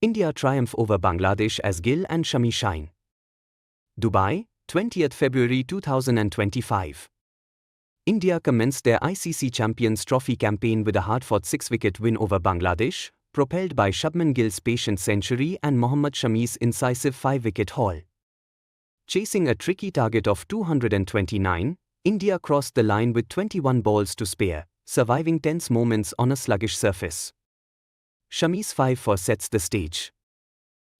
India triumph over Bangladesh as Gill and Shami shine. Dubai, 20th February 2025. India commenced their ICC Champions Trophy campaign with a hard-fought 6-wicket win over Bangladesh, propelled by Shubman Gill's patient century and Mohammad Shami's incisive 5-wicket haul. Chasing a tricky target of 229, India crossed the line with 21 balls to spare, surviving tense moments on a sluggish surface. Shami's 5-for sets the stage.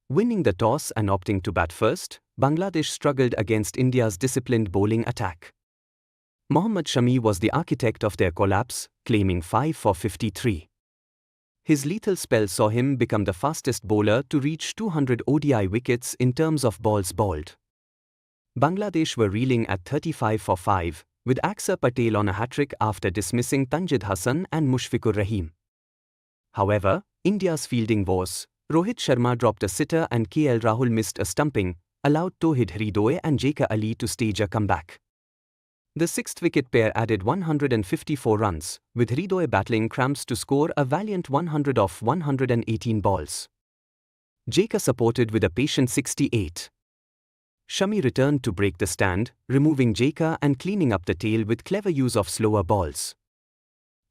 Winning the toss and opting to bat first, Bangladesh struggled against India's disciplined bowling attack. Mohammad Shami was the architect of their collapse, claiming 5 for 53. His lethal spell saw him become the fastest bowler to reach 200 ODI wickets in terms of balls bowled. Bangladesh were reeling at 35 for 5, with Axar Patel on a hat-trick after dismissing Tanjid Hassan and Mushfiqur Rahim. However, India's fielding woes. Rohit Sharma dropped a sitter and KL Rahul missed a stumping, allowed Tauhid Hridoy and J.K. Ali to stage a comeback. The 6th-wicket pair added 154 runs, with Hridoy battling cramps to score a valiant 100 off 118 balls. J.K. supported with a patient 68. Shami returned to break the stand, removing J.K. and cleaning up the tail with clever use of slower balls.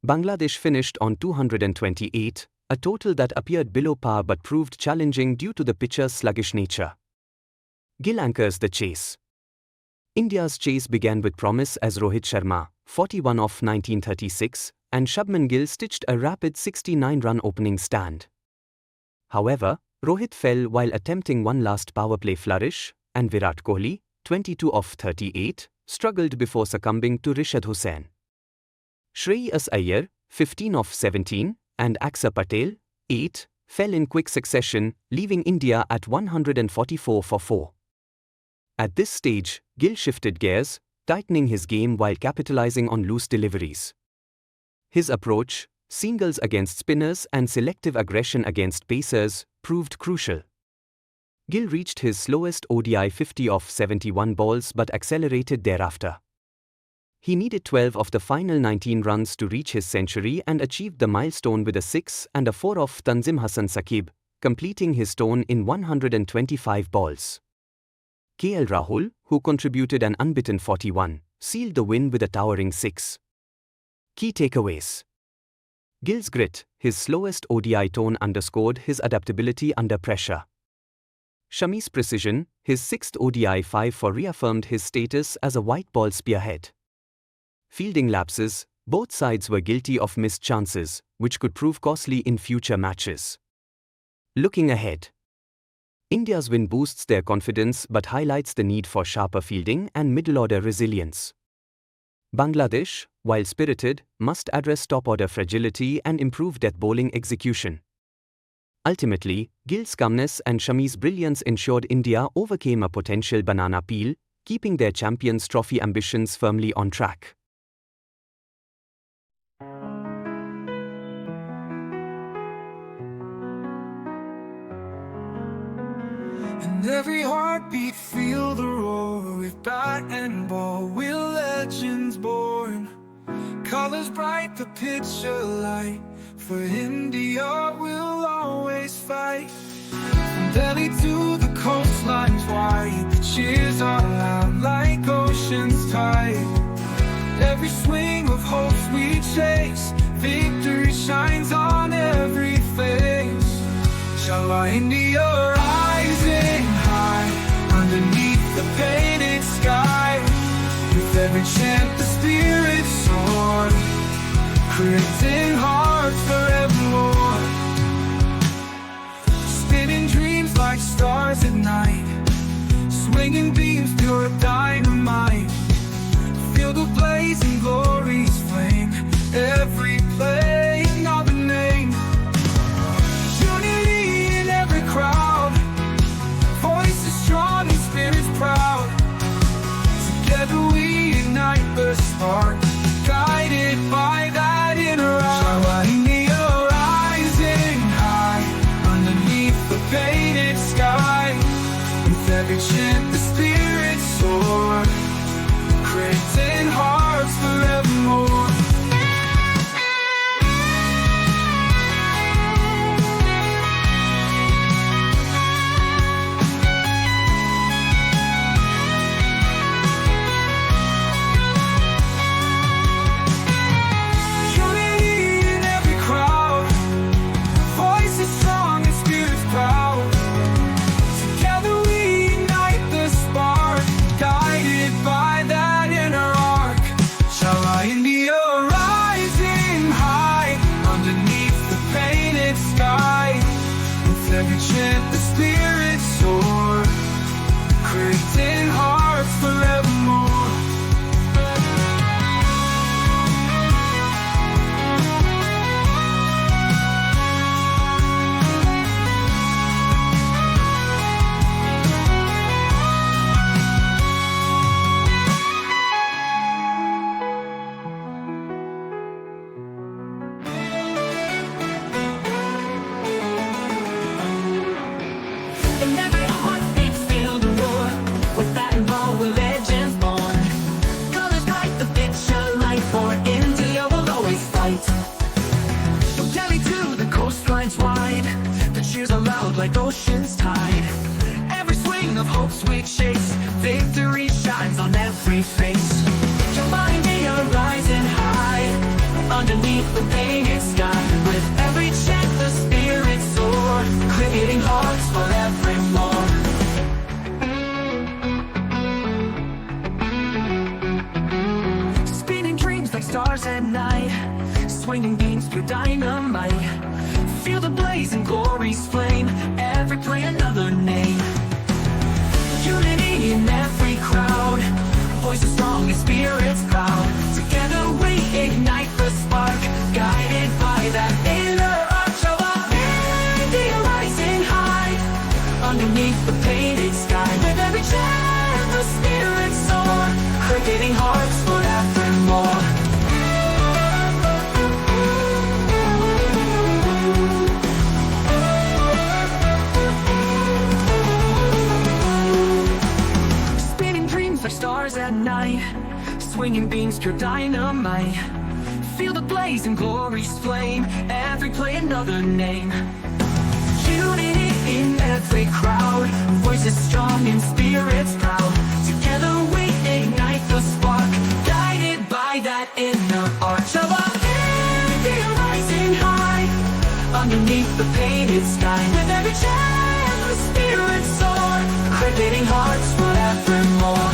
Bangladesh finished on 228, a total that appeared below par but proved challenging due to the pitcher's sluggish nature. Gill anchors the chase. India's chase began with promise as Rohit Sharma, 41 off 1936, and Shubman Gill stitched a rapid 69-run opening stand. However, Rohit fell while attempting one last power play flourish, and Virat Kohli, 22 off 38, struggled before succumbing to Rishad Hussain. Shreyas Iyer, 15 off 17, and Axar Patel, 8, fell in quick succession, leaving India at 144 for 4. At this stage, Gill shifted gears, tightening his game while capitalizing on loose deliveries. His approach, singles against spinners and selective aggression against pacers, proved crucial. Gill reached his slowest ODI 50 off 71 balls but accelerated thereafter. He needed 12 of the final 19 runs to reach his century and achieved the milestone with a 6 and a 4 off Tanzim Hassan Saqib, completing his ton in 125 balls. KL Rahul, who contributed an unbeaten 41, sealed the win with a towering 6. Key takeaways. Gill's grit, his slowest ODI tone, underscored his adaptability under pressure. Shami's precision, his 6th ODI 5-for reaffirmed his status as a white ball spearhead. Fielding lapses, both sides were guilty of missed chances, which could prove costly in future matches. Looking ahead. India's win boosts their confidence but highlights the need for sharper fielding and middle-order resilience. Bangladesh, while spirited, must address top-order fragility and improve death bowling execution. Ultimately, Gill's calmness and Shami's brilliance ensured India overcame a potential banana peel, keeping their Champions Trophy ambitions firmly on track. And every heartbeat feel the roar. With bat and ball, we're legends born. Colors bright, the picture light. For India, we'll always fight. From Delhi to the coastlines wide, the cheers are loud like ocean's tide. Every swing of hopes we chase, victory shines on every face. Shala India rising high, underneath the painted sky. With every chant the spirit soar, creating hearts forevermore. Spinning dreams like stars at night, swinging beams pure dynamite. Feel the blazing glory's flame, every play another name. Unity in every crowd, voices strong and spirits proud. Together we ignite the spark, guided by that inner eye. India rising high, underneath the painted sky. With every chant the spirits soar, creating hearts forevermore. every chant the spirit soar, creating hearts forevermore. In every heartbeat, feel the roar. With that and ball, we're legends born. Colors guide the picture, light for India will always fight. From Delhi to the coastlines wide, the cheers are loud like ocean's tide. Every swing of hope's we chase, victory shines on every face. Java India rising high, underneath the painted sky. With every chant the spirits soar, creating hearts forevermore. Spinning dreams like stars at night, swinging beams through dynamite. Feel the blazing glory's flame, every play another name. Unity in every crowd, voices strong and spirits proud. Together we ignite the spark, guided by that inner arch of our India rising high, underneath the painted sky. With every chant the spirits soar, creating hearts forevermore. Spinning dreams like stars at night, swinging beams pure dynamite. Feel the blazing glory's flame, every play another name. Unity in every crowd, voices strong and spirits proud. Together we ignite the spark, guided by that inner arch of our India rising high, underneath the painted sky. With every chant the spirits soar, creating hearts forevermore.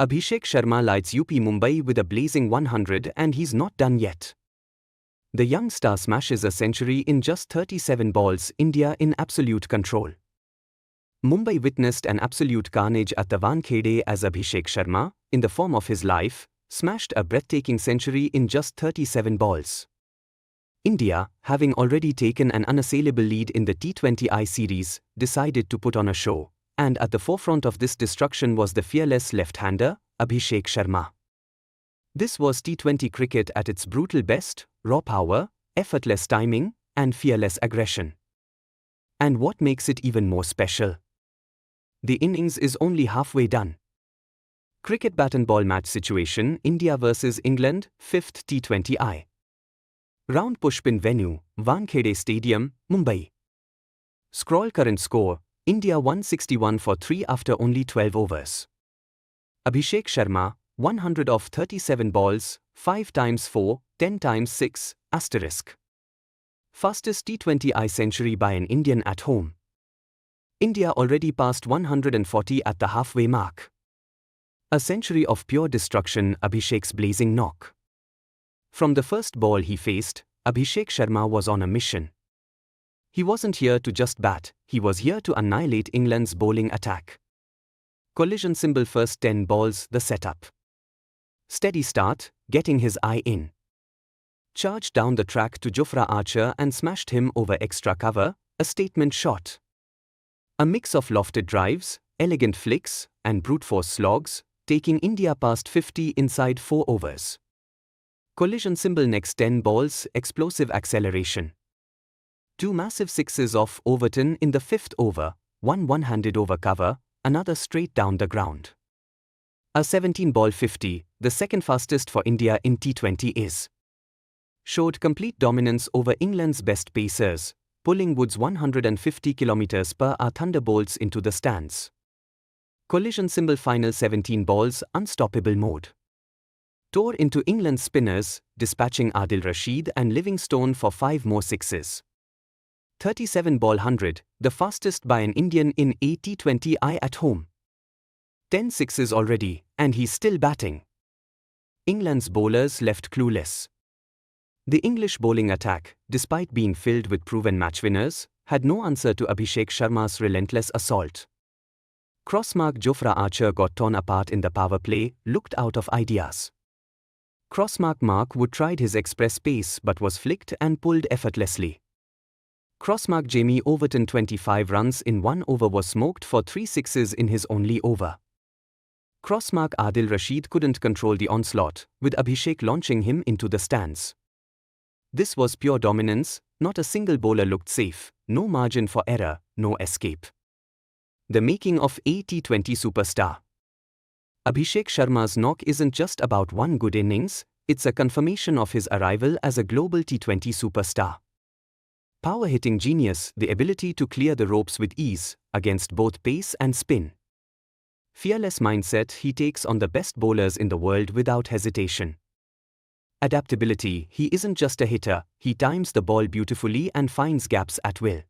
Abhishek Sharma lights UP Mumbai with a blazing 100 and he's not done yet. The young star smashes a century in just 37 balls, India in absolute control. Mumbai witnessed an absolute carnage at the Wankhede as Abhishek Sharma, in the form of his life, smashed a breathtaking century in just 37 balls. India, having already taken an unassailable lead in the T20I series, decided to put on a show. And at the forefront of this destruction was the fearless left-hander, Abhishek Sharma. This was T20 cricket at its brutal best, raw power, effortless timing, and fearless aggression. And what makes it even more special? The innings is only halfway done. Cricket bat and ball match situation, India vs England, 5th T20I. Round pushpin venue, Wankhede Stadium, Mumbai. Scroll current score, India 161 for 3 after only 12 overs. Abhishek Sharma, 100 of 37 balls, 5 times 4, 10 times 6, asterisk. Fastest T20I century by an Indian at home. India already passed 140 at the halfway mark. A century of pure destruction, Abhishek's blazing knock. From the first ball he faced, Abhishek Sharma was on a mission. He wasn't here to just bat, he was here to annihilate England's bowling attack. Collision symbol first 10 balls, the setup. Steady start, getting his eye in. Charged down the track to Jofra Archer and smashed him over extra cover, a statement shot. A mix of lofted drives, elegant flicks, and brute force slogs, taking India past 50 inside 4 overs. Collision symbol next 10 balls, explosive acceleration. 2 massive sixes off Overton in the 5th over, one one-handed over cover, another straight down the ground. A 17-ball 50, the second fastest for India in T20 is. Showed complete dominance over England's best pacers, pulling Wood's 150 km/h thunderbolts into the stands. Collision symbol final 17 balls, unstoppable mode. Tore into England's spinners, dispatching Adil Rashid and Livingstone for 5 more sixes. 37 ball 100, the fastest by an Indian in a T20I at home. 10 sixes already, and he's still batting. England's bowlers left clueless. The English bowling attack, despite being filled with proven match winners, had no answer to Abhishek Sharma's relentless assault. Crossmark Jofra Archer got torn apart in the power play, looked out of ideas. Crossmark Mark Wood tried his express pace but was flicked and pulled effortlessly. Crossmark Jamie Overton 25 runs in 1 over was smoked for 3 sixes in his only over. Crossmark Adil Rashid couldn't control the onslaught, with Abhishek launching him into the stands. This was pure dominance, not a single bowler looked safe, no margin for error, no escape. The making of a T20 superstar. Abhishek Sharma's knock isn't just about one good innings, it's a confirmation of his arrival as a global T20 superstar. Power-hitting genius, the ability to clear the ropes with ease, against both pace and spin. Fearless mindset, he takes on the best bowlers in the world without hesitation. Adaptability, he isn't just a hitter, he times the ball beautifully and finds gaps at will.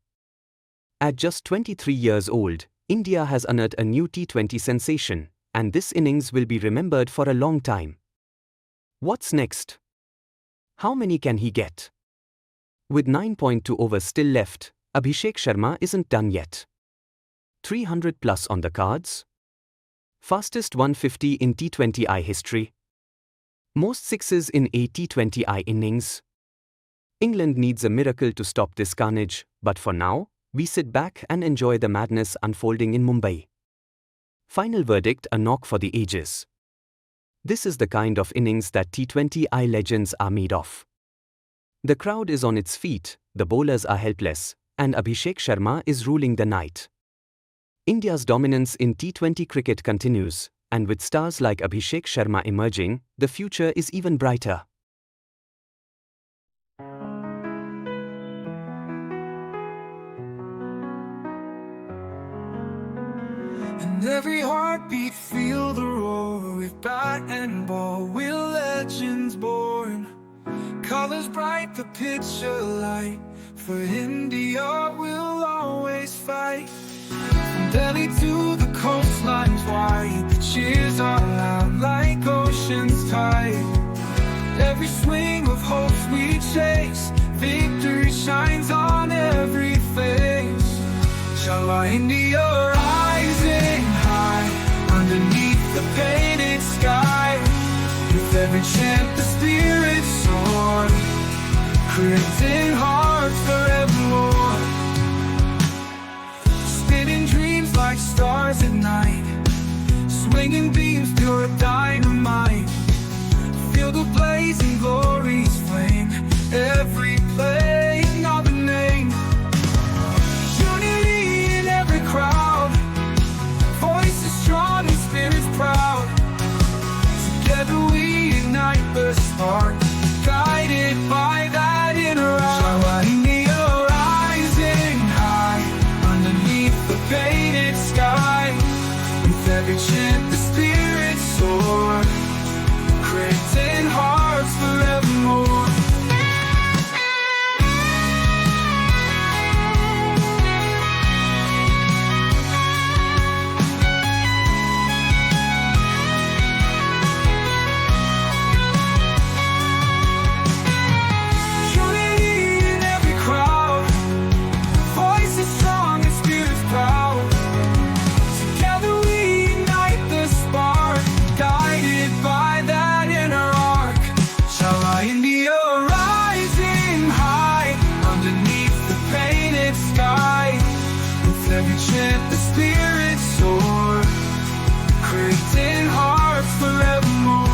At just 23 years old, India has unearthed a new T20 sensation, and this innings will be remembered for a long time. What's next? How many can he get? With 9.2 overs still left, Abhishek Sharma isn't done yet. 300 plus on the cards? Fastest 150 in T20I history? Most sixes in a T20I innings? England needs a miracle to stop this carnage, but for now, we sit back and enjoy the madness unfolding in Mumbai. Final verdict, a knock for the ages. This is the kind of innings that T20I legends are made of. The crowd is on its feet, the bowlers are helpless, and Abhishek Sharma is ruling the night. India's dominance in T20 cricket continues, and with stars like Abhishek Sharma emerging, the future is even brighter. And every heartbeat feel the roar. With bat and ball, we're legends born. Colors bright, the picture light. For India, we'll always fight. From Delhi to the coastlines wide, the cheers are loud like ocean's tide. Every swing of hopes we chase, victory shines on every face. Inshallah, India rising high, underneath the painted sky. With every chant the spirit soar, creating hearts forevermore. Spinning dreams like stars at night, swinging beams pure dynamite. Feel the blazing glory's flame, every playing of a name. Unity in every crowd, voices strong and spirits proud. Together we ignite the spark, guided by that inner eye. India rising high, underneath the painted sky. With every chant the spirits soar, creating hearts forevermore. Chant the spirit soar, creating hearts forevermore.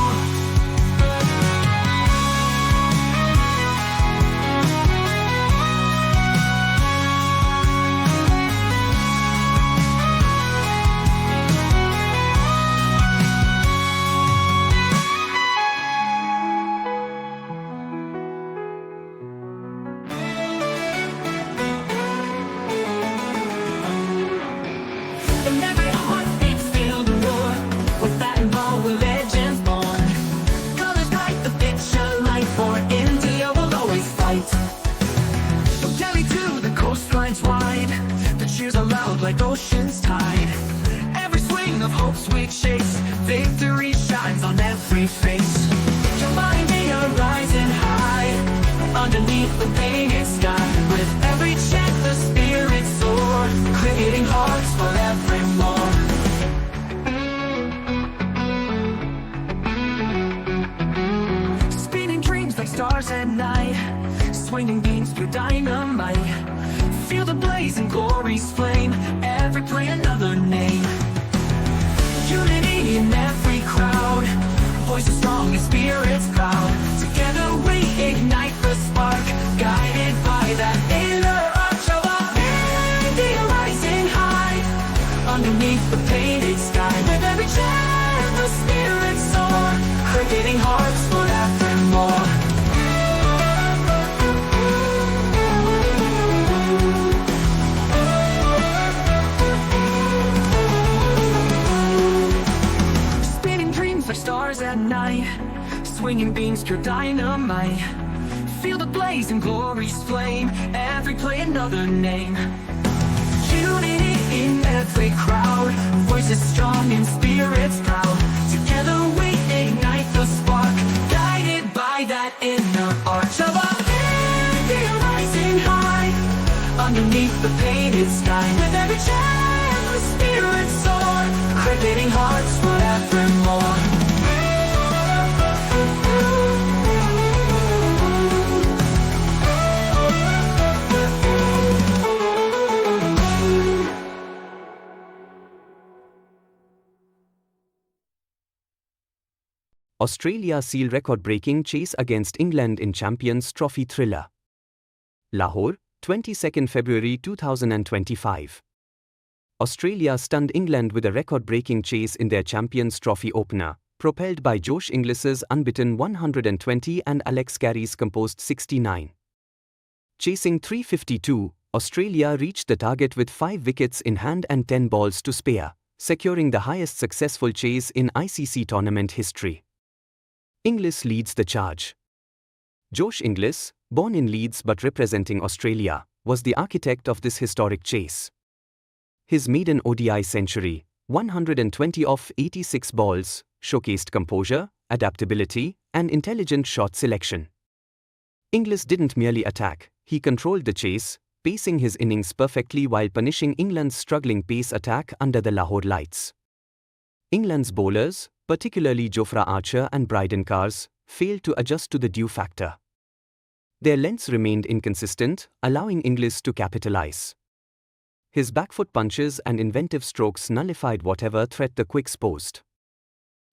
cheers are loud like ocean's tide. Every swing of hope's we chase, victory shines on every face. Your mind they are rising high, underneath the painted sky. With every chant the spirits soar, creating hearts forevermore. Spinning dreams like stars at night, swinging beams through dynamite. Feel the blazing glory's flame, every play another name. Unity in every crowd, voices strong and spirits proud. Together we ignite the spark, guided by that inner arch of our India rising high, underneath the painted sky. With every chant the spirits soar, creating hearts forevermore. Stars at night, swinging beams pure dynamite. Feel the blaze and glory's flame, every play another name. Unity in every crowd, voices strong and spirits proud. Together we ignite the spark, guided by that inner arch of our India rising high, underneath the painted sky. With every chant the spirits soar, creating hearts forevermore. Australia seal record-breaking chase against England in Champions Trophy thriller. Lahore, 22nd February 2025. Australia stunned England with a record-breaking chase in their Champions Trophy opener, propelled by Josh Inglis's unbeaten 120 and Alex Carey's composed 69. Chasing 352, Australia reached the target with 5 wickets in hand and 10 balls to spare, securing the highest successful chase in ICC tournament history. Inglis leads the charge. Josh Inglis, born in Leeds but representing Australia, was the architect of this historic chase. His maiden ODI century, 120 off 86 balls, showcased composure, adaptability, and intelligent shot selection. Inglis didn't merely attack, he controlled the chase, pacing his innings perfectly while punishing England's struggling pace attack under the Lahore lights. England's bowlers, particularly Jofra Archer and Bryden Carrs, failed to adjust to the dew factor. Their lengths remained inconsistent, allowing Inglis to capitalize. His backfoot punches and inventive strokes nullified whatever threat the quicks posed.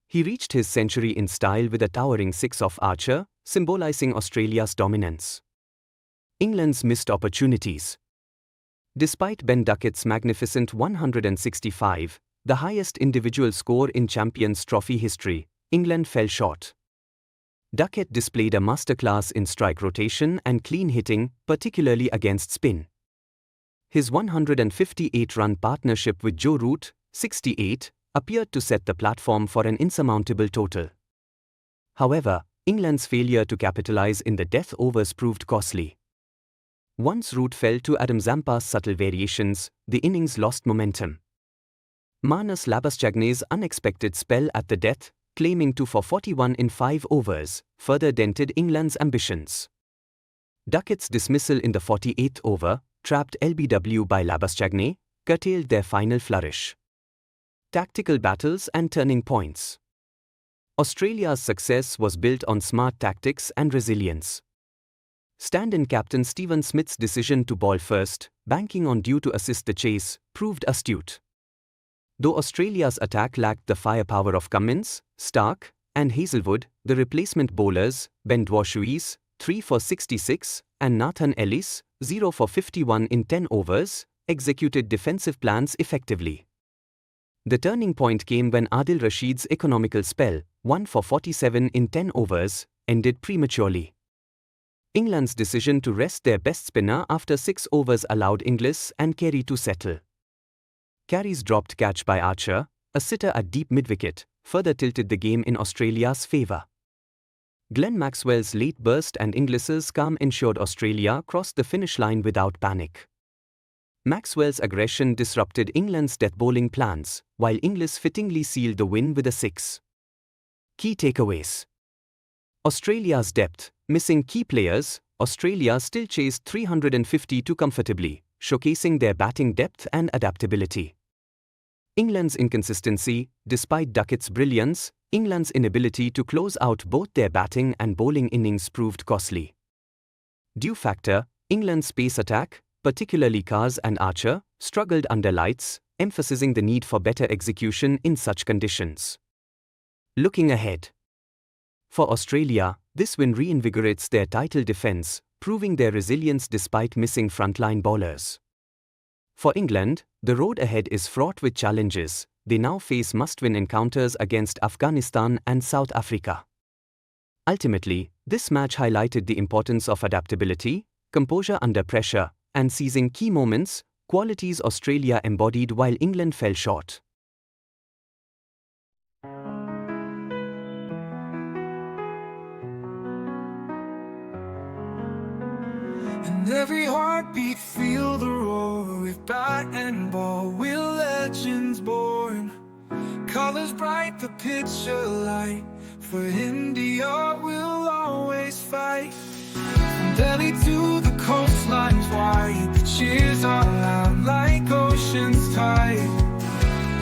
He reached his century in style with a towering 6 off Archer, symbolizing Australia's dominance. England's missed opportunities. Despite Ben Duckett's magnificent 165, the highest individual score in Champions Trophy history, England fell short. Duckett displayed a masterclass in strike rotation and clean hitting, particularly against spin. His 158-run partnership with Joe Root, 68, appeared to set the platform for an insurmountable total. However, England's failure to capitalize in the death overs proved costly. Once Root fell to Adam Zampa's subtle variations, the innings lost momentum. Marnus Labuschagney's unexpected spell at the death, claiming 2 for 41 in 5 overs, further dented England's ambitions. Duckett's dismissal in the 48th over, trapped LBW by Labuschagney, curtailed their final flourish. Tactical battles and turning points. Australia's success was built on smart tactics and resilience. Stand-in captain Stephen Smith's decision to bowl first, banking on Dew to assist the chase, proved astute. Though Australia's attack lacked the firepower of Cummins, Stark, and Hazelwood, the replacement bowlers, Ben Dwarshuis, 3 for 66, and Nathan Ellis, 0 for 51 in 10 overs, executed defensive plans effectively. The turning point came when Adil Rashid's economical spell, 1 for 47 in 10 overs, ended prematurely. England's decision to rest their best spinner after 6 overs allowed Inglis and Carey to settle. Carey's dropped catch by Archer, a sitter at deep mid-wicket, further tilted the game in Australia's favour. Glenn Maxwell's late burst and Inglis's calm ensured Australia crossed the finish line without panic. Maxwell's aggression disrupted England's death bowling plans, while Inglis fittingly sealed the win with a 6. Key takeaways. Australia's depth. Missing key players, Australia still chased 352 comfortably, showcasing their batting depth and adaptability. England's inconsistency. Despite Duckett's brilliance, England's inability to close out both their batting and bowling innings proved costly. Due factor. England's pace attack, particularly Carrs and Archer, struggled under lights, emphasizing the need for better execution in such conditions. Looking ahead. For Australia, this win reinvigorates their title defence, proving their resilience despite missing frontline bowlers. For England, the road ahead is fraught with challenges. They now face must-win encounters against Afghanistan and South Africa. Ultimately, this match highlighted the importance of adaptability, composure under pressure, and seizing key moments, qualities Australia embodied while England fell short. And every heartbeat feel the roar. With bat and ball, we're legends born. Colors bright, the picture light. For India, we'll always fight. From Delhi to the coastlines wide, the cheers are loud like ocean's tide.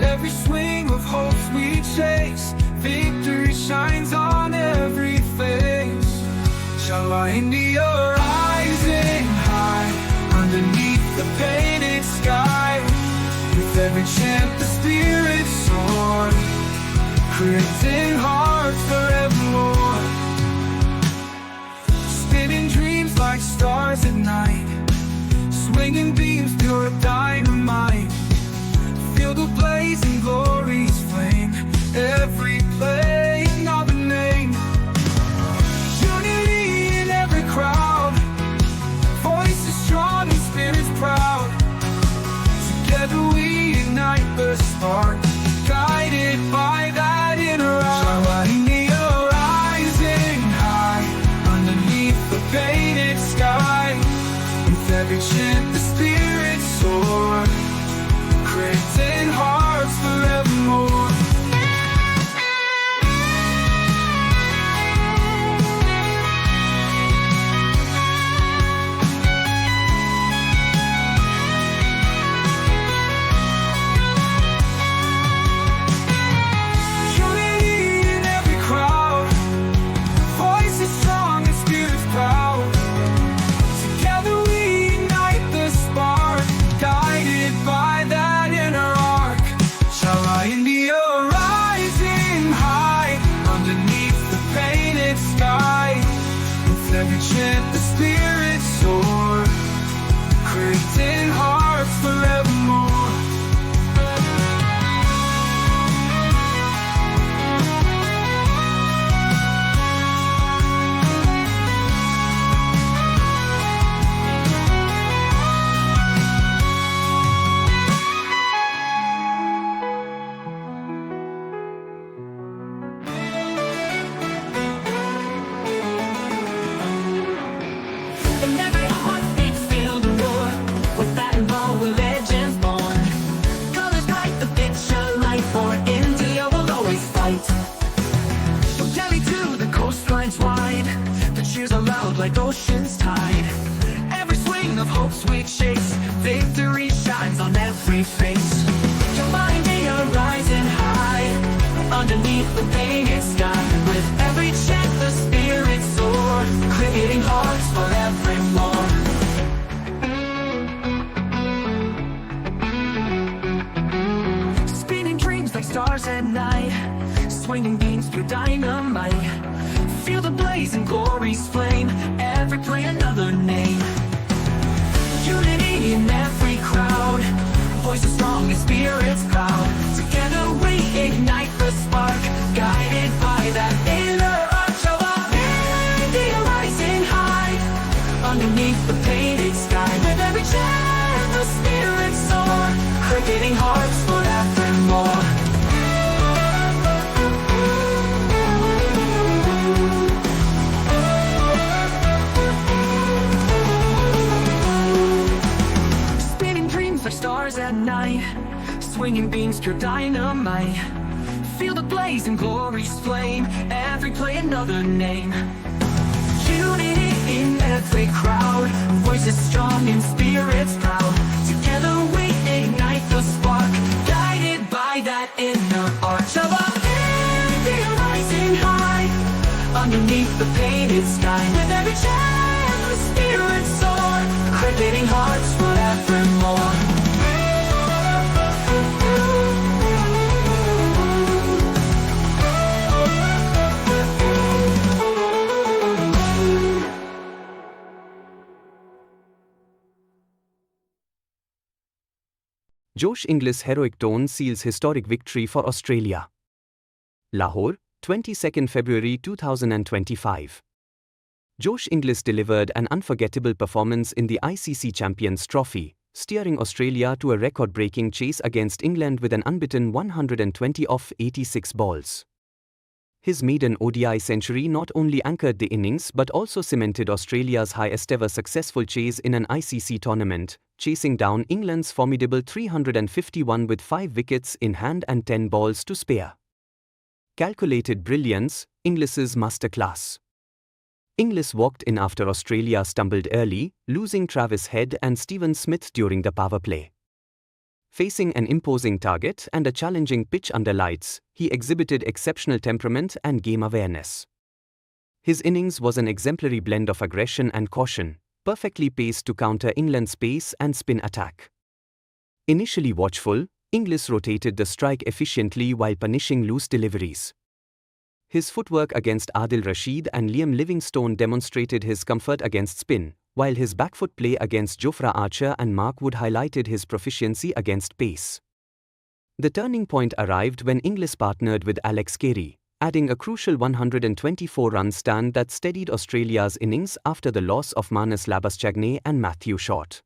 Every swing of hopes we chase, victory shines on every face. Shala India rising high, underneath the painted sky. With every chant the spirit soar, creating hearts forevermore. Spinning dreams like stars at night, swinging beams pure dynamite. Feel the blazing glory's flame, every playing of a name. Unity in every crowd, voices strong and spirits proud. Together we ignite the spark, guided by that inner eye. India rising high, underneath the painted sky. With every chant the spirits soar, creating hearts forevermore. Every chant the spirit soar, creating hearts forevermore. And every heartbeat feel the roar. With that and ball, we're legends born. Colors bright, the picture light. For India, we'll always fight. From Delhi to the coastlines wide, the cheers are loud like ocean's tide. Every swing of hopes we chase, victory shines on every face. Your India rising high, underneath the painted sky. With every chant the spirit soar, creating hearts forevermore. Spinning dreams like stars at night, swinging beams through dynamite. Feel the blazing glory's flame, every play another name. Unity in every crowd, voices strong and spirits proud. Together we ignite the spark, guided by that inner arch of our India rising high, underneath the painted sky. With every chant the spirits soar, creating hearts forevermore. Spinning dreams stars at night, swinging beams, pure dynamite. Feel the blaze and glory's flame, every play another name. Unity in every crowd, voices strong and spirits proud. Together we ignite the spark, guided by that inner arch of our India rising high, underneath the painted sky. With every chant the spirits soar, creating hearts forevermore. Josh Inglis' heroic tone seals historic victory for Australia. Lahore, 22nd February 2025. Josh Inglis delivered an unforgettable performance in the ICC Champions Trophy, steering Australia to a record-breaking chase against England with an unbeaten 120 off 86 balls. His maiden ODI century not only anchored the innings but also cemented Australia's highest-ever successful chase in an ICC tournament, chasing down England's formidable 351 with 5 wickets in hand and 10 balls to spare. Calculated brilliance, Inglis's masterclass. Inglis walked in after Australia stumbled early, losing Travis Head and Stephen Smith during the power play. Facing an imposing target and a challenging pitch under lights, he exhibited exceptional temperament and game awareness. His innings was an exemplary blend of aggression and caution, perfectly paced to counter England's pace and spin attack. Initially watchful, Inglis rotated the strike efficiently while punishing loose deliveries. His footwork against Adil Rashid and Liam Livingstone demonstrated his comfort against spin, while his backfoot play against Jofra Archer and Mark Wood highlighted his proficiency against pace. The turning point arrived when Inglis partnered with Alex Carey, adding a crucial 124-run stand that steadied Australia's innings after the loss of Marnus Labuschagne and Matthew Short.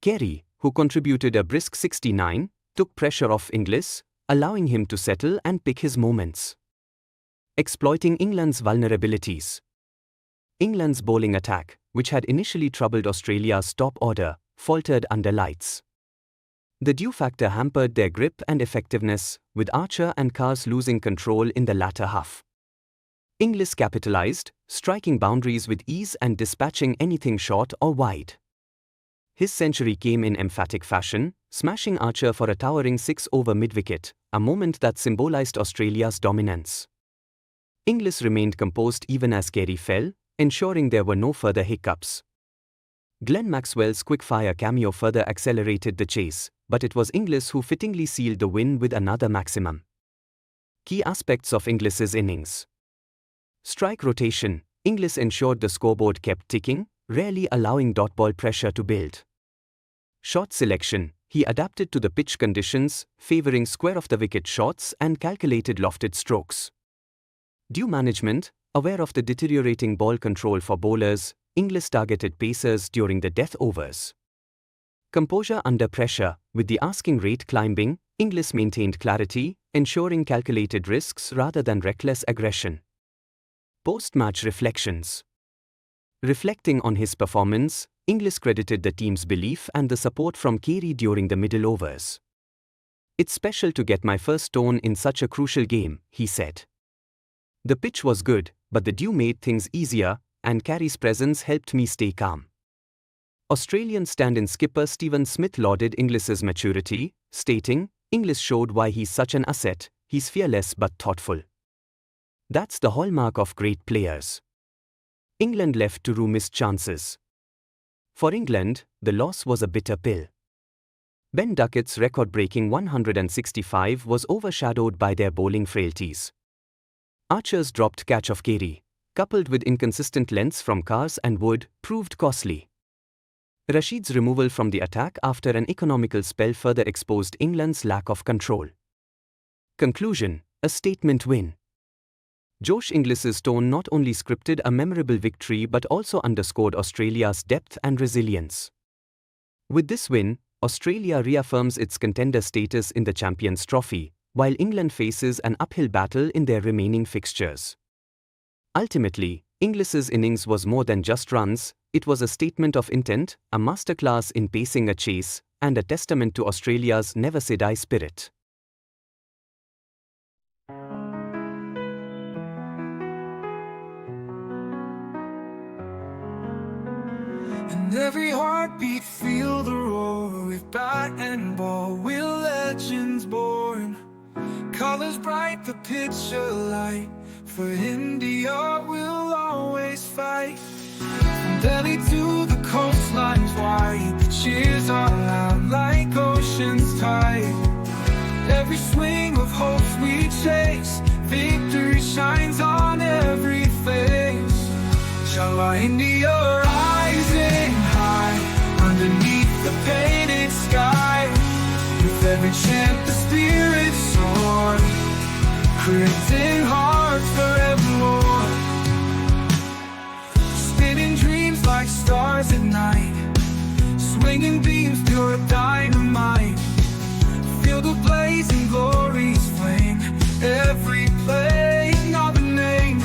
Carey, who contributed a brisk 69, took pressure off Inglis, allowing him to settle and pick his moments. Exploiting England's vulnerabilities. England's bowling attack, which had initially troubled Australia's top order, faltered under lights. The dew factor hampered their grip and effectiveness, with Archer and Carse losing control in the latter half. Inglis capitalized, striking boundaries with ease and dispatching anything short or wide. His century came in emphatic fashion, smashing Archer for a towering 6 over mid-wicket, a moment that symbolized Australia's dominance. Inglis remained composed even as Carey fell, ensuring there were no further hiccups. Glenn Maxwell's quick-fire cameo further accelerated the chase, but it was Inglis who fittingly sealed the win with another maximum. Key aspects of Inglis's innings. Strike rotation. Inglis ensured the scoreboard kept ticking, rarely allowing dot ball pressure to build. Shot selection. He adapted to the pitch conditions, favoring square-of-the-wicket shots and calculated lofted strokes. Dew management. Aware of the deteriorating ball control for bowlers, Inglis targeted pacers during the death overs. Composure under pressure. With the asking rate climbing, Inglis maintained clarity, ensuring calculated risks rather than reckless aggression. Post-match reflections. Reflecting on his performance, Inglis credited the team's belief and the support from Carey during the middle overs. "It's special to get my first tone in such a crucial game," he said. "The pitch was good, but the dew made things easier, and Carey's presence helped me stay calm." Australian stand-in skipper Stephen Smith lauded Inglis's maturity, stating, "Inglis showed why he's such an asset, he's fearless but thoughtful. That's the hallmark of great players." England left to rue missed chances. For England, the loss was a bitter pill. Ben Duckett's record-breaking 165 was overshadowed by their bowling frailties. Archer's dropped catch of Carey, coupled with inconsistent lengths from Carse and Wood, proved costly. Rashid's removal from the attack after an economical spell further exposed England's lack of control. Conclusion: a statement win. Josh Inglis's tone not only scripted a memorable victory but also underscored Australia's depth and resilience. With this win, Australia reaffirms its contender status in the Champions Trophy, while England faces an uphill battle in their remaining fixtures. Ultimately, Inglis's innings was more than just runs, it was a statement of intent, a masterclass in pacing a chase, and a testament to Australia's never-say-die spirit. And every heartbeat feel the roar. With bat and ball, we're legends born. Colors bright, the picture light. For India, we'll always fight. From Delhi to the coastlines wide, the cheers are loud like ocean's tide. Every swing of hopes we chase, victory shines on every face. Shala India rising high, underneath the painted sky. With every chant the spirits soar, creating hearts forevermore. Spinning dreams like stars at night, swinging beams pure dynamite. Feel the blazing glory's flame, every playing of a name.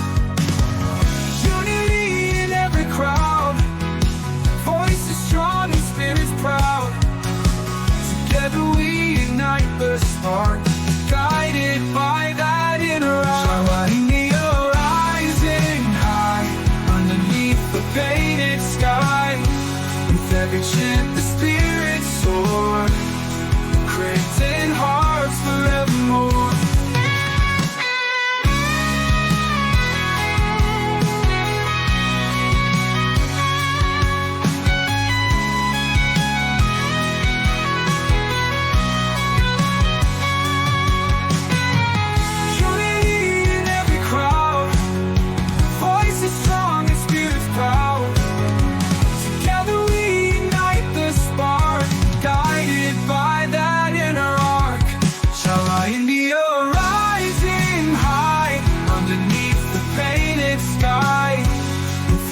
Unity in every crowd, voices strong and spirits proud. Together we ignite the spark, guided by that inner eye. India rising high, underneath the painted sky. With every chant the spirits soar, creating hearts forevermore.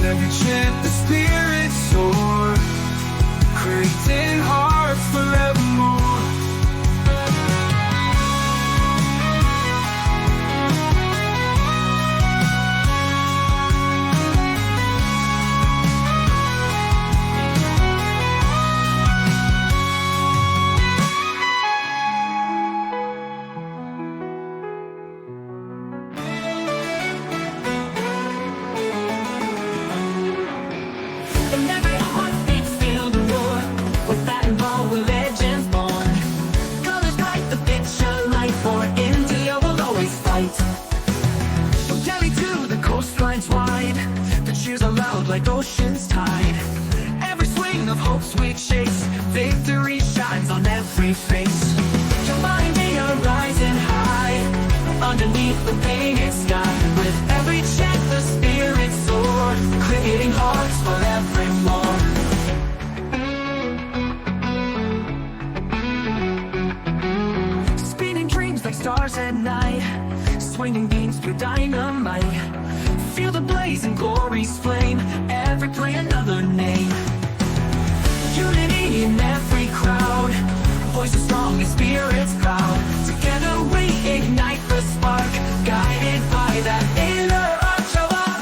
Every chant the spirits soar, creating hearts forevermore. And every heartbeat feel the roar. With that and ball, we're legends born. Colors bright, the picture light. For India, we'll always fight. From Delhi to the coastlines wide, the cheers are loud like ocean's tide. Every swing of hopes we chase, victory shines on every face. Jumba India rising high, underneath the painted sky. With every chant the spirits soar, creating hearts forevermore. Spinning dreams like stars at night, swinging beams through dynamite. Feel the blazing glory's flame, every play another name. Unity in every crowd, voices strong and spirits proud. Together we ignite the spark, guided by that inner arch of our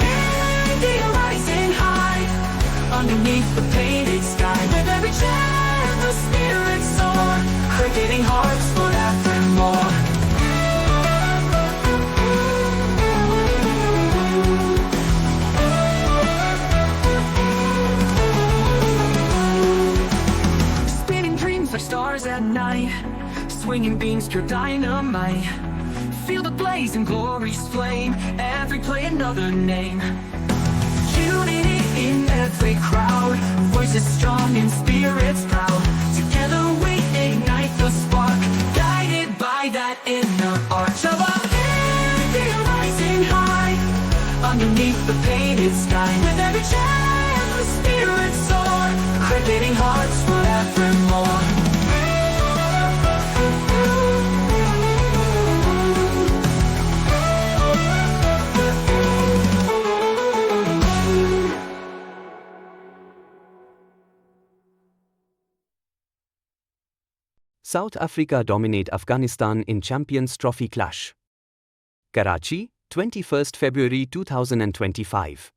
India rising high, underneath the painted sky. With every chant the spirits soar, creating hearts forevermore. Spinning dreams like stars at night, swinging beams pure dynamite. Feel the blazing glory's flame, every play another name. Unity in every crowd, voices strong and spirits proud. Together we ignite the spark, guided by that inner arch of our India rising high, underneath the painted sky. With every chant the spirits soar, creating hearts forevermore. South Africa dominate Afghanistan in Champions Trophy clash. Karachi, 21st February 2025.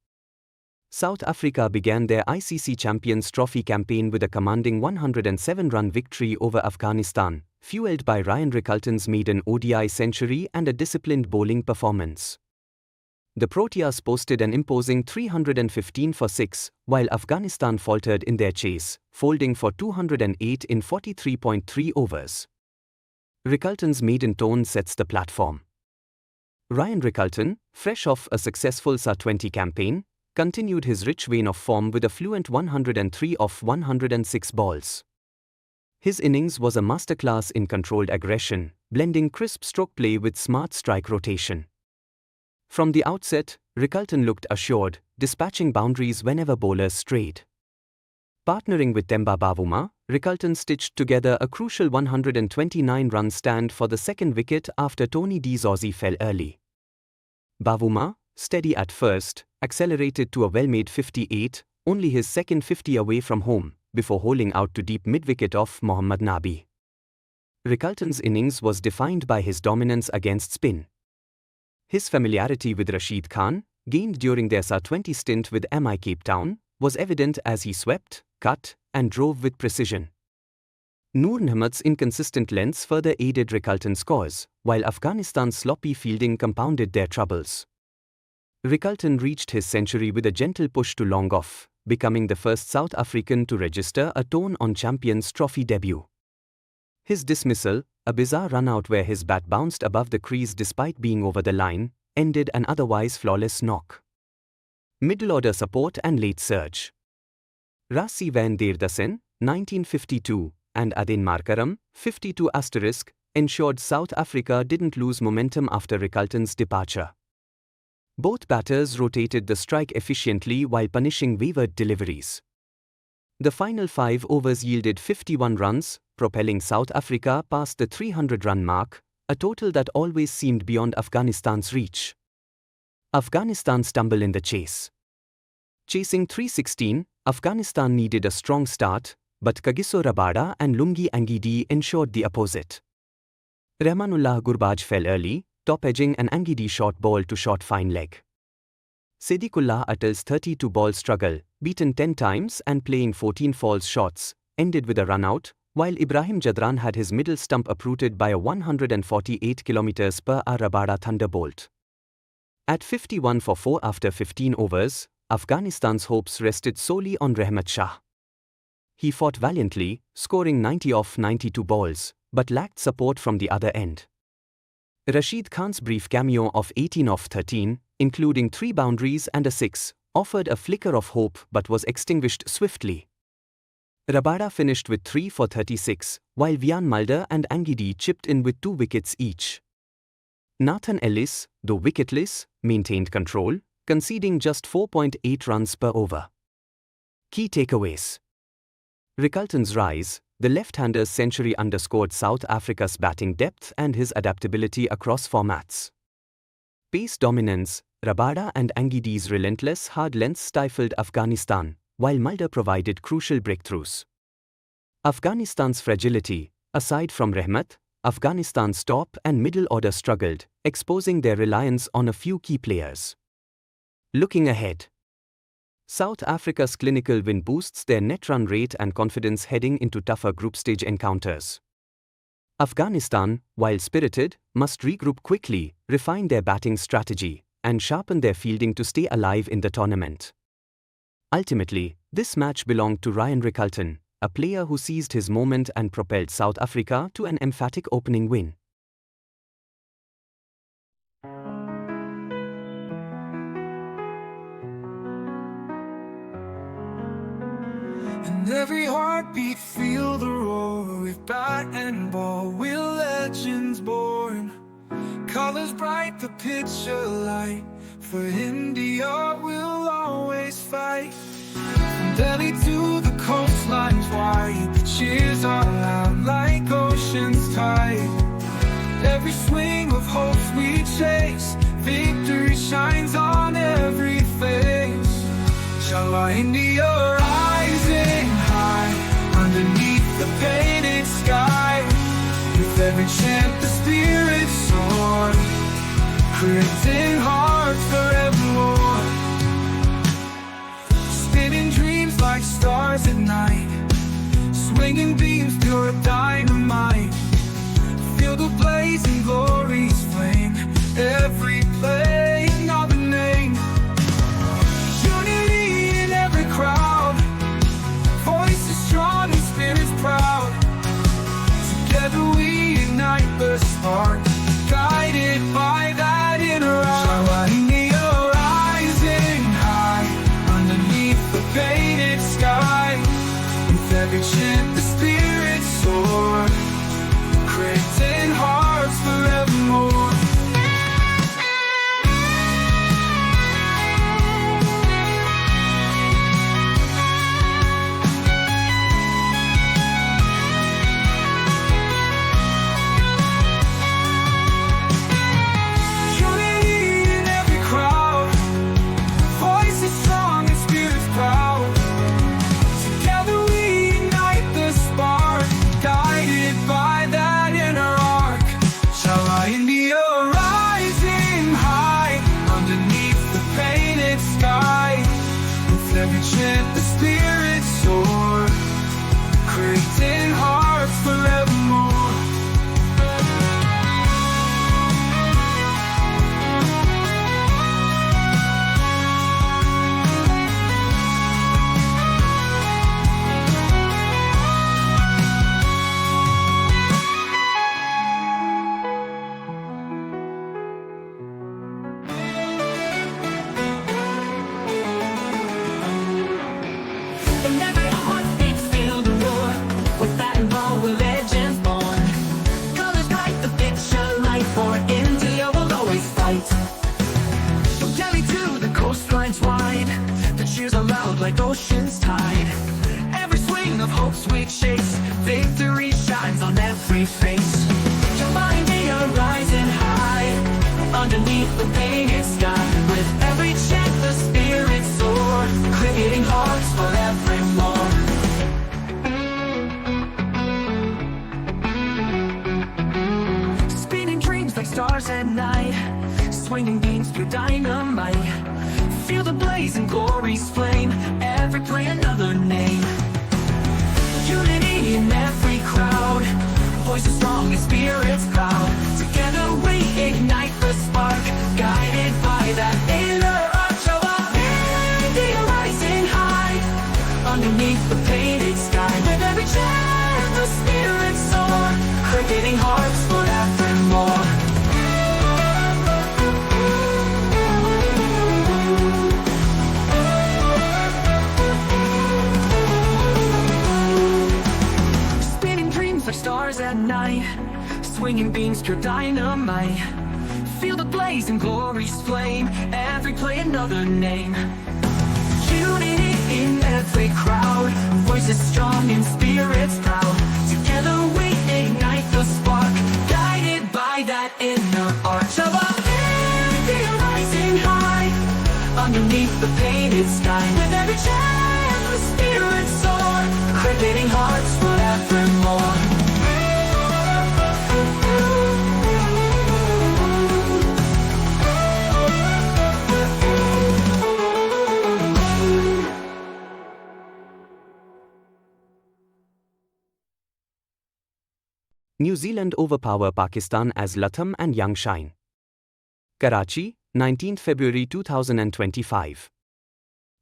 South Africa began their ICC Champions Trophy campaign with a commanding 107-run victory over Afghanistan, fueled by Ryan Rickelton's maiden ODI century and a disciplined bowling performance. The Proteas posted an imposing 315 for 6, while Afghanistan faltered in their chase, folding for 208 in 43.3 overs. Rickelton's maiden tone sets the platform. Ryan Rickelton, fresh off a successful SA20 campaign, continued his rich vein of form with a fluent 103 off 106 balls. His innings was a masterclass in controlled aggression, blending crisp stroke play with smart strike rotation. From the outset, Rickelton looked assured, dispatching boundaries whenever bowlers strayed. Partnering with Temba Bavuma, Rickelton stitched together a crucial 129-run stand for the second wicket after Tony D'Souza fell early. Bavuma, steady at first, accelerated to a well-made 58, only his second 50 away from home, before holing out to deep mid-wicket off Mohammad Nabi. Rickelton's innings was defined by his dominance against spin. His familiarity with Rashid Khan, gained during their SA20 stint with MI Cape Town, was evident as he swept, cut, and drove with precision. Noor Nahmad's inconsistent lengths further aided Rickelton's scores, while Afghanistan's sloppy fielding compounded their troubles. Rickelton reached his century with a gentle push to long off, becoming the first South African to register a tone on Champions Trophy debut. His dismissal, a bizarre run-out where his bat bounced above the crease despite being over the line, ended an otherwise flawless knock. Middle-order support and late surge. Rassi van der Dussen, 1952, and Adin Markaram, 52*, ensured South Africa didn't lose momentum after Rickelton's departure. Both batters rotated the strike efficiently while punishing wayward deliveries. The final 5 overs yielded 51 runs, propelling South Africa past the 300-run mark, a total that always seemed beyond Afghanistan's reach. Afghanistan stumbled in the chase. Chasing 316, Afghanistan needed a strong start, but Kagiso Rabada and Lungi Angidi ensured the opposite. Rahmanullah Gurbaj fell early, top-edging an Angidi short ball to short fine leg. Sadiqullah Atal's 32-ball struggle, beaten 10 times and playing 14 false shots, ended with a run-out, while Ibrahim Jadran had his middle stump uprooted by a 148 km/h Rabada thunderbolt. At 51 for 4 after 15 overs, Afghanistan's hopes rested solely on Rahmat Shah. He fought valiantly, scoring 90 off 92 balls, but lacked support from the other end. Rashid Khan's brief cameo of 18 off 13, including 3 boundaries and a 6, offered a flicker of hope but was extinguished swiftly. Rabada finished with 3 for 36, while Vian Mulder and Angidi chipped in with 2 wickets each. Nathan Ellis, though wicketless, maintained control, conceding just 4.8 runs per over. Key takeaways. Rickelton's rise, the left-hander's century underscored South Africa's batting depth and his adaptability across formats. Pace dominance, Rabada and Angidi's relentless hard lengths stifled Afghanistan, while Mulder provided crucial breakthroughs. Afghanistan's fragility, aside from Rahmat, Afghanistan's top and middle order struggled, exposing their reliance on a few key players. Looking ahead. South Africa's clinical win boosts their net run rate and confidence heading into tougher group stage encounters. Afghanistan, while spirited, must regroup quickly, refine their batting strategy, and sharpen their fielding to stay alive in the tournament. Ultimately, this match belonged to Ryan Rickelton, a player who seized his moment and propelled South Africa to an emphatic opening win. And every heartbeat feel the roar. With bat and ball, we're legends born. Colors bright, the picture light. For India, we'll always fight. From Delhi to the coastlines wide, the cheers are loud like ocean's tide. Every swing of hopes we chase, victory shines on every face. Inshallah, India rising high, underneath the painted sky. With every chant the spirit soar, creating hearts for everyone. swinging beams, pure dynamite. Feel the blazing glory's flame, every playing of a name. Unity in every crowd, voices strong and spirits proud. Together we ignite the spark, guided by that inner eye. Neon rising high, underneath the painted sky. With every chant the spirits soar, creating hearts forevermore. Unity in every crowd, voices strong and spirits proud. Together we ignite the spark, guided by that inner arc. Shall I in the rising high, underneath the painted sky. With every chant the spirits soar, creating hearts forevermore. In every heartbeat, feel the roar. With that involved, we're legends born. Colors bright, the picture light. For India, we'll always fight. From Delhi to the coastlines wide, the cheers are loud like ocean's tide. Every swing of hope, sweet shakes. Victory shines on every face. Jumba India rising high, underneath the painted sky. With every chant, the spirits soar, creating hearts forevermore. Spinning dreams like stars at night, swinging beams through dynamite. Feel the blazing glory's flame, every play another name. Unity in every crowd, voices strong and spirits proud. Together we ignite the spark, guided by that inner arch of our India rising high, underneath the painted sky. With every chant the spirits soar, creating hearts forevermore. Spinning dreams like stars at night, swinging beams, pure dynamite. Feel the blaze and glory's flame, every play another name. Unity in every crowd, voices strong and spirits proud. Together we ignite the spark, guided by that inner arch of our India rising high, underneath the painted sky. With every chant the spirits soar, creating hearts forevermore. New Zealand overpower Pakistan as Latham and Young shine. Karachi, 19th February 2025.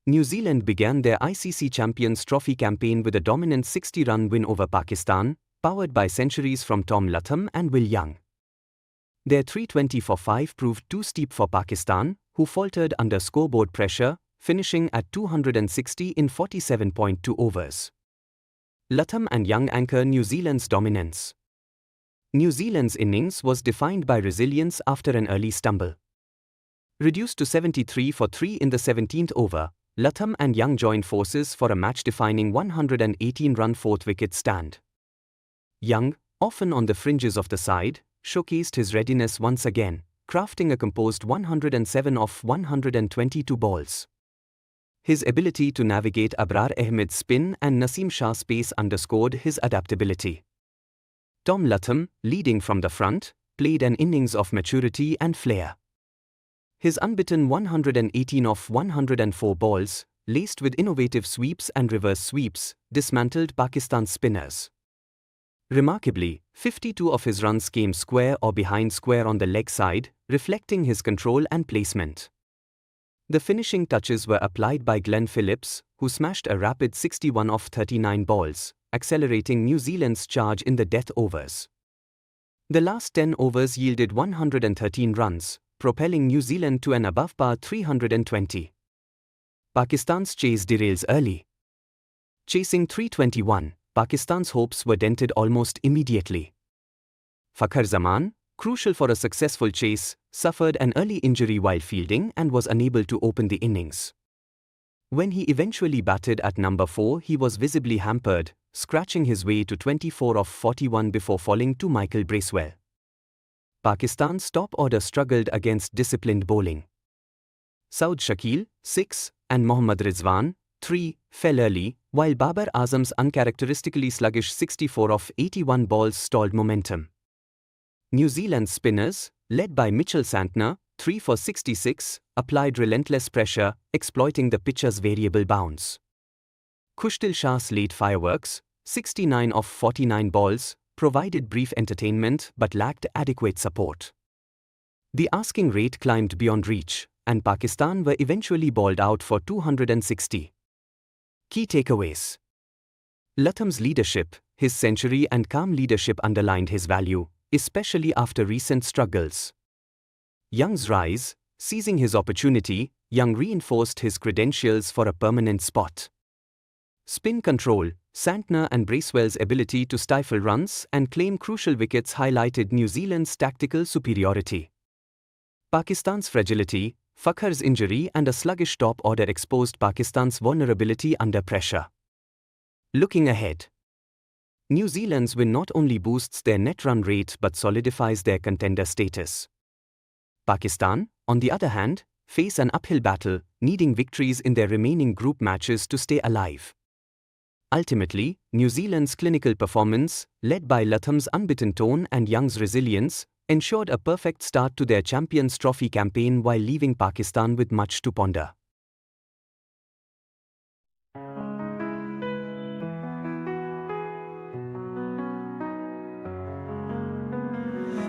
New Zealand began their ICC Champions Trophy campaign with a dominant 60-run win over Pakistan, powered by centuries from Tom Latham and Will Young. Their 320 for 5 proved too steep for Pakistan, who faltered under scoreboard pressure, finishing at 260 in 47.2 overs. Latham and Young anchor New Zealand's dominance. New Zealand's innings was defined by resilience after an early stumble. Reduced to 73 for 3 in the 17th over, Latham and Young joined forces for a match-defining 118-run fourth-wicket stand. Young, often on the fringes of the side, showcased his readiness once again, crafting a composed 107 off 122 balls. His ability to navigate Abrar Ahmed's spin and Naseem Shah's pace underscored his adaptability. Tom Latham, leading from the front, played an innings of maturity and flair. His unbeaten 118 off 104 balls, laced with innovative sweeps and reverse sweeps, dismantled Pakistan's spinners. Remarkably, 52 of his runs came square or behind square on the leg side, reflecting his control and placement. The finishing touches were applied by Glenn Phillips, who smashed a rapid 61 off 39 balls, accelerating New Zealand's charge in the death overs. The last 10 overs yielded 113 runs, propelling New Zealand to an above-par 320. Pakistan's chase derails early. Chasing 321, Pakistan's hopes were dented almost immediately. Fakhar Zaman, crucial for a successful chase, suffered an early injury while fielding and was unable to open the innings. When he eventually batted at number 4, he was visibly hampered, scratching his way to 24 off 41 before falling to Michael Bracewell. Pakistan's top order struggled against disciplined bowling. Saud Shakil, 6, and Mohammad Rizwan, 3, fell early, while Babar Azam's uncharacteristically sluggish 64 off 81 balls stalled momentum. New Zealand's spinners, led by Mitchell Santner, 3 for 66, applied relentless pressure, exploiting the pitcher's variable bounce. Khushdil Shah's late fireworks, 69 off 49 balls, provided brief entertainment but lacked adequate support. The asking rate climbed beyond reach, and Pakistan were eventually bowled out for 260. Key takeaways. Latham's leadership, his century and calm leadership underlined his value, especially after recent struggles. Young's rise, seizing his opportunity, Young reinforced his credentials for a permanent spot. Spin control, Santner and Bracewell's ability to stifle runs and claim crucial wickets highlighted New Zealand's tactical superiority. Pakistan's fragility, Fakhar's injury and a sluggish top order exposed Pakistan's vulnerability under pressure. Looking ahead. New Zealand's win not only boosts their net run rate but solidifies their contender status. Pakistan, on the other hand, face an uphill battle, needing victories in their remaining group matches to stay alive. Ultimately, New Zealand's clinical performance, led by Latham's unbeaten tone and Young's resilience, ensured a perfect start to their Champions Trophy campaign while leaving Pakistan with much to ponder.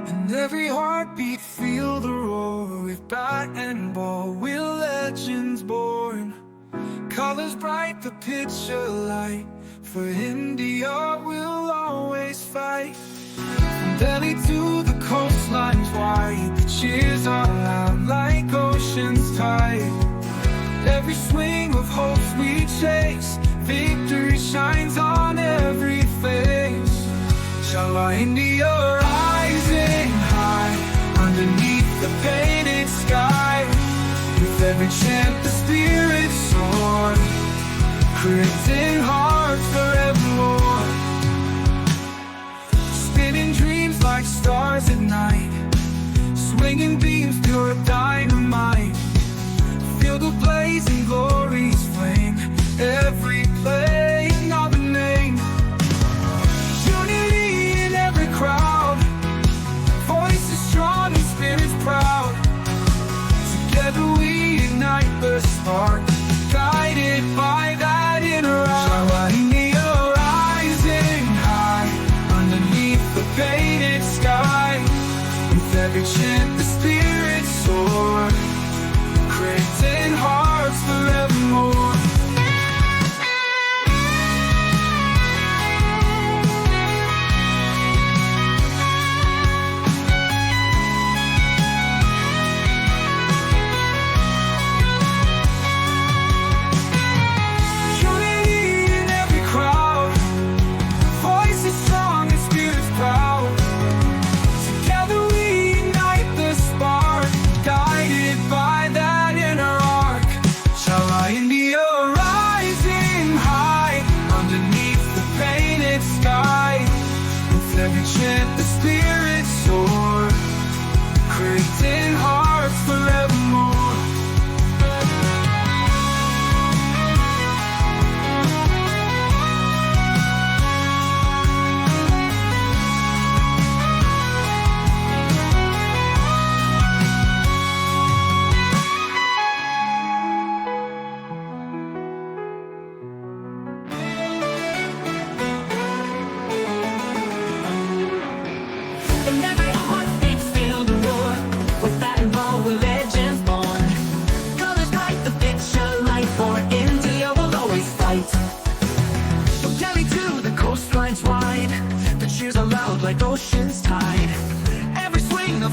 And every heartbeat feel the roar. With bat and ball, we're legends born. Colors bright, the picture light. For India, we'll always fight. From Delhi to the coastlines wide, the cheers are loud like ocean's tide. Every swing of hopes we chase, victory shines on every face. Inshallah, India rising high, underneath the painted sky. With every chant the spirit soar, creating hearts forevermore. Spinning dreams like stars at night, swinging beams pure dynamite. Feel the blazing glory's flame, every playing of a name. Unity in every crowd, voices strong and spirits proud. Together we ignite the spark, guided by that inner eye. India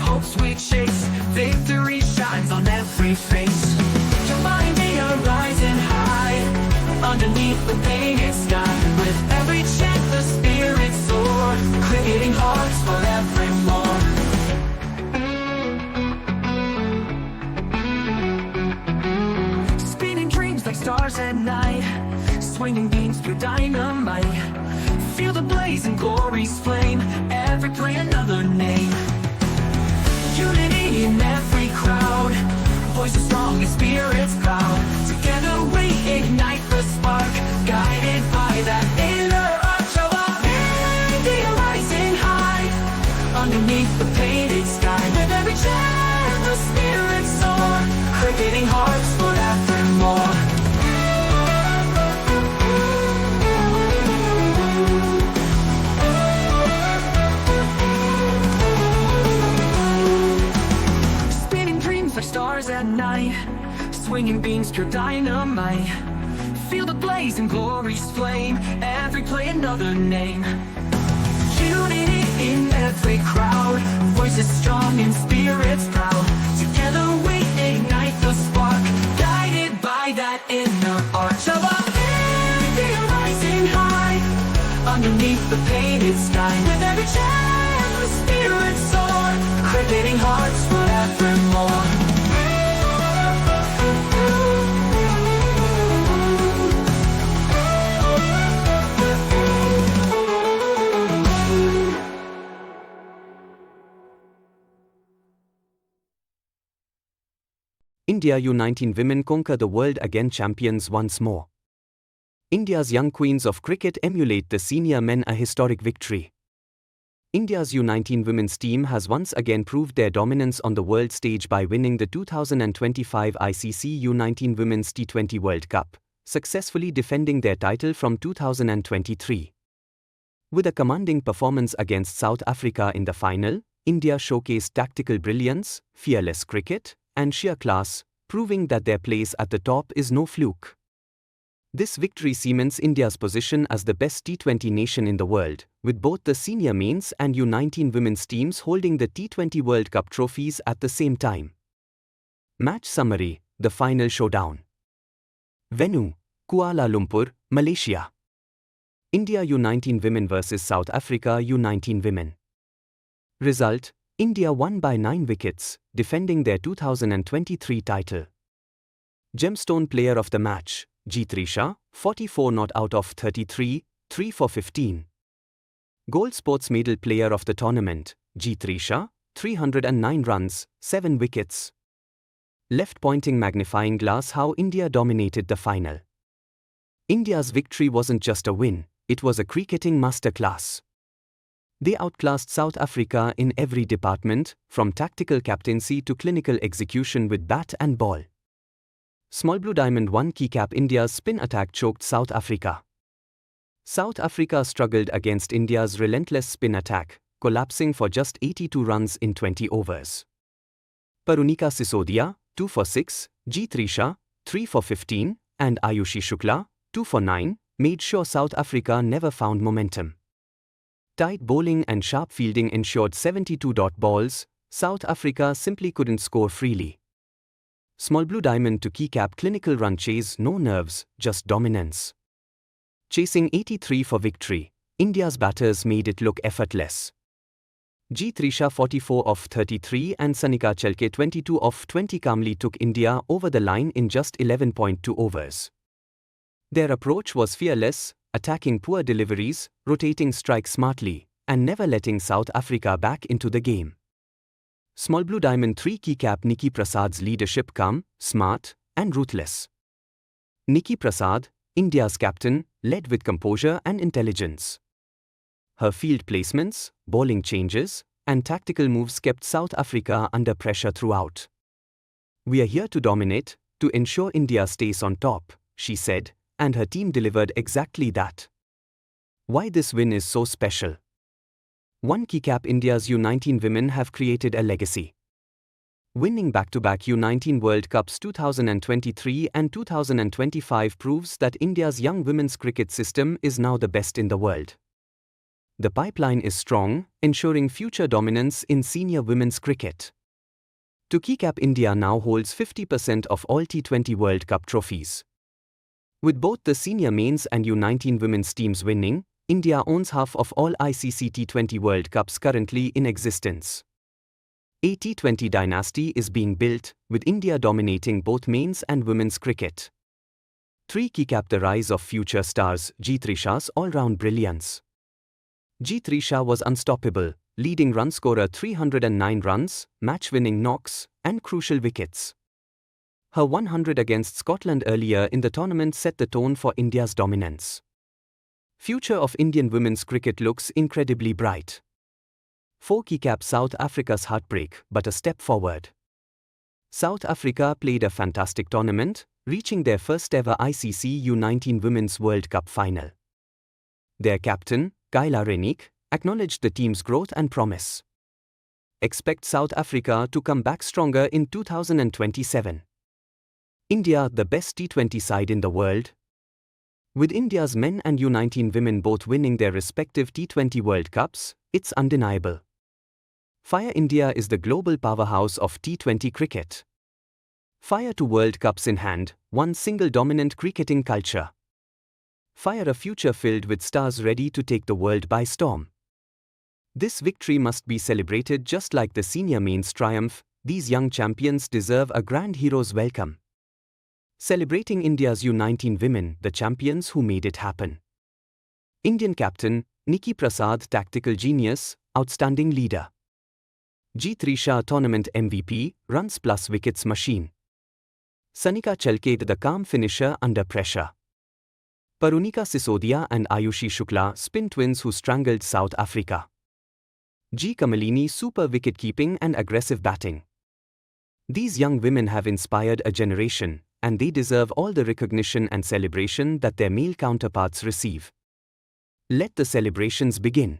hopes we chase. Victory shines on every face. Reminding a rising high underneath the painted sky. With every chant the spirit soar, creating hearts forevermore. Spinning dreams like stars at night, swinging beams through dynamite. Feel the blaze and glory's flame, every play another name. Unity in every crowd, voices strong and spirits proud. Together we ignite the spark, guided by that inner arch of our India rising high underneath the painted sky. With every chant the spirits soar, creating hearts forevermore. Stars at night, swinging beams pure dynamite. Feel the blaze and glory's flame, every play another name. Unity in every crowd, voices strong and spirits proud. Together we ignite the spark, guided by that inner arch of our India rising high underneath the painted sky. With every chant the spirits soar, creating hearts forevermore. India U19 Women conquer the world again, champions once more. India's young queens of cricket emulate the senior men, a historic victory. India's U19 women's team has once again proved their dominance on the world stage by winning the 2025 ICC U19 Women's T20 World Cup, successfully defending their title from 2023. With a commanding performance against South Africa in the final, India showcased tactical brilliance, fearless cricket, and sheer class, proving that their place at the top is no fluke. This victory cements India's position as the best T20 nation in the world, with both the senior men's and U19 women's teams holding the T20 World Cup trophies at the same time. Match summary: the final showdown. Venue: Kuala Lumpur, Malaysia. India U19 Women vs South Africa U19 Women. Result: India won by 9 wickets, defending their 2023 title. Gemstone player of the match: Jitrisha, 44 not out of 33, 3 for 15. Gold sports medal player of the tournament: Jitrisha, 309 runs, 7 wickets. Left-pointing magnifying glass: how India dominated the final. India's victory wasn't just a win, it was a cricketing masterclass. They outclassed South Africa in every department, from tactical captaincy to clinical execution with bat and ball. Small Blue Diamond one key cap: India's spin attack choked South Africa. South Africa struggled against India's relentless spin attack, collapsing for just 82 runs in 20 overs. Parunika Sisodia, 2 for 6, Jitrisha, 3 for 15, and Ayushi Shukla, 2 for 9, made sure South Africa never found momentum. Tight bowling and sharp fielding ensured 72 dot balls. South Africa simply couldn't score freely. Small Blue Diamond to key cap: clinical run chase, no nerves, just dominance. Chasing 83 for victory, India's batters made it look effortless. Jitrisha 44 of 33 and Sanika Chelke 22 of 20 calmly took India over the line in just 11.2 overs. Their approach was fearless, attacking poor deliveries, rotating strikes smartly, and never letting South Africa back into the game. Small Blue Diamond 3 key cap: Nikki Prasad's leadership: calm, smart, and ruthless. Nikki Prasad, India's captain, led with composure and intelligence. Her field placements, bowling changes, and tactical moves kept South Africa under pressure throughout. "We are here to dominate, to ensure India stays on top," she said, and her team delivered exactly that. Why this win is so special? 1 key cap: India's U19 women have created a legacy. Winning back-to-back U19 World Cups 2023 and 2025 proves that India's young women's cricket system is now the best in the world. the pipeline is strong, ensuring future dominance in senior women's cricket. To keycap, India now holds 50% of all T20 World Cup trophies. With both the senior men's and U19 women's teams winning, India owns half of all ICC T20 World Cups currently in existence. A T20 dynasty is being built, with India dominating both men's and women's cricket. 3. Keycap the rise of future stars. Jitrisha's all-round brilliance. Jitrisha was unstoppable, leading run scorer 309 runs, match-winning knocks, and crucial wickets. Her 100 against Scotland earlier in the tournament set the tone for India's dominance. Future of Indian women's cricket looks incredibly bright. 4. Keycap South Africa's heartbreak, but a step forward. South Africa played a fantastic tournament, reaching their first ever ICC U19 Women's World Cup final. Their captain, Kayla Renick, acknowledged the team's growth and promise. Expect South Africa to come back stronger in 2027. India, the best T20 side in the world. With India's men and U19 women both winning their respective T20 World Cups, it's undeniable. Fire India is the global powerhouse of T20 cricket. Fire 2 World Cups in hand, one single dominant cricketing culture. Fire a future filled with stars ready to take the world by storm. This victory must be celebrated just like the senior men's triumph. These young champions deserve a grand hero's welcome. Celebrating India's U19 women, the champions who made it happen. Indian captain, Nikki Prasad, tactical genius, outstanding leader. Jitrisha, tournament MVP, runs plus wickets machine. Sanika Chalked, the calm finisher under pressure. Parunika Sisodia and Ayushi Shukla, spin twins who strangled South Africa. G. Kamalini, super wicket-keeping and aggressive batting. These young women have inspired a generation, and they deserve all the recognition and celebration that their male counterparts receive. Let the celebrations begin.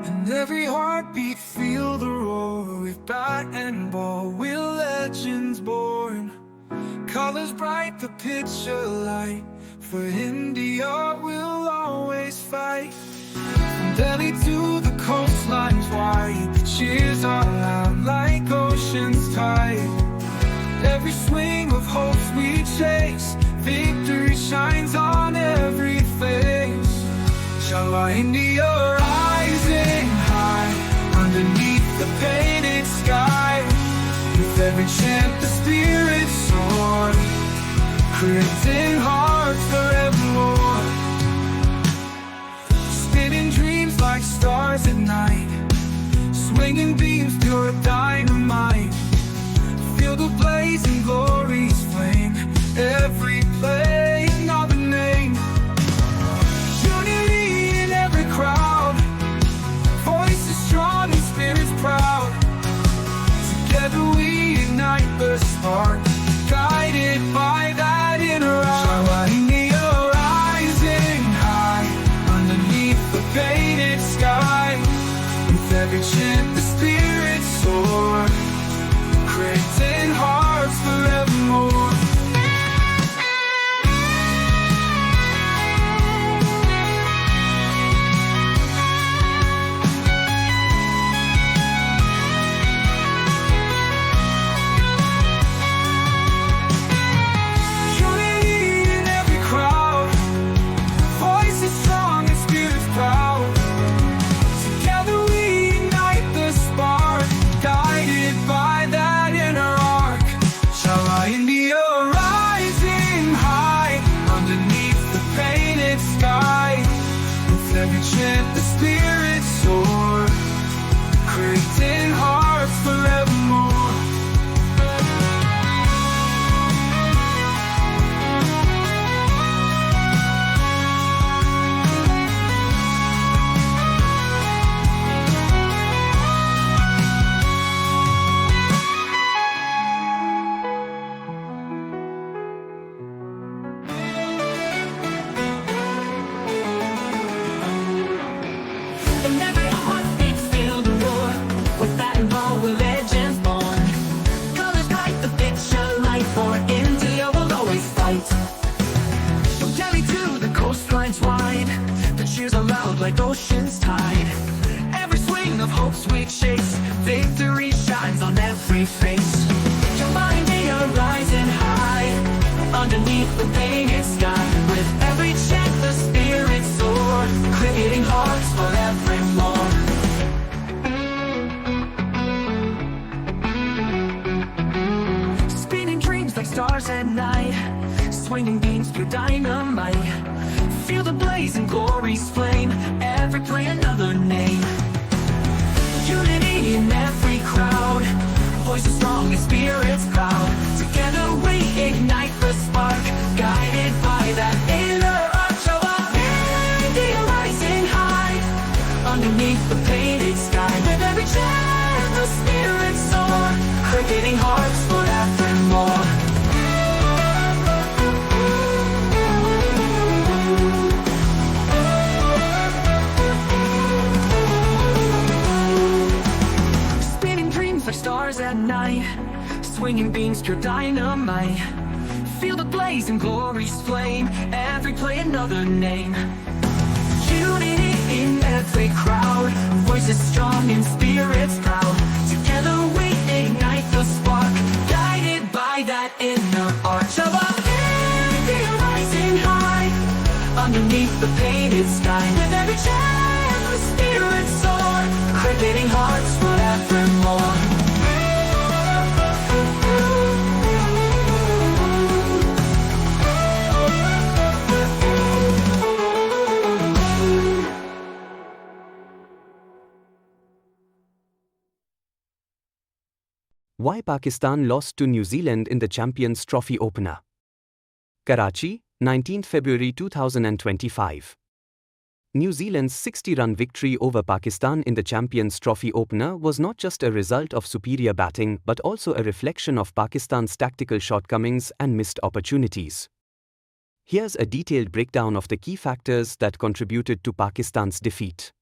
And every heartbeat feel the roar. With bat and ball, we're legends born. Colors bright, the picture light. For India, we'll always fight. From Delhi to the coastlines wide, the cheers are loud like ocean's tide. Every swing of hopes we chase, victory shines on every face. Shala India rising high, underneath the painted sky. With every chant the spirit soar, creating hearts forevermore. Spinning dreams like stars at night, swinging beams pure dynamite. Feel the blazing glory's flame, every play another name. Unity in every crowd, voices strong and spirits proud. Together we ignite the spark, guided by that inner eye. India rising high, underneath the painted sky. With every chant the spirits soar, creating hearts forevermore. like ocean's tide. Every swing of hope, sweet chase, victory shines on every face. Your mind, you're rising high, underneath the painted sky. With every chant, the spirit soar, creating hearts forevermore. Spinning dreams like stars at night, swinging beams through dynamite. Feel the blaze and glory's flame, every play another name. Unity in every crowd, voices strong and spirits proud. Together we ignite the spark, guided by that inner arch of our India rising high, underneath the painted sky. With every chant the spirits soar, creating hearts forevermore. Stars at night, swinging beams, pure dynamite. Feel the blaze and glory's flame, every play another name. Unity in every crowd, voices strong and spirits proud. Together we ignite the spark, guided by that inner arch of our India rising high, underneath the painted sky. With every chant the spirits soar, creating hearts forevermore. Why Pakistan lost to New Zealand in the Champions Trophy opener. Karachi, 19th February 2025. New Zealand's 60-run victory over Pakistan in the Champions Trophy opener was not just a result of superior batting but also a reflection of Pakistan's tactical shortcomings and missed opportunities. Here's a detailed breakdown of the key factors that contributed to Pakistan's defeat.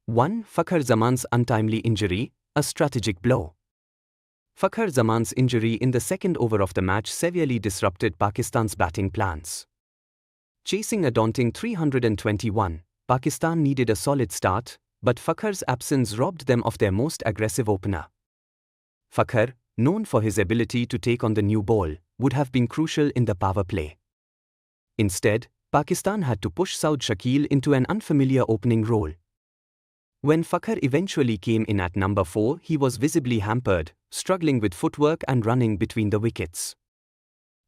1. Fakhar Zaman's untimely injury, a strategic blow. Fakhar Zaman's injury in the second over of the match severely disrupted Pakistan's batting plans. Chasing a daunting 321, Pakistan needed a solid start, but Fakhar's absence robbed them of their most aggressive opener. Fakhar, known for his ability to take on the new ball, would have been crucial in the power play. Instead, Pakistan had to push Saud Shakil into an unfamiliar opening role. When Fakhar eventually came in at number 4, he was visibly hampered, struggling with footwork and running between the wickets.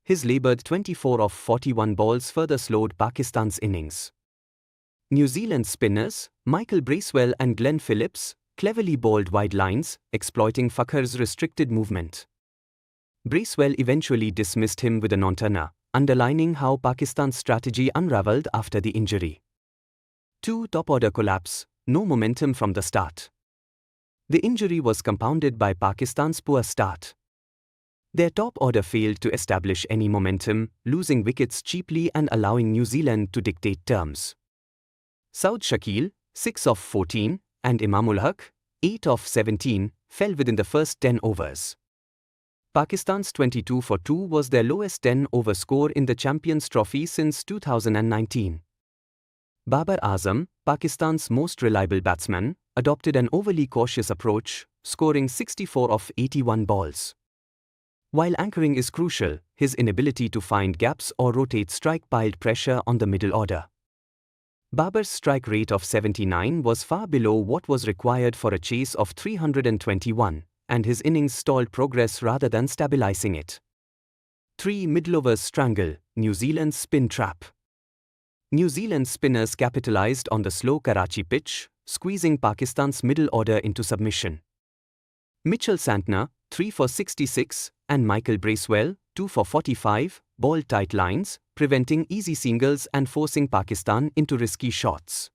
His laboured 24 of 41 balls further slowed Pakistan's innings. New Zealand spinners, Michael Bracewell and Glenn Phillips, cleverly bowled wide lines, exploiting Fakhar's restricted movement. Bracewell eventually dismissed him with a non-turner, underlining how Pakistan's strategy unravelled after the injury. 2. Top-order collapse, no momentum from the start. The injury was compounded by Pakistan's poor start. Their top order failed to establish any momentum, losing wickets cheaply and allowing New Zealand to dictate terms. Saud Shakil, 6 of 14, and Imamul Haq, 8 of 17, fell within the first 10 overs. Pakistan's 22 for 2 was their lowest 10-over score in the Champions Trophy since 2019. Babar Azam, Pakistan's most reliable batsman, adopted an overly cautious approach, scoring 64 of 81 balls. While anchoring is crucial, his inability to find gaps or rotate strike piled pressure on the middle order. Babar's strike rate of 79 was far below what was required for a chase of 321, and his innings stalled progress rather than stabilizing it. 3. Middle-overs strangle, New Zealand's spin trap. New Zealand spinners capitalized on the slow Karachi pitch, squeezing Pakistan's middle order into submission. Mitchell Santner, 3 for 66, and Michael Bracewell, 2 for 45, bowled tight lines, preventing easy singles and forcing Pakistan into risky shots.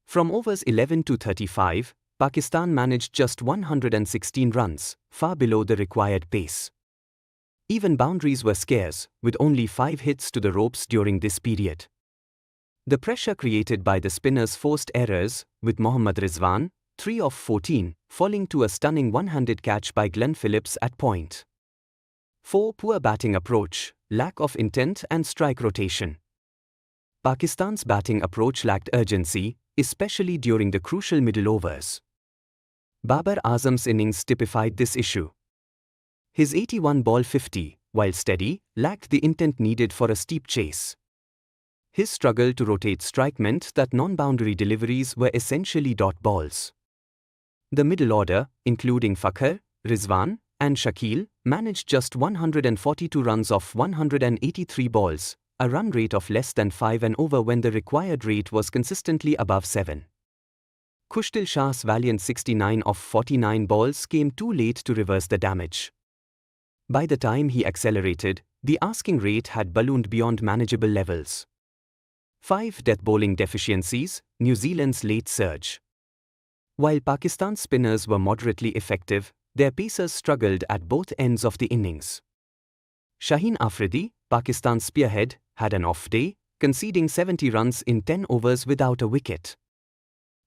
From overs 11 to 35, Pakistan managed just 116 runs, far below the required pace. Even boundaries were scarce, with only 5 hits to the ropes during this period. The pressure created by the spinners forced errors, with Mohammad Rizwan, 3 of 14, falling to a stunning one-handed catch by Glenn Phillips at point. 4. Poor batting approach, lack of intent and strike rotation. Pakistan's batting approach lacked urgency, especially during the crucial middle overs. Babar Azam's innings typified this issue. His 81-ball 50, while steady, lacked the intent needed for a steep chase. His struggle to rotate strike meant that non-boundary deliveries were essentially dot balls. The middle order, including Fakhar, Rizwan, and Shakil, managed just 142 runs off 183 balls, a run rate of less than 5 an over when the required rate was consistently above 7. Khushdil Shah's valiant 69 off 49 balls came too late to reverse the damage. By the time he accelerated, the asking rate had ballooned beyond manageable levels. 5 death bowling deficiencies, New Zealand's late surge. While Pakistan's spinners were moderately effective, their pacers struggled at both ends of the innings. Shaheen Afridi, Pakistan's spearhead, had an off day, conceding 70 runs in 10 overs without a wicket.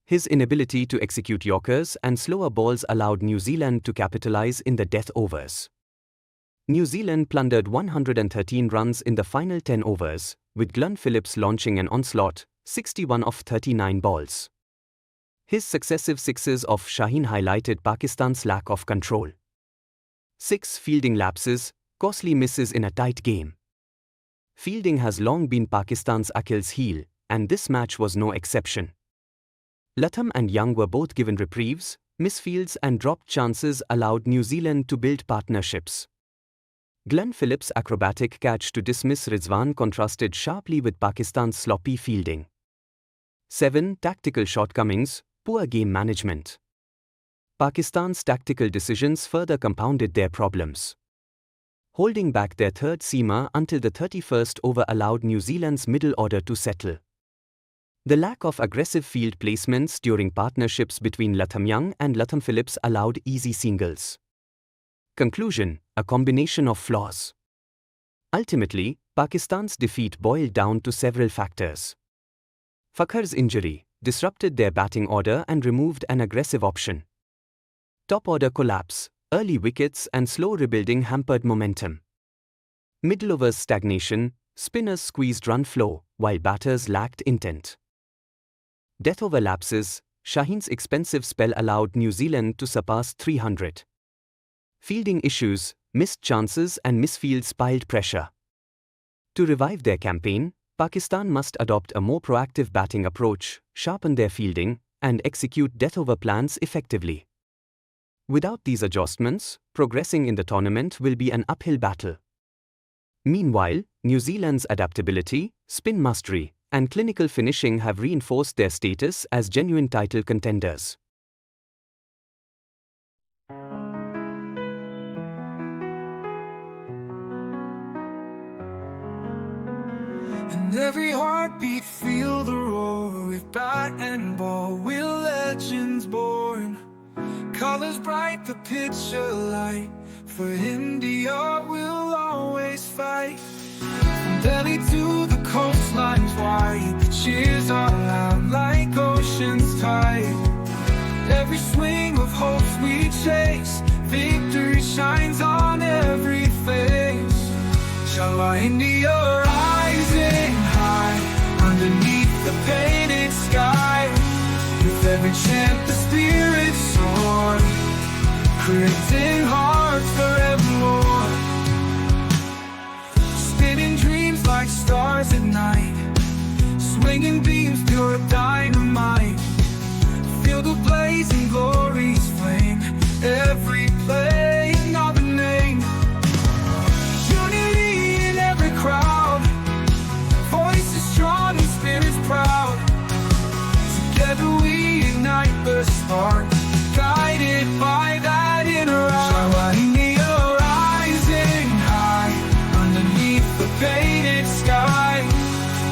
His inability to execute yorkers and slower balls allowed New Zealand to capitalize in the death overs. New Zealand plundered 113 runs in the final 10 overs, with Glenn Phillips launching an onslaught, 61 off 39 balls. His successive sixes off Shaheen highlighted Pakistan's lack of control. 6 fielding lapses, costly misses in a tight game. Fielding has long been Pakistan's Achilles heel, and this match was no exception. Latham and Young were both given reprieves, misfields and dropped chances allowed New Zealand to build partnerships. Glenn Phillips' acrobatic catch to dismiss Rizwan contrasted sharply with Pakistan's sloppy fielding. 7 tactical shortcomings, poor game management. Pakistan's tactical decisions further compounded their problems. Holding back their third seamer until the 31st over allowed New Zealand's middle order to settle. The lack of aggressive field placements during partnerships between Latham Young and Latham Phillips allowed easy singles. Conclusion: a combination of flaws. Ultimately, Pakistan's defeat boiled down to several factors. Fakhar's injury disrupted their batting order and removed an aggressive option. Top order collapse, early wickets and slow rebuilding hampered momentum. Middle overs stagnation, spinners squeezed run flow, while batters lacked intent. Death over lapses, Shaheen's expensive spell allowed New Zealand to surpass 300. Fielding issues, missed chances and misfields piled pressure. To revive their campaign, Pakistan must adopt a more proactive batting approach, sharpen their fielding, and execute death over plans effectively. Without these adjustments, progressing in the tournament will be an uphill battle. Meanwhile, New Zealand's adaptability, spin mastery, and clinical finishing have reinforced their status as genuine title contenders. And every heartbeat feel the roar. With bat and ball, we're legends born. Colors bright, the picture light. For India, we'll always fight. From Delhi to the coastlines wide, the cheers are loud like ocean's tide. Every swing of hopes we chase, victory shines on every face. Inshallah, India rising high, underneath the painted sky. With every chant the spirits soar, creating hearts forevermore. Spinning dreams like stars at night, swinging beams pure dynamite. Feel the blazing glory's flame, every play another name. Unity in every crowd, voices strong and spirits proud. Together we ignite the spark, guided by that inner eye. India rising high, underneath the painted sky.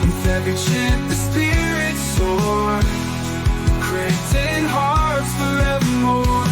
With every chant the spirits soar, creating hearts forevermore.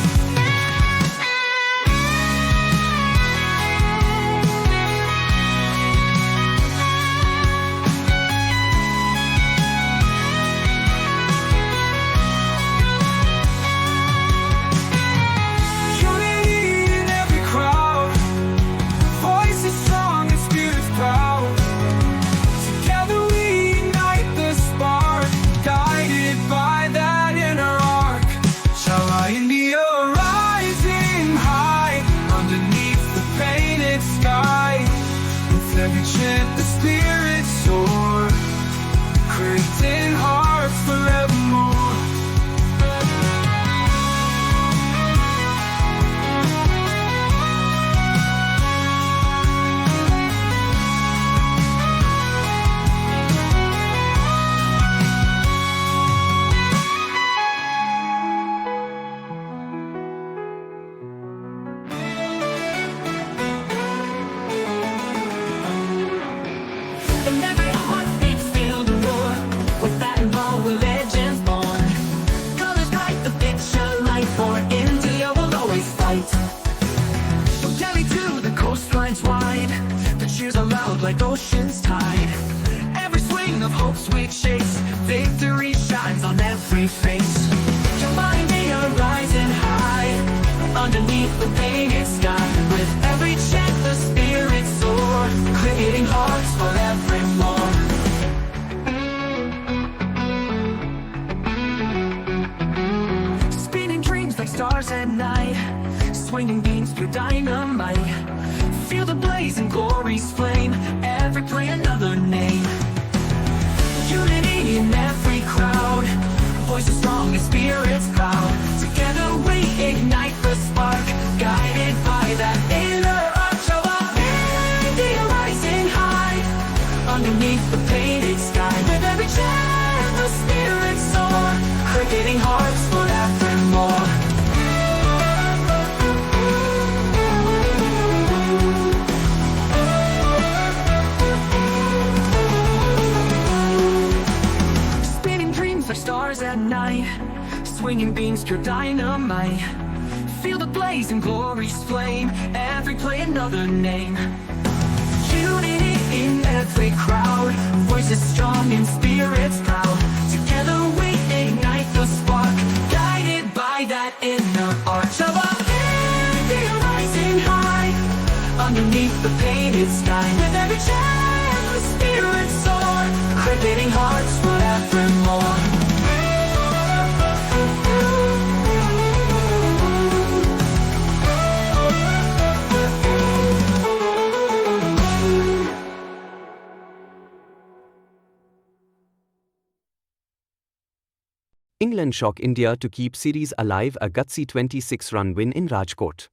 fight. From Delhi to the coastlines wide, the cheers are loud like ocean's tide. Every swing of hope's we chase, victory shines on every face. Your mind are rising high, underneath the painted sky. With every chant the spirits soar, creating hearts forevermore. Spinning dreams like stars at night, swinging beams through dynamite. Feel the blazing glory's flame, every play another name. Unity in every crowd, voices strong and spirits proud. Together we ignite the spark, guided by that inner arch of our India rising high, underneath the painted sky. With every chant the spirits soar, creating hearts forevermore. Like stars at night, swinging beams pure dynamite. Feel the blaze and glory's flame, every play another name. Unity in every crowd, voices strong and spirits proud. Together we ignite the spark, guided by that inner arch of our India rising high, underneath the painted sky. With every chant the spirits soar, creating hearts forevermore. England shock India to keep series alive, a gutsy 26-run win in Rajkot.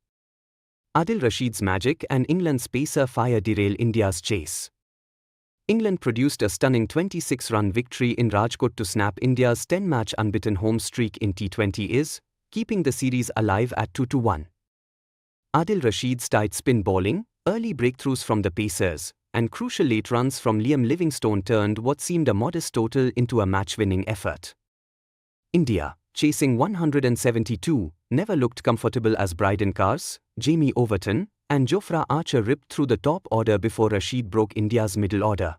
Adil Rashid's magic and England's pacer fire derail India's chase. England produced a stunning 26-run victory in Rajkot to snap India's 10-match unbeaten home streak in T20s, keeping the series alive at 2-1. Adil Rashid's tight spin bowling, early breakthroughs from the pacers, and crucial late runs from Liam Livingstone turned what seemed a modest total into a match-winning effort. India, chasing 172, never looked comfortable as Bryden Cars, Jamie Overton, and Jofra Archer ripped through the top order before Rashid broke India's middle order.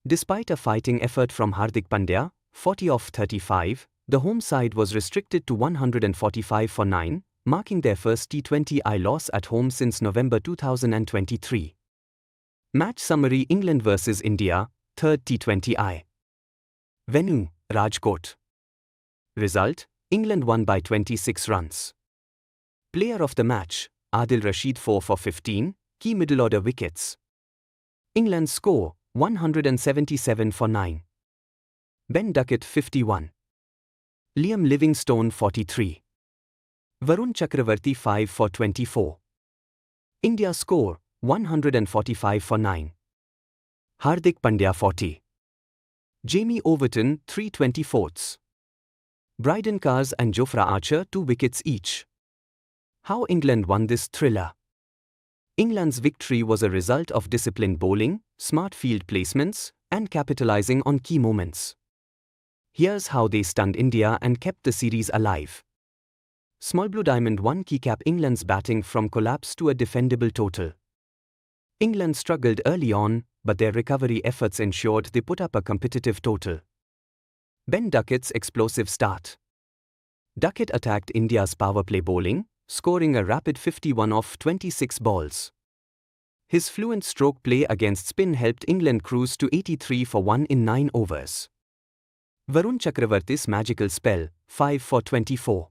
Despite a fighting effort from Hardik Pandya, 40 off 35, the home side was restricted to 145 for 9, marking their first T20I loss at home since November 2023. Match summary: England vs India, 3rd T20I. Venue: Rajkot. Result: England won by 26 runs. Player of the match: Adil Rashid 4 for 15, key middle order wickets. England's score: 177 for 9. Ben Duckett 51. Liam Livingstone 43. Varun Chakravarti 5 for 24. India score: 145 for 9. Hardik Pandya 40. Jamie Overton 3/24. Bryden Cars and Jofra Archer 2 wickets each. How England won this thriller? England's victory was a result of disciplined bowling, smart field placements, and capitalizing on key moments. Here's how they stunned India and kept the series alive. Small Blue Diamond 1 keycap England's batting from collapse to a defendable total. England struggled early on, but their recovery efforts ensured they put up a competitive total. Ben Duckett's explosive start. Duckett attacked India's power play bowling, scoring a rapid 51 off 26 balls. His fluent stroke play against spin helped England cruise to 83 for 1 in 9 overs. Varun Chakravarti's magical spell, 5 for 24.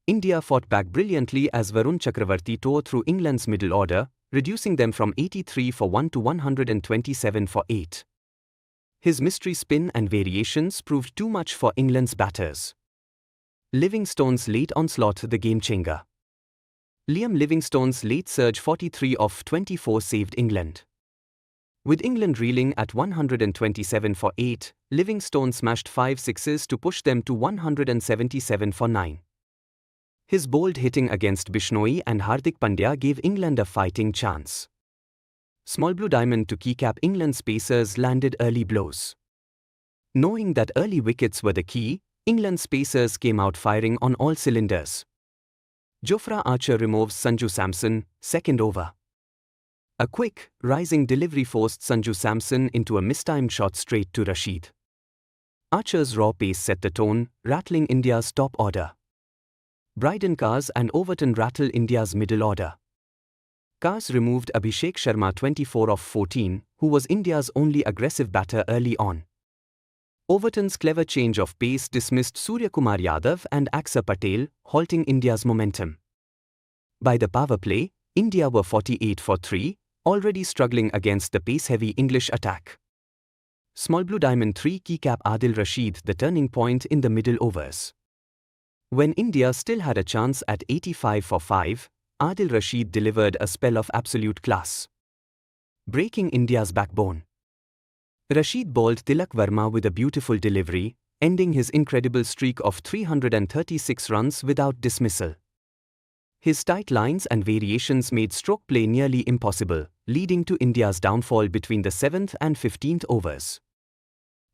India fought back brilliantly as Varun Chakravarti tore through England's middle order, reducing them from 83 for 1 to 127 for 8. His mystery spin and variations proved too much for England's batters. Livingstone's late onslaught, the game-changer. Liam Livingstone's late surge 43 off 24 saved England. With England reeling at 127 for 8, Livingstone smashed 5 sixes to push them to 177 for 9. His bold hitting against Bishnoi and Hardik Pandya gave England a fighting chance. Small Blue Diamond to keycap England's pacers landed early blows. Knowing that early wickets were the key, England's pacers came out firing on all cylinders. Jofra Archer removes Sanju Samson, second over. A quick, rising delivery forced Sanju Samson into a mistimed shot straight to Rashid. Archer's raw pace set the tone, rattling India's top order. Bryden Cars and Overton rattle India's middle order. Cars removed Abhishek Sharma 24 of 14, who was India's only aggressive batter early on. Overton's clever change of pace dismissed Suryakumar Yadav and Akshar Patel, halting India's momentum. By the power play, India were 48 for 3, already struggling against the pace-heavy English attack. Small Blue Diamond 3 key cap Adil Rashid the turning point in the middle overs. When India still had a chance at 85 for 5, Adil Rashid delivered a spell of absolute class, breaking India's backbone. Rashid bowled Tilak Verma with a beautiful delivery, ending his incredible streak of 336 runs without dismissal. His tight lines and variations made stroke play nearly impossible, leading to India's downfall between the 7th and 15th overs.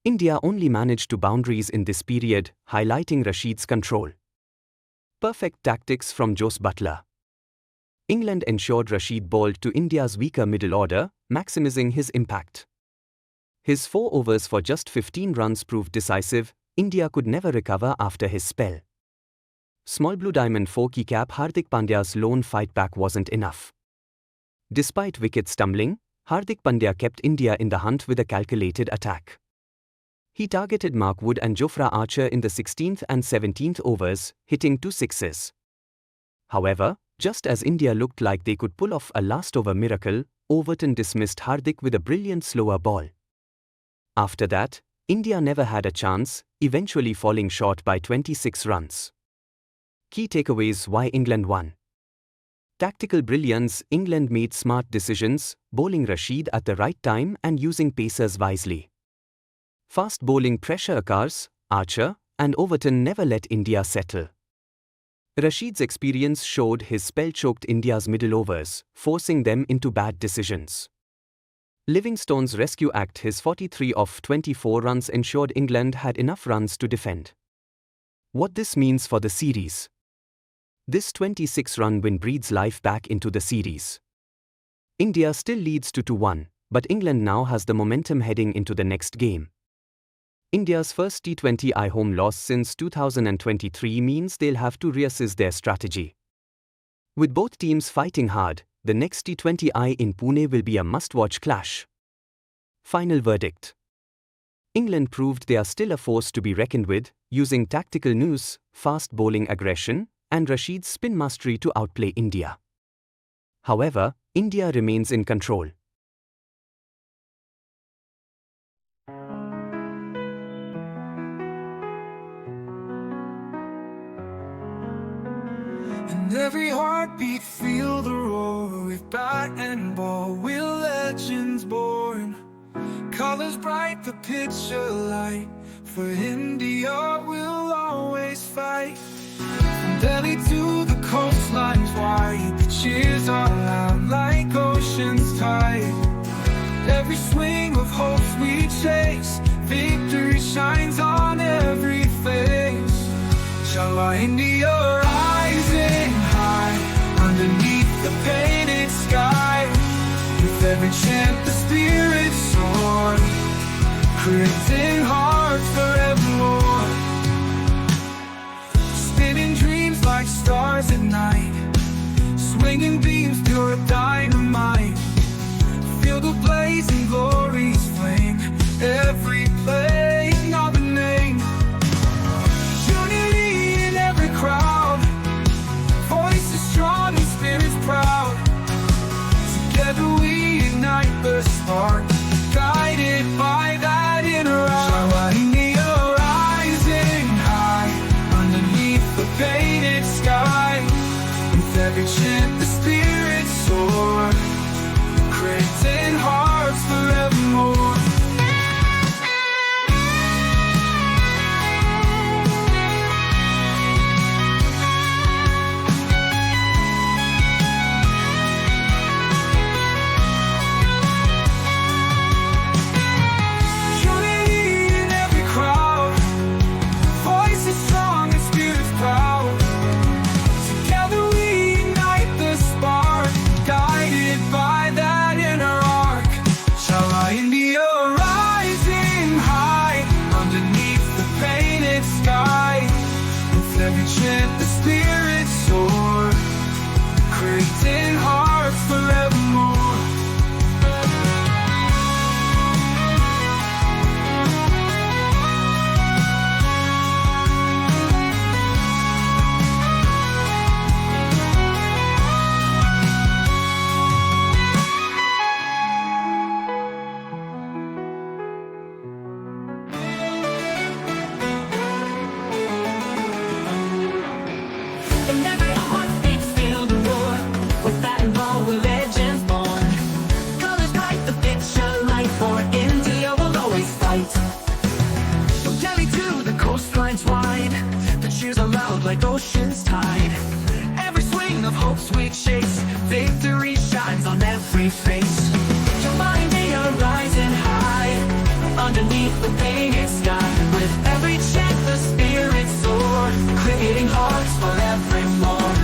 India only managed 2 boundaries in this period, highlighting Rashid's control. Perfect tactics from Jos Buttler. England ensured Rashid bowled to India's weaker middle order, maximizing his impact. His 4 overs for just 15 runs proved decisive. India could never recover after his spell. Small Blue Diamond 4 key cap Hardik Pandya's lone fight back wasn't enough. Despite wicket stumbling, Hardik Pandya kept India in the hunt with a calculated attack. He targeted Mark Wood and Jofra Archer in the 16th and 17th overs, hitting 2 sixes. However, just as India looked like they could pull off a last-over miracle, Overton dismissed Hardik with a brilliant slower ball. After that, India never had a chance, eventually falling short by 26 runs. Key takeaways why England won. Tactical brilliance. England made smart decisions, bowling Rashid at the right time and using pacers wisely. Fast bowling pressure. Cars, Archer, and Overton never let India settle. Rashid's experience showed. His spell choked India's middle overs, forcing them into bad decisions. Livingstone's rescue act. His 43 of 24 runs ensured England had enough runs to defend. What this means for the series. This 26-run win breathes life back into the series. India still leads 2-1, but England now has the momentum heading into the next game. India's first T20I home loss since 2023 means they'll have to reassess their strategy. With both teams fighting hard, the next T20I in Pune will be a must-watch clash. Final verdict. England proved they are still a force to be reckoned with, using tactical nous, fast bowling aggression, and Rashid's spin mastery to outplay India. However, India remains in control. And every heartbeat feel the roar. With bat and ball, we're legends born. Colors bright, the picture light. For India, we'll always fight. From Delhi to the coastlines wide, the cheers are loud like ocean's tide. Every swing of hopes we chase, victory shines on every face. Shalwa India rising high, underneath the painted sky. With every chant the spirit soar, creating hearts forevermore. Spinning dreams like stars at night, swinging beams pure dynamite. Feel the blazing glory's flame, every play, not the name. Unity in every crowd, voices strong and spirits proud. Together we ignite the spark, guided by that inner eye. India rising high, underneath the painted sky. With every chant the spirits soar, creating hearts forevermore. hopes we chase, victory shines on every face. Your mind they are rising high, underneath the painted sky. With every chant the spirits soar, creating hearts forevermore.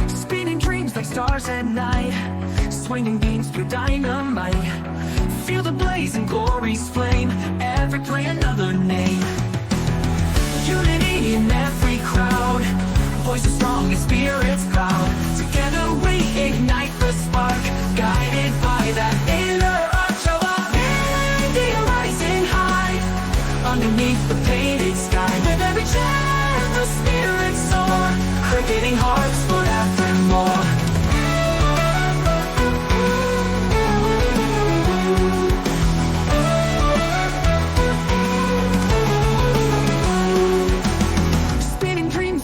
Spinning dreams like stars at night, swinging beams through dynamite. Feel the blaze and glory's flame, every play another name. Unity in every crowd, voices strong and spirits proud. Together we ignite the spark, guided by that inner arch of our India rising high, underneath the painted sky. With every chant the spirits soar, creating hearts forevermore.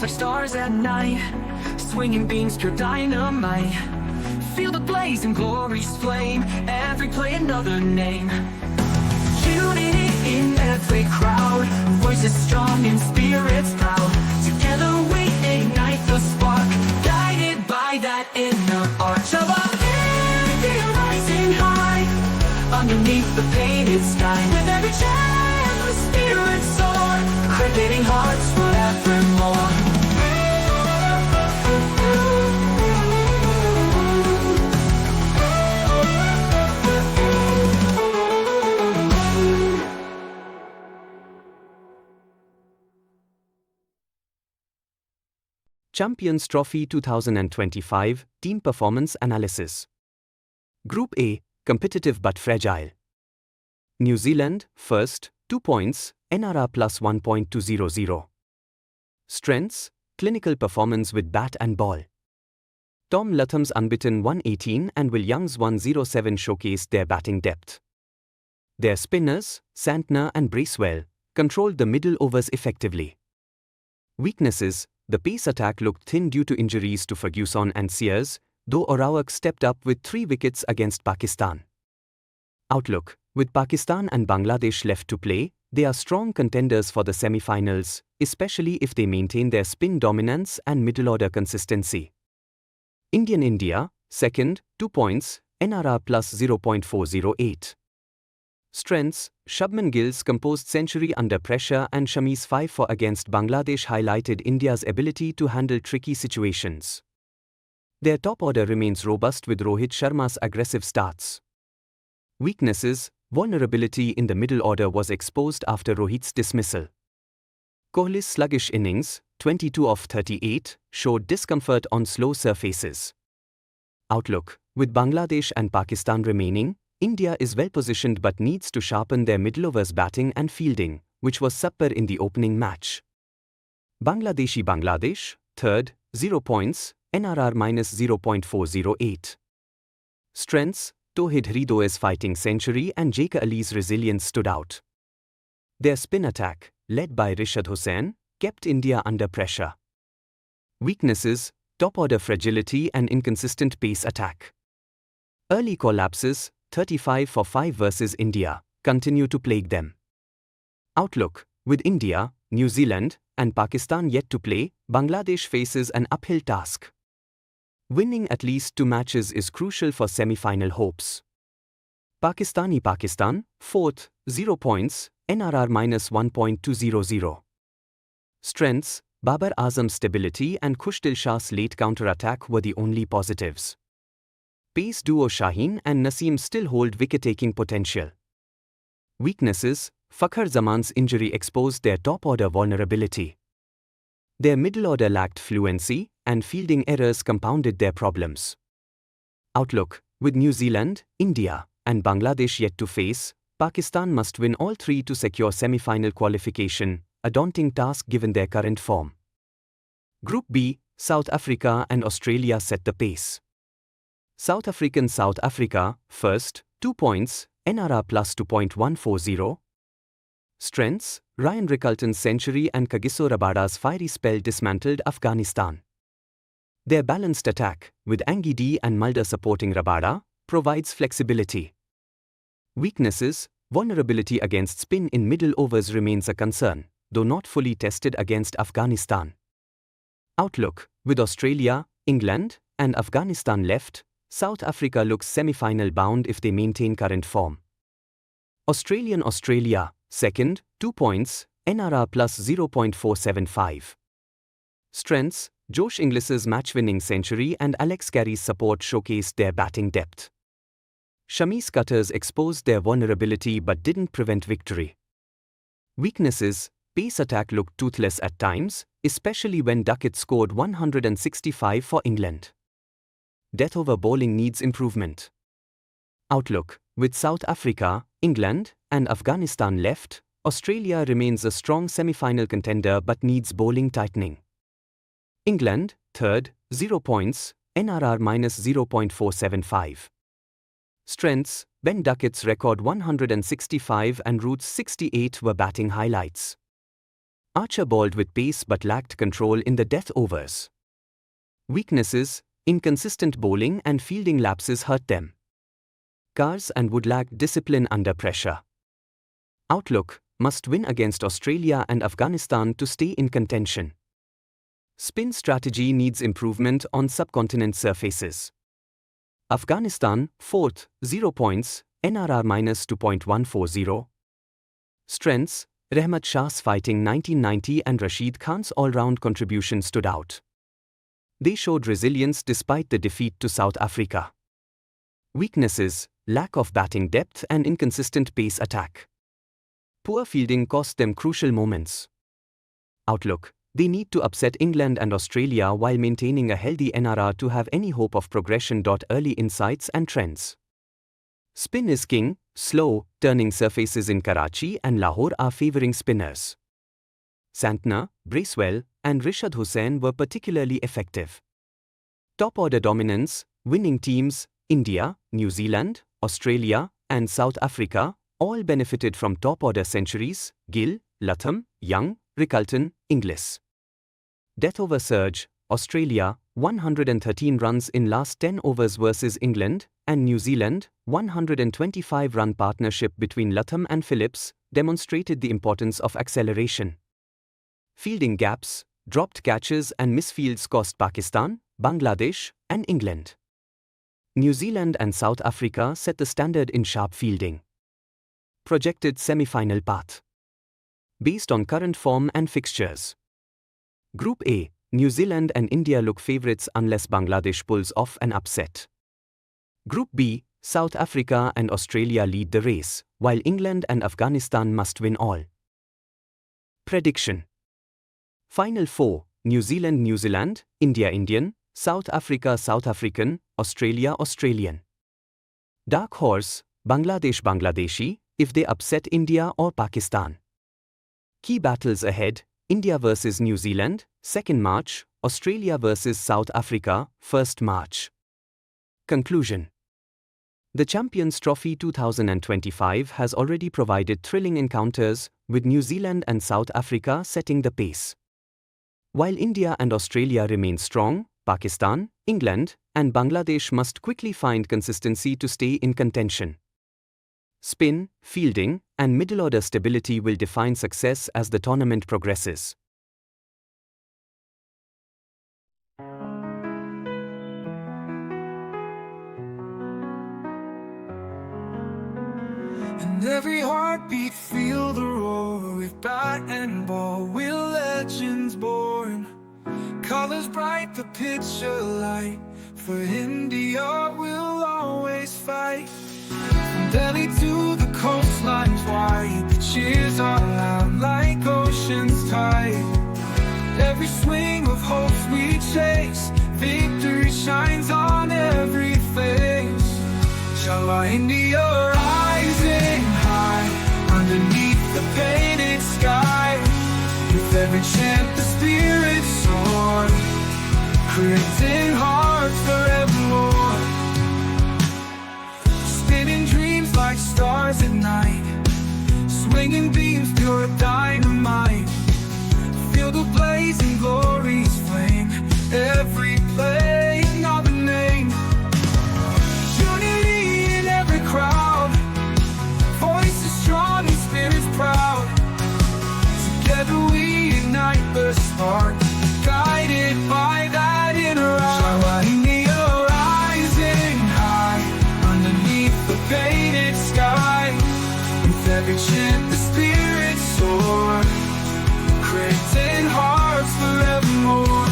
Like stars at night, swinging beams pure dynamite. Feel the blaze and glory's flame, every play another name. Unity in every crowd, voices strong and spirits proud. Together we ignite the spark, guided by that inner arch of our India rising high, underneath the painted sky. With every chant the spirits soar, creating hearts forevermore. Champions Trophy 2025 Team Performance Analysis. Group A, competitive but fragile. New Zealand, first, 2 points, NRR plus 1.200. Strengths, clinical performance with bat and ball. Tom Latham's unbeaten 118 and Will Young's 107 showcased their batting depth. Their spinners, Santner and Bracewell, controlled the middle overs effectively. Weaknesses, the pace attack looked thin due to injuries to Ferguson and Sears, though Orawak stepped up with 3 wickets against Pakistan. Outlook, with Pakistan and Bangladesh left to play, they are strong contenders for the semi-finals, especially if they maintain their spin dominance and middle-order consistency. India, second, 2 points, NRR plus 0.408. Strengths, Shubman Gill's composed century under pressure and Shami's 5 against Bangladesh highlighted India's ability to handle tricky situations. Their top order remains robust with Rohit Sharma's aggressive starts. Weaknesses, vulnerability in the middle order was exposed after Rohit's dismissal. Kohli's sluggish innings, 22 of 38, showed discomfort on slow surfaces. Outlook, with Bangladesh and Pakistan remaining, India is well positioned but needs to sharpen their middle overs batting and fielding, which was subpar in the opening match. Bangladesh, third, 0 points, NRR minus 0.408. Strengths, Tauhid Hrido's fighting century and Jake Ali's resilience stood out. Their spin attack, led by Rishad Hussain, kept India under pressure. Weaknesses, top-order fragility and inconsistent pace attack. Early collapses, 35 for 5 versus India, continue to plague them. Outlook, with India, New Zealand, and Pakistan yet to play, Bangladesh faces an uphill task. Winning at least 2 matches is crucial for semi-final hopes. Pakistan, fourth, 0 points, NRR minus 1.200. Strengths, Babar Azam's stability and Khushdil Shah's late counter-attack were the only positives. Pace duo Shaheen and Naseem still hold wicket-taking potential. Weaknesses, Fakhar Zaman's injury exposed their top-order vulnerability. Their middle order lacked fluency, and fielding errors compounded their problems. Outlook, with New Zealand, India, and Bangladesh yet to face, Pakistan must win all 3 to secure semi-final qualification, a daunting task given their current form. Group B, South Africa and Australia set the pace. South Africa, first, 2 points, NRR plus 2.140. Strengths, Ryan Rickelton's century and Kagiso Rabada's fiery spell dismantled Afghanistan. Their balanced attack, with Angidi and Mulder supporting Rabada, provides flexibility. Weaknesses, vulnerability against spin in middle overs remains a concern, though not fully tested against Afghanistan. Outlook: with Australia, England, and Afghanistan left, South Africa looks semi-final bound if they maintain current form. Australia, second, 2 points, NRR plus 0.475. Strengths: Josh Inglis's match-winning century and Alex Carey's support showcased their batting depth. Shami's cutters exposed their vulnerability but didn't prevent victory. Weaknesses: pace attack looked toothless at times, especially when Duckett scored 165 for England. Death over bowling needs improvement. Outlook: with South Africa, England, and Afghanistan left, Australia remains a strong semi-final contender but needs bowling tightening. England, third, 0 points, NRR minus 0.475. Strengths: Ben Duckett's record 165 and Root's 68 were batting highlights. Archer bowled with pace but lacked control in the death overs. Weaknesses: inconsistent bowling and fielding lapses hurt them. Cars and Wood lacked discipline under pressure. Outlook: must win against Australia and Afghanistan to stay in contention. Spin strategy needs improvement on subcontinent surfaces. Afghanistan, fourth, 0 points, NRR minus 2.140. Strengths: Rehmat Shah's fighting 1990 and Rashid Khan's all-round contribution stood out. They showed resilience despite the defeat to South Africa. Weaknesses: lack of batting depth and inconsistent pace attack. Poor fielding cost them crucial moments. Outlook: they need to upset England and Australia while maintaining a healthy NRR to have any hope of progression. Early insights and trends. Spin is king, slow, turning surfaces in Karachi and Lahore are favouring spinners. Santner, Bracewell, and Rishad Hussain were particularly effective. Top-order dominance: winning teams, India, New Zealand, Australia, and South Africa, all benefited from top-order centuries: Gill, Latham, Young, Rickalton, Inglis. Death over surge: Australia, 113 runs in last 10 overs versus England, and New Zealand, 125-run partnership between Latham and Phillips, demonstrated the importance of acceleration. Fielding gaps, dropped catches and misfields cost Pakistan, Bangladesh, and England. New Zealand and South Africa set the standard in sharp fielding. Projected semi-final path. Based on current form and fixtures. Group A, New Zealand and India look favourites unless Bangladesh pulls off an upset. Group B, South Africa and Australia lead the race, while England and Afghanistan must win all. Prediction. Final 4, New Zealand, India Indian, South Africa South African, Australia Australian. Dark horse, Bangladesh Bangladeshi, if they upset India or Pakistan. Key battles ahead: India vs New Zealand, 2nd March, Australia vs South Africa, 1st March. Conclusion. The Champions Trophy 2025 has already provided thrilling encounters, with New Zealand and South Africa setting the pace. While India and Australia remain strong, Pakistan, England, and Bangladesh must quickly find consistency to stay in contention. Spin, fielding, and middle-order stability will define success as the tournament progresses. And every heartbeat feel the roar. With bat and ball, we're legends born. Colors bright, the picture light. For India, we'll always fight. From Delhi to the coastlines wide, the cheers are loud like ocean's tide. Every swing of hopes we chase, victory shines on every face. Inshallah, India rising high, underneath the painted sky. With every chant the spirit soar, creating hearts forevermore. Spinning dreams like stars at night, swinging beams pure dynamite. Feel the blazing glory's flame, every play another name. Unity in every crowd, voices strong and spirits proud. Together spark, guided by that inner eye. India rising high, underneath the painted sky. With every chant the spirits soar, creating hearts forevermore.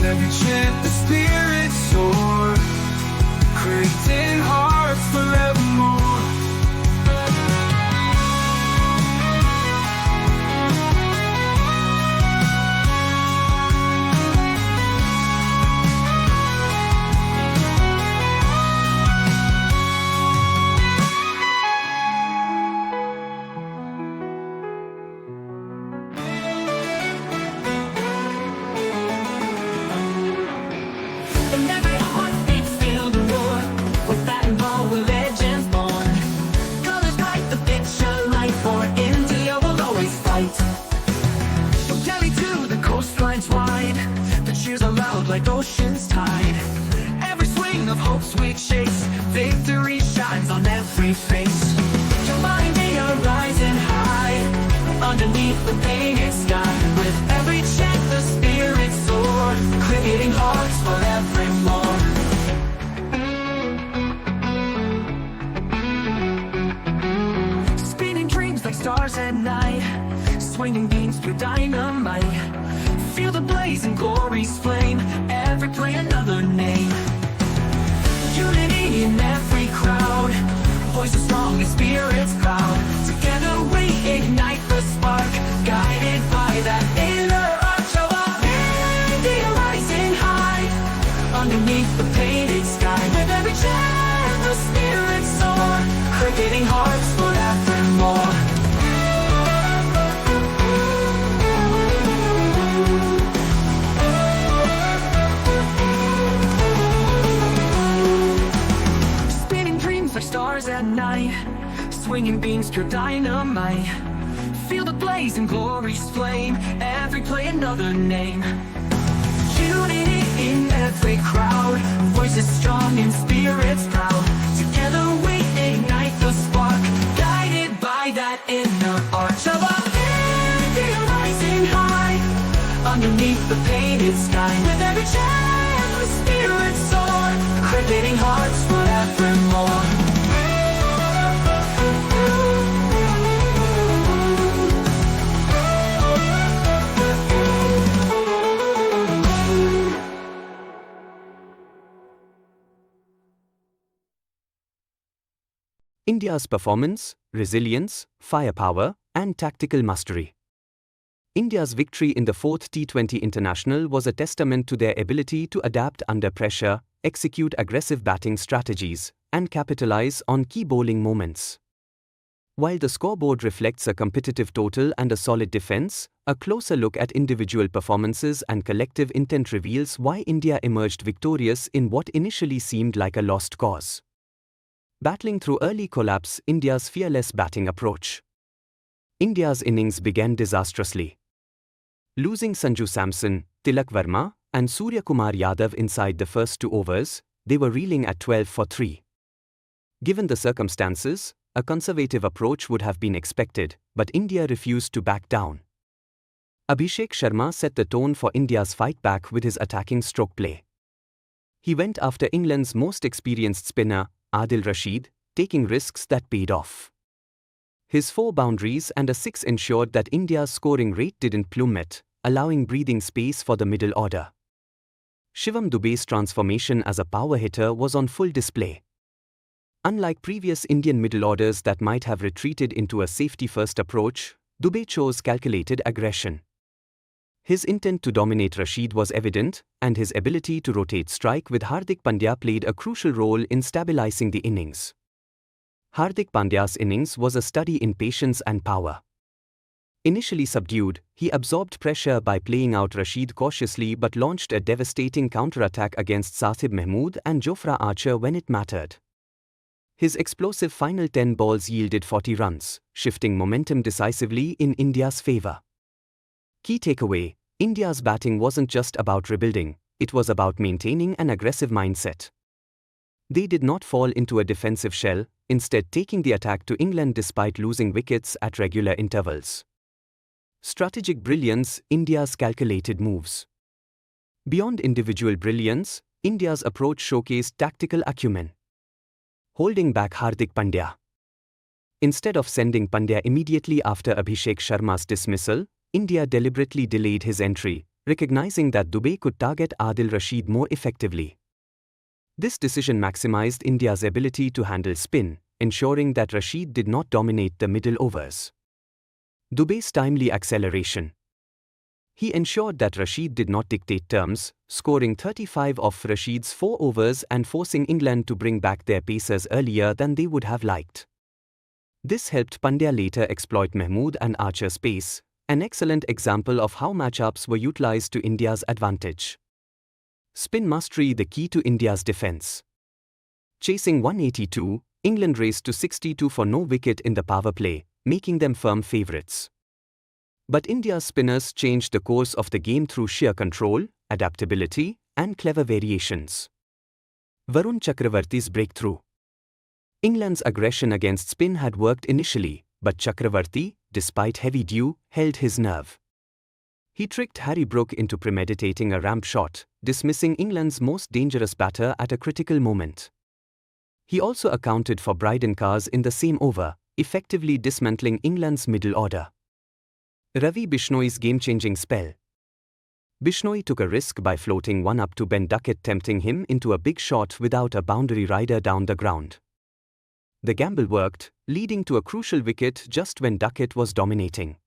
Every chant the spirits soar, creating hearts forevermore. And every heartbeat feel the roar. With that involved, we're legends born. Colors bright, the picture light. For India will always fight. From Delhi to the coastlines wide, the cheers are loud like ocean's tide. Every swing of hope's we chase, victory shines on every face. Jumba India rising high, underneath the painted sky. With every chant the spirits soar, creating hearts forevermore. Spinning dreams like stars at night, swinging beams through dynamite. Feel the blaze and glory's flame, every play another name. Unity in every crowd, voices strong and spirits proud. Together we ignite the spark, guided by that inner arch of our India rising high, underneath the painted sky. With every chant the spirits soar, creating hearts forevermore. Spinning dreams like stars at night, swinging beams pure dynamite. Feel the blaze and glory's flame, every play another name. Unity in every crowd, voices strong and spirits proud. Together we ignite the spark, guided by that inner arch of our India rising high, underneath the painted sky. With every chant the spirits soar, creating hearts forevermore. India's performance, resilience, firepower, and tactical mastery. India's victory in the fourth T20 International was a testament to their ability to adapt under pressure, execute aggressive batting strategies, and capitalize on key bowling moments. While the scoreboard reflects a competitive total and a solid defense, a closer look at individual performances and collective intent reveals why India emerged victorious in what initially seemed like a lost cause. Battling through early collapse, India's fearless batting approach. India's innings began disastrously. Losing Sanju Samson, Tilak Verma, and Surya Kumar Yadav inside the first 2 overs, they were reeling at 12 for 3. Given the circumstances, a conservative approach would have been expected, but India refused to back down. Abhishek Sharma set the tone for India's fight back with his attacking stroke play. He went after England's most experienced spinner, Adil Rashid, taking risks that paid off. His 4 boundaries and a 6 ensured that India's scoring rate didn't plummet, allowing breathing space for the middle order. Shivam Dube's transformation as a power hitter was on full display. Unlike previous Indian middle orders that might have retreated into a safety-first approach, Dube chose calculated aggression. His intent to dominate Rashid was evident, and his ability to rotate strike with Hardik Pandya played a crucial role in stabilizing the innings. Hardik Pandya's innings was a study in patience and power. Initially subdued, he absorbed pressure by playing out Rashid cautiously but launched a devastating counter-attack against Saqib Mahmood and Jofra Archer when it mattered. His explosive final 10 balls yielded 40 runs, shifting momentum decisively in India's favour. Key takeaway: India's batting wasn't just about rebuilding, it was about maintaining an aggressive mindset. They did not fall into a defensive shell, instead taking the attack to England despite losing wickets at regular intervals. Strategic brilliance: India's calculated moves. Beyond individual brilliance, India's approach showcased tactical acumen. Holding back Hardik Pandya. Instead of sending Pandya immediately after Abhishek Sharma's dismissal, India deliberately delayed his entry, recognizing that Dubey could target Adil Rashid more effectively. This decision maximized India's ability to handle spin, ensuring that Rashid did not dominate the middle overs. Dubey's timely acceleration. He ensured that Rashid did not dictate terms, scoring 35 off Rashid's 4 overs and forcing England to bring back their pacers earlier than they would have liked. This helped Pandya later exploit Mahmood and Archer's pace, an excellent example of how matchups were utilized to India's advantage. Spin mastery: the key to India's defense. Chasing 182, England raced to 62 for no wicket in the power play, making them firm favourites. But India's spinners changed the course of the game through sheer control, adaptability, and clever variations. Varun Chakravarti's breakthrough. England's aggression against spin had worked initially, but Chakravarti, despite heavy dew, held his nerve. He tricked Harry Brook into premeditating a ramp shot, dismissing England's most dangerous batter at a critical moment. He also accounted for Bryden Carr's in the same over, effectively dismantling England's middle order. Ravi Bishnoi's game-changing spell. Bishnoi took a risk by floating one up to Ben Duckett, tempting him into a big shot without a boundary rider down the ground. The gamble worked, leading to a crucial wicket just when Duckett was dominating.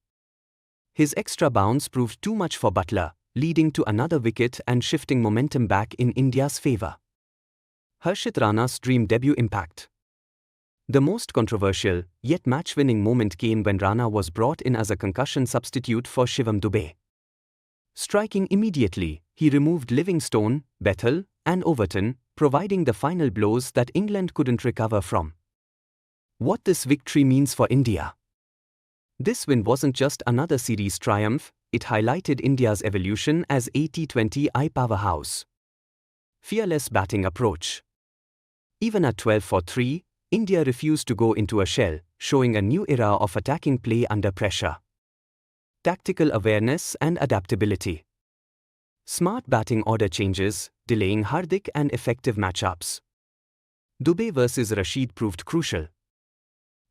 His extra bounce proved too much for Butler, leading to another wicket and shifting momentum back in India's favour. Harshit Rana's dream debut impact. The most controversial, yet match-winning moment came when Rana was brought in as a concussion substitute for Shivam Dube. Striking immediately, he removed Livingstone, Bethel, and Overton, providing the final blows that England couldn't recover from. What this victory means for India. This win wasn't just another series triumph, it highlighted India's evolution as a T20I powerhouse. Fearless batting approach. Even at 12 for 3, India refused to go into a shell, showing a new era of attacking play under pressure. Tactical awareness and adaptability. Smart batting order changes, delaying Hardik and effective matchups. Dubey versus Rashid proved crucial.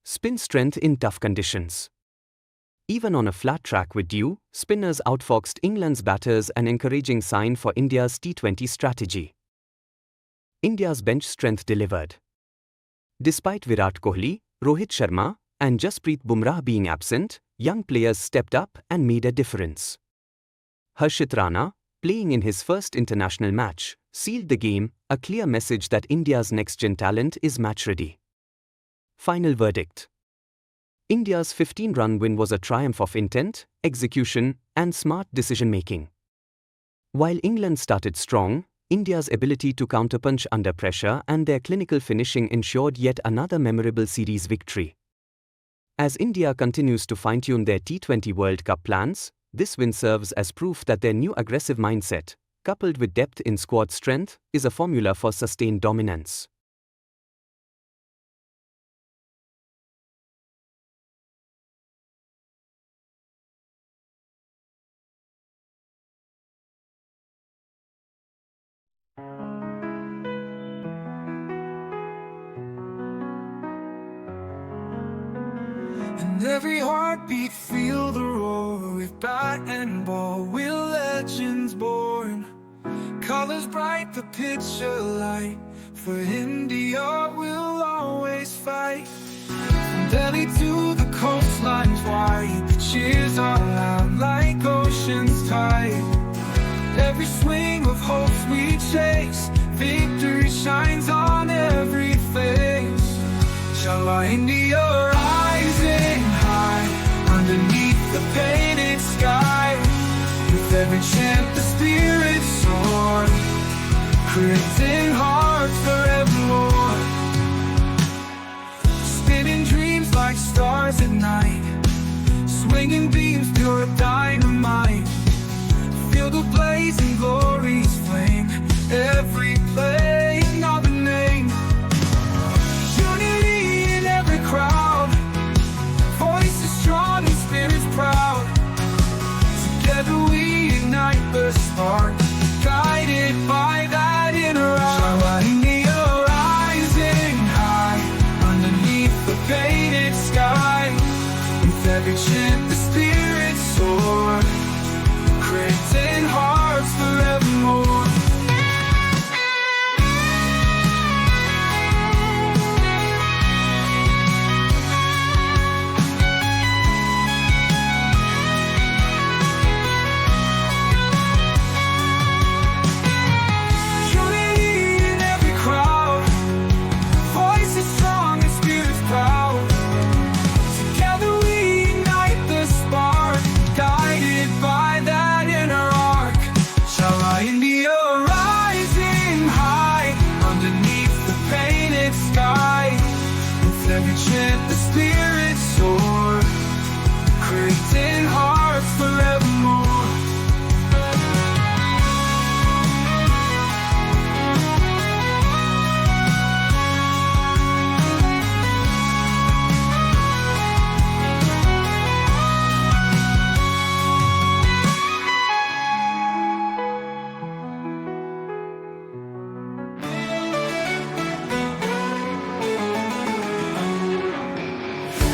Spin strength in tough conditions. Even on a flat track with dew, spinners outfoxed England's batters, an encouraging sign for India's T20 strategy. India's bench strength delivered. Despite Virat Kohli, Rohit Sharma, and Jasprit Bumrah being absent, young players stepped up and made a difference. Harshit Rana, playing in his first international match, sealed the game, a clear message that India's next-gen talent is match-ready. Final verdict. India's 15-run win was a triumph of intent, execution, and smart decision-making. While England started strong, India's ability to counterpunch under pressure and their clinical finishing ensured yet another memorable series victory. As India continues to fine-tune their T20 World Cup plans, this win serves as proof that their new aggressive mindset, coupled with depth in squad strength, is a formula for sustained dominance. And every heartbeat feel the roar. With bat and ball, we're legends born. Colors bright, the picture light. For India, we'll always fight. From Delhi to the coastlines wide, the cheers are loud like ocean's tide. Every swing of hopes we chase, victory shines on every face. Shala India rising high underneath the painted sky. With every chant the spirit soar, creating hearts forevermore. Spinning dreams like stars at night, swinging beams pure dynamite. Feel the blazing glory's flame, every playing of a name. Unity in every crowd, voices strong and spirits proud. Together we ignite the spark, guided by that inner eye. Shala India rising high underneath the painted sky. With every chant the spirits soar, creating hearts forevermore. Every chant the spirit soar, creating hearts forevermore.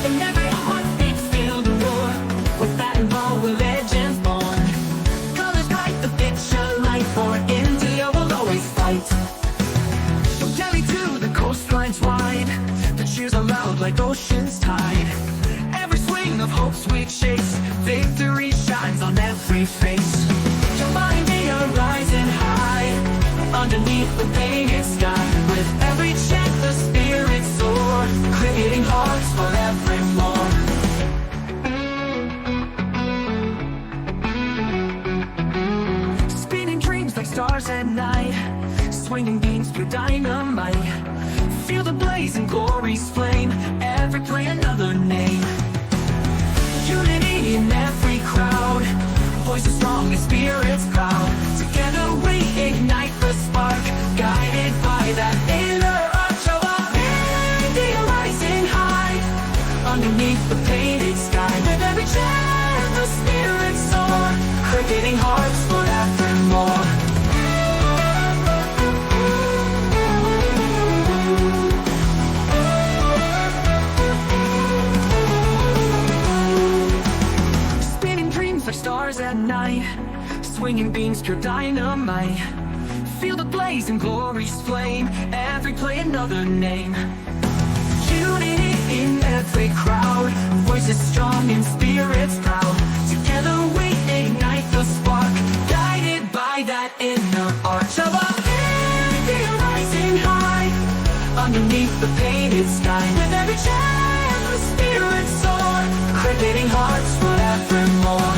And every heartbeat feel the roar. With that and ball, we're legends born. Colors bright, the picture light. For India will always fight. From Delhi to the coastlines wide, the cheers are loud like ocean's tide. Every swing of hope sweet shakes, victory shines on every face. Shala India rising high underneath the painted sky. With every chant the spirits soar, creating hearts forevermore. Spinning dreams like stars at night, swinging beams through dynamite. Feel the blazing glory's flame, every play another name. Unity in every crowd, voices strong and spirits proud. Together we ignite the spark, guided by that inner arch. Shala India rising high underneath the painted sky. With every chant the spirits soar, creating hearts forevermore. Spinning dreams like stars at night, swinging beams pure dynamite. Feel the blaze and glory's flame, every play another name. Unity in every crowd, voices strong and spirits proud. Together we ignite the spark, guided by that inner arch. Shala India rising high underneath the painted sky. With every chant the spirits soar, creating hearts forevermore.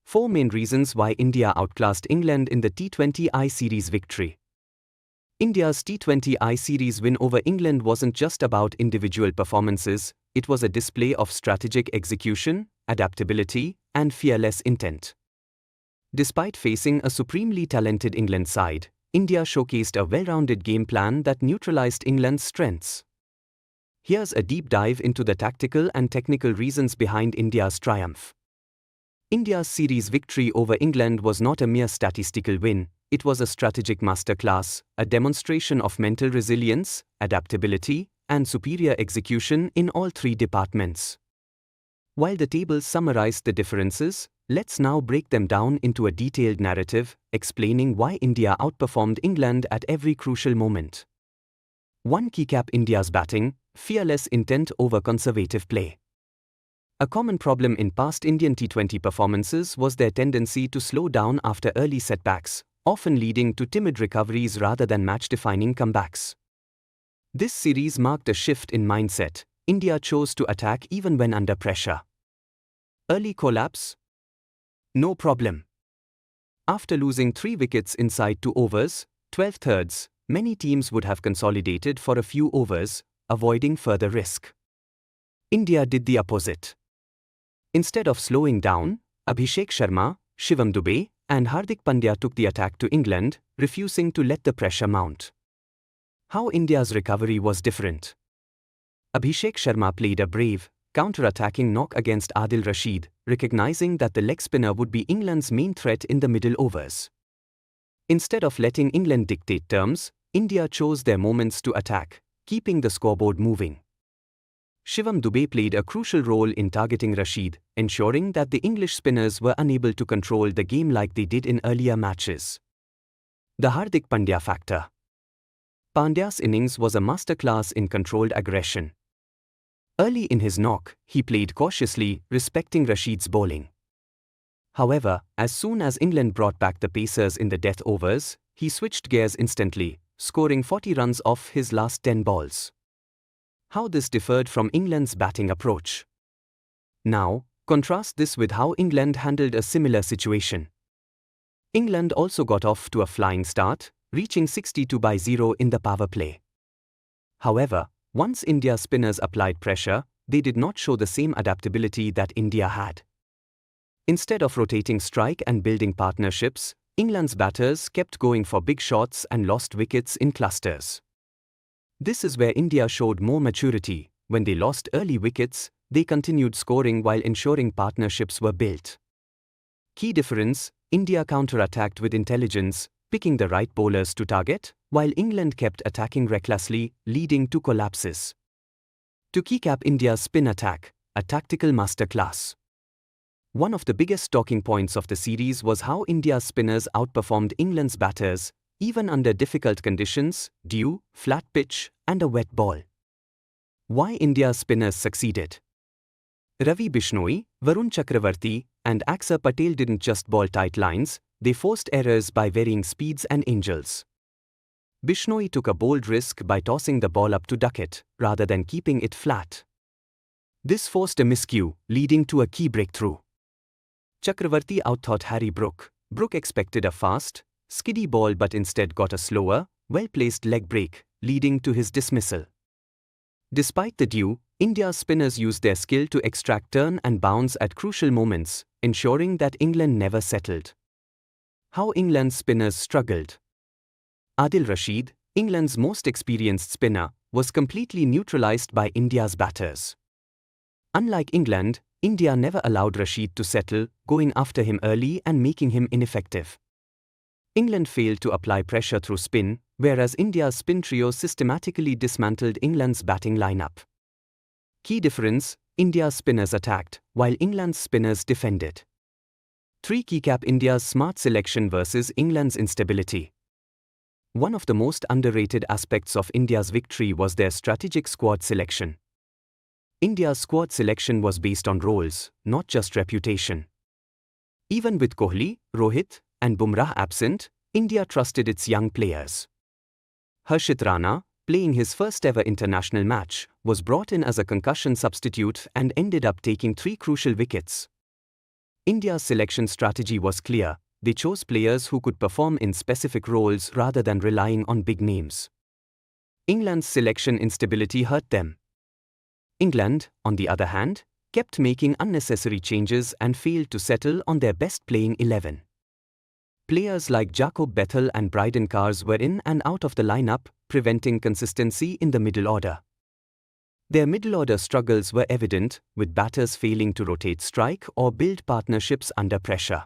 Four main reasons why India outclassed England in the T20I Series victory. India's T20I Series win over England wasn't just about individual performances, it was a display of strategic execution, adaptability, and fearless intent. Despite facing a supremely talented England side, India showcased a well-rounded game plan that neutralized England's strengths. Here's a deep dive into the tactical and technical reasons behind India's triumph. India's series victory over England was not a mere statistical win, it was a strategic masterclass, a demonstration of mental resilience, adaptability, and superior execution in all three departments. While the tables summarized the differences, let's now break them down into a detailed narrative, explaining why India outperformed England at every crucial moment. 1. Keycap India's batting. fearless intent over conservative play. A common problem in past Indian T20 performances was their tendency to slow down after early setbacks, often leading to timid recoveries rather than match-defining comebacks. This series marked a shift in mindset. India chose to attack even when under pressure. Early collapse? No problem. After losing 3 wickets inside 2 overs, 12 thirds, many teams would have consolidated for a few overs, avoiding further risk. India did the opposite. Instead of slowing down, Abhishek Sharma, Shivam Dube, and Hardik Pandya took the attack to England, refusing to let the pressure mount. How India's recovery was different. Abhishek Sharma played a brave, counter-attacking knock against Adil Rashid, recognizing that the leg spinner would be England's main threat in the middle overs. Instead of letting England dictate terms, India chose their moments to attack, keeping the scoreboard moving. Shivam Dube played a crucial role in targeting Rashid, ensuring that the English spinners were unable to control the game like they did in earlier matches. The Hardik Pandya factor. Pandya's innings was a masterclass in controlled aggression. Early in his knock, he played cautiously, respecting Rashid's bowling. However, as soon as England brought back the pacers in the death overs, he switched gears instantly, scoring 40 runs off his last 10 balls. How this differed from England's batting approach. Now, contrast this with how England handled a similar situation. England also got off to a flying start, reaching 62-0 in the power play. However, once India's spinners applied pressure, they did not show the same adaptability that India had. Instead of rotating strike and building partnerships, England's batters kept going for big shots and lost wickets in clusters. This is where India showed more maturity. When they lost early wickets, they continued scoring while ensuring partnerships were built. Key difference: India counter-attacked with intelligence, picking the right bowlers to target, while England kept attacking recklessly, leading to collapses. To keycap India's spin attack, a tactical masterclass. One of the biggest talking points of the series was how India's spinners outperformed England's batters, even under difficult conditions, dew, flat pitch, and a wet ball. Why India's spinners succeeded? Ravi Bishnoi, Varun Chakravarti, and Axar Patel didn't just bowl tight lines, they forced errors by varying speeds and angles. Bishnoi took a bold risk by tossing the ball up to duck it, rather than keeping it flat. This forced a miscue, leading to a key breakthrough. Chakravarti outthought Harry Brook. Brook expected a fast, skiddy ball but instead got a slower, well-placed leg break, leading to his dismissal. Despite the dew, India's spinners used their skill to extract turn and bounce at crucial moments, ensuring that England never settled. How England's spinners struggled. Adil Rashid, England's most experienced spinner, was completely neutralized by India's batters. Unlike England, India never allowed Rashid to settle, going after him early and making him ineffective. England failed to apply pressure through spin, whereas India's spin trio systematically dismantled England's batting lineup. Key difference: India's spinners attacked, while England's spinners defended. 3. Keycap India's smart selection versus England's instability. One of the most underrated aspects of India's victory was their strategic squad selection. India's squad selection was based on roles, not just reputation. Even with Kohli, Rohit, and Bumrah absent, India trusted its young players. Harshit Rana, playing his first-ever international match, was brought in as a concussion substitute and ended up taking 3 crucial wickets. India's selection strategy was clear: they chose players who could perform in specific roles rather than relying on big names. England's selection instability hurt them. England, on the other hand, kept making unnecessary changes and failed to settle on their best playing 11. Players like Jacob Bethel and Bryden Cars were in and out of the lineup, preventing consistency in the middle order. Their middle order struggles were evident, with batters failing to rotate strike or build partnerships under pressure.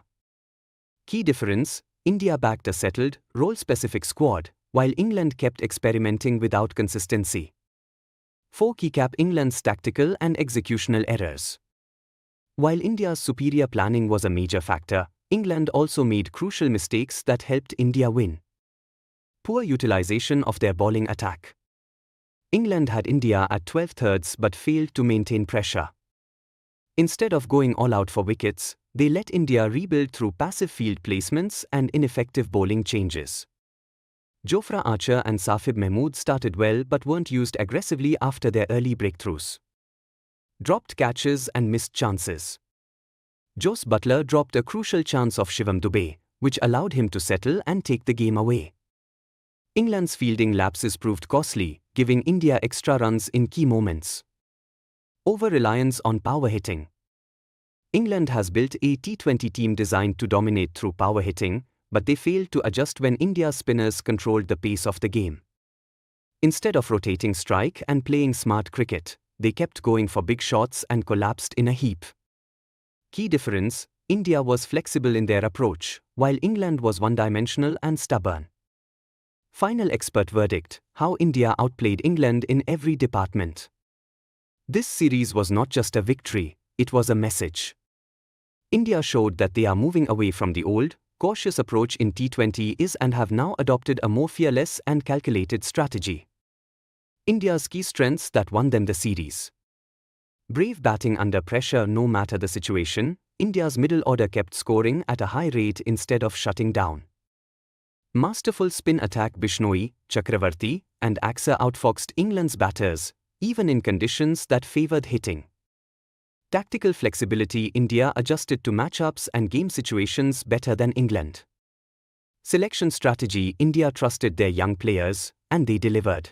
Key difference: India backed a settled, role-specific squad, while England kept experimenting without consistency. 4. Keycap England's tactical and executional errors. While India's superior planning was a major factor, England also made crucial mistakes that helped India win. Poor utilization of their bowling attack. England had India at 12 thirds but failed to maintain pressure. Instead of going all out for wickets, they let India rebuild through passive field placements and ineffective bowling changes. Jofra Archer and Safib Mahmood started well but weren't used aggressively after their early breakthroughs. Dropped catches and missed chances. Jos Buttler dropped a crucial chance off Shivam Dube, which allowed him to settle and take the game away. England's fielding lapses proved costly, giving India extra runs in key moments. Over-reliance on power hitting. England has built a T20 team designed to dominate through power hitting, but they failed to adjust when India's spinners controlled the pace of the game. Instead of rotating strike and playing smart cricket, they kept going for big shots and collapsed in a heap. Key difference: India was flexible in their approach, while England was one-dimensional and stubborn. Final expert verdict: how India outplayed England in every department. This series was not just a victory, it was a message. India showed that they are moving away from the old, cautious approach in T20 and have now adopted a more fearless and calculated strategy. India's key strengths that won them the series. Brave batting under pressure no matter the situation, India's middle order kept scoring at a high rate instead of shutting down. Masterful spin attack: Bishnoi, Chakravarti, and Axer outfoxed England's batters, even in conditions that favoured hitting. Tactical flexibility: India adjusted to matchups and game situations better than England. Selection strategy: India trusted their young players, and they delivered.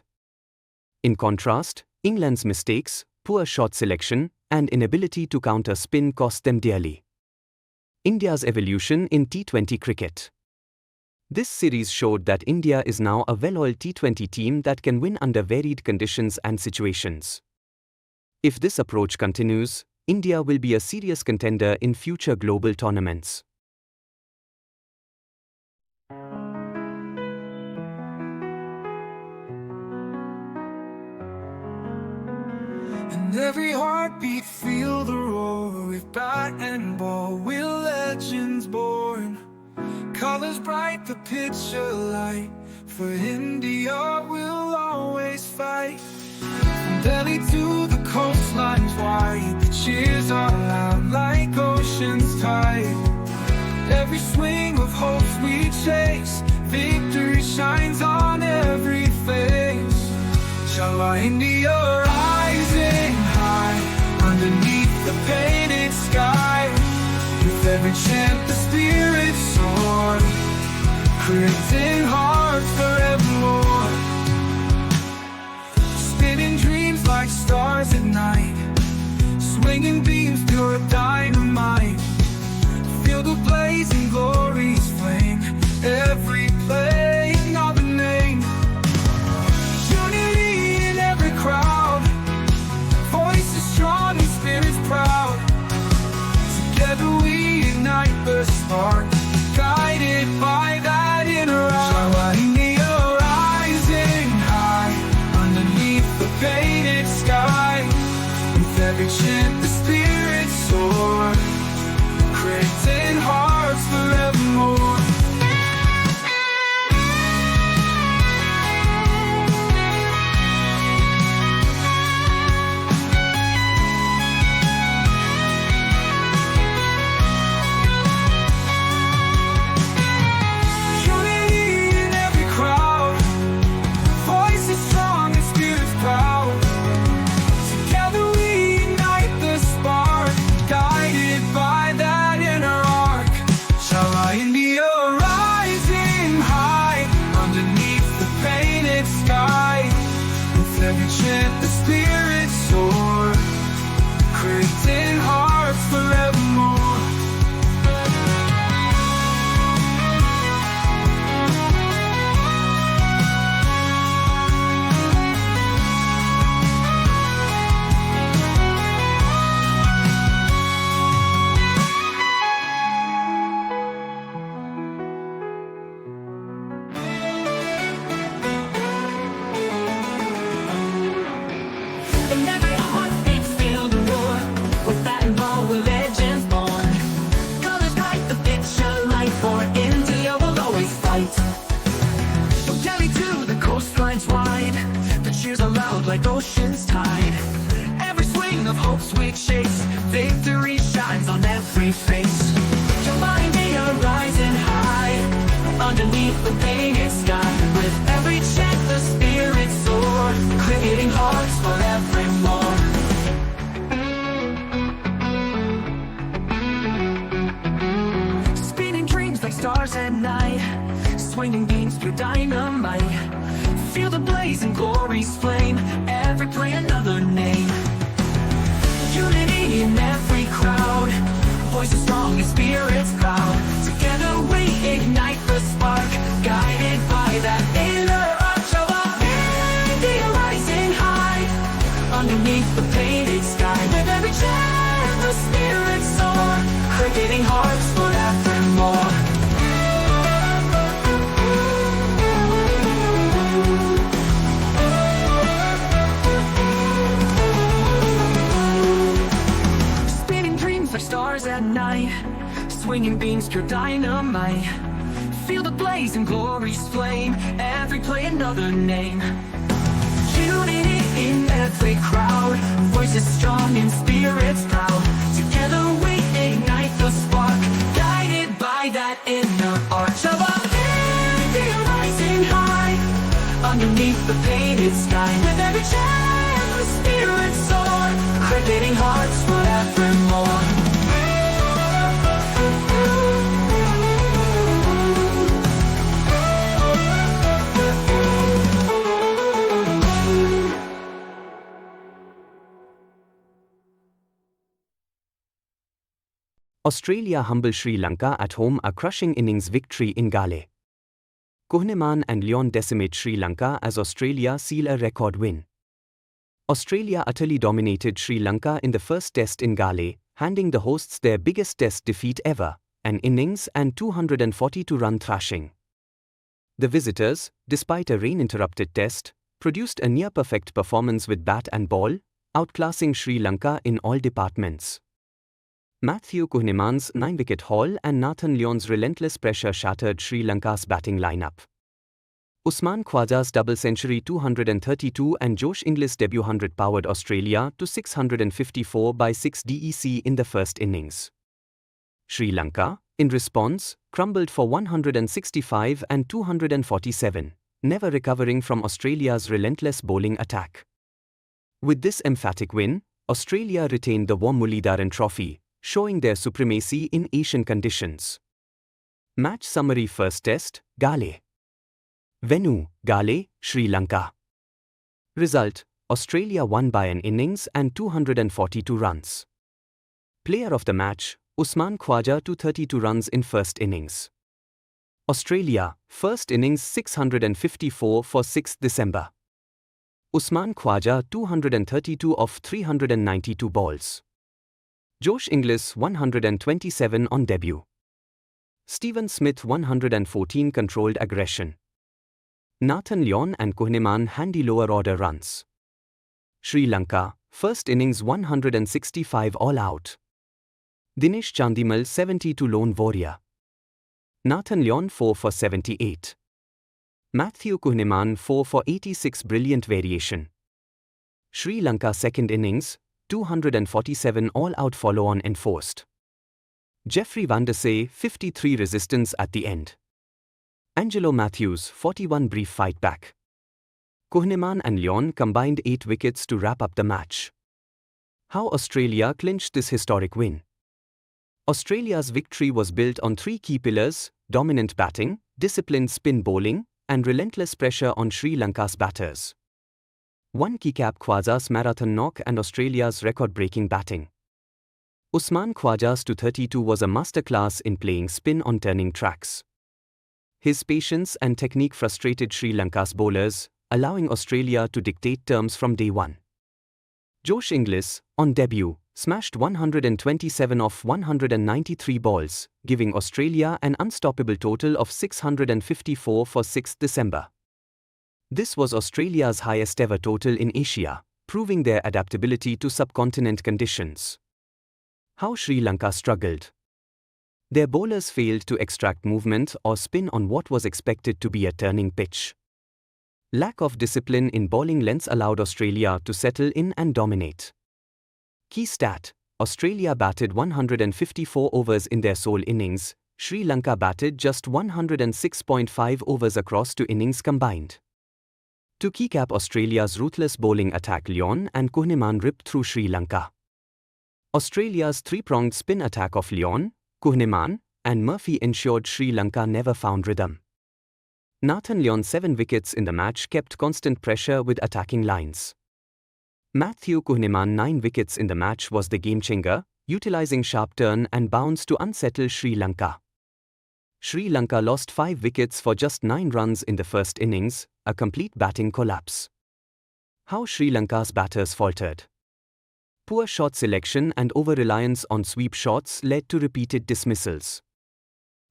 In contrast, England's mistakes, poor shot selection, and inability to counter spin cost them dearly. India's evolution in T20 cricket. This series showed that India is now a well-oiled T20 team that can win under varied conditions and situations. If this approach continues, India will be a serious contender in future global tournaments. And every heartbeat feel the roar. With bat and ball, we're legends born. Colors bright, the picture light. For India, we'll always fight. From Delhi to the coastlines wide, the cheers are loud like ocean's tide. Every swing of hopes we chase, victory shines on every face. Shala India rising high, underneath the painted sky. With every chant the spirit soar, creating hearts forevermore. Spinning dreams like stars at night, swinging beams pure dynamite. Feel the blazing glory's flame, every play another name. Unity in every crowd, voices strong and spirits proud. Together we ignite the spark, guided by that inner eye. India rising high, underneath the painted sky. With every chant the spirits soar, creating hearts forevermore. India like ocean's tide. Every swing of hope's sweet chase, victory shines on every face. You'll find me rising high, underneath the painted sky. With every chant the spirits soar, creating hearts forevermore. Spinning dreams like stars at night, swinging beams through dynamite. Feel the blazing glory's flame, every play another name. Unity in every crowd, voices strong and spirits proud. Together we ignite the spark, guided by that inner arch of our India rising high, underneath the painted sky. With every chant the spirits soar, creating hearts forevermore. Like stars at night, swinging beams pure dynamite. Feel the blaze and glory's flame, every play another name. Unity in every crowd, voices strong and spirits proud. Together we ignite the spark, guided by that inner arch of our India rising high, underneath the painted sky. With every chant the spirits soar, creating hearts forevermore. Australia humble Sri Lanka at home, a crushing innings victory in Gale. Kohli and Lyon decimate Sri Lanka as Australia seal a record win. Australia utterly dominated Sri Lanka in the first test in Gale, handing the hosts their biggest test defeat ever, an innings and 242-run thrashing. The visitors, despite a rain-interrupted test, produced a near-perfect performance with bat and ball, outclassing Sri Lanka in all departments. Matthew Kohli's 9-wicket haul and Nathan Lyon's relentless pressure shattered Sri Lanka's batting lineup. Usman Khwaja's double century 232 and Josh Inglis' debut 100 powered Australia to 654 by 6 DEC in the first innings. Sri Lanka, in response, crumbled for 165 and 247, never recovering from Australia's relentless bowling attack. With this emphatic win, Australia retained the War Muralidharan Trophy, showing their supremacy in Asian conditions. Match summary: First Test, Gale. Venue, Gale, Sri Lanka. Result: Australia won by an innings and 242 runs. Player of the match, Usman Khwaja, 232 runs in first innings. Australia, first innings 654 for 6th December. Usman Khwaja 232 of 392 balls. Josh Inglis 127 on debut. Stephen Smith 114 controlled aggression. Nathan Lyon and Kohli handy lower order runs. Sri Lanka, first innings 165 all out. Dinesh Chandimal 72 lone warrior. Nathan Lyon 4 for 78. Matthew Kohli 4 for 86 brilliant variation. Sri Lanka second innings, 247 all-out follow-on enforced. Jeffrey Van der Say 53 resistance at the end. Angelo Matthews 41 brief fight back. Kohli and Lyon combined 8 wickets to wrap up the match. How Australia clinched this historic win. Australia's victory was built on 3 key pillars: dominant batting, disciplined spin bowling, and relentless pressure on Sri Lanka's batters. One key cap: Khwaja's marathon knock and Australia's record-breaking batting. Usman Khwaja's 232 was a masterclass in playing spin on turning tracks. His patience and technique frustrated Sri Lanka's bowlers, allowing Australia to dictate terms from day one. Josh Inglis, on debut, smashed 127 off 193 balls, giving Australia an unstoppable total of 654 for 6th December. This was Australia's highest ever total in Asia, proving their adaptability to subcontinent conditions. How Sri Lanka struggled. Their bowlers failed to extract movement or spin on what was expected to be a turning pitch. Lack of discipline in bowling lengths allowed Australia to settle in and dominate. Key stat: Australia batted 154 overs in their sole innings, Sri Lanka batted just 106.5 overs across two innings combined. To keycap Australia's ruthless bowling attack, Lyon and Kohli ripped through Sri Lanka. Australia's three-pronged spin attack of Lyon, Kohli and Murphy ensured Sri Lanka never found rhythm. Nathan Lyon's 7 wickets in the match kept constant pressure with attacking lines. Matthew Kohli's 9 wickets in the match was the game-changer, utilising sharp turn and bounce to unsettle Sri Lanka. Sri Lanka lost 5 wickets for just 9 runs in the first innings, a complete batting collapse. How Sri Lanka's batters faltered. Poor shot selection and over-reliance on sweep shots led to repeated dismissals.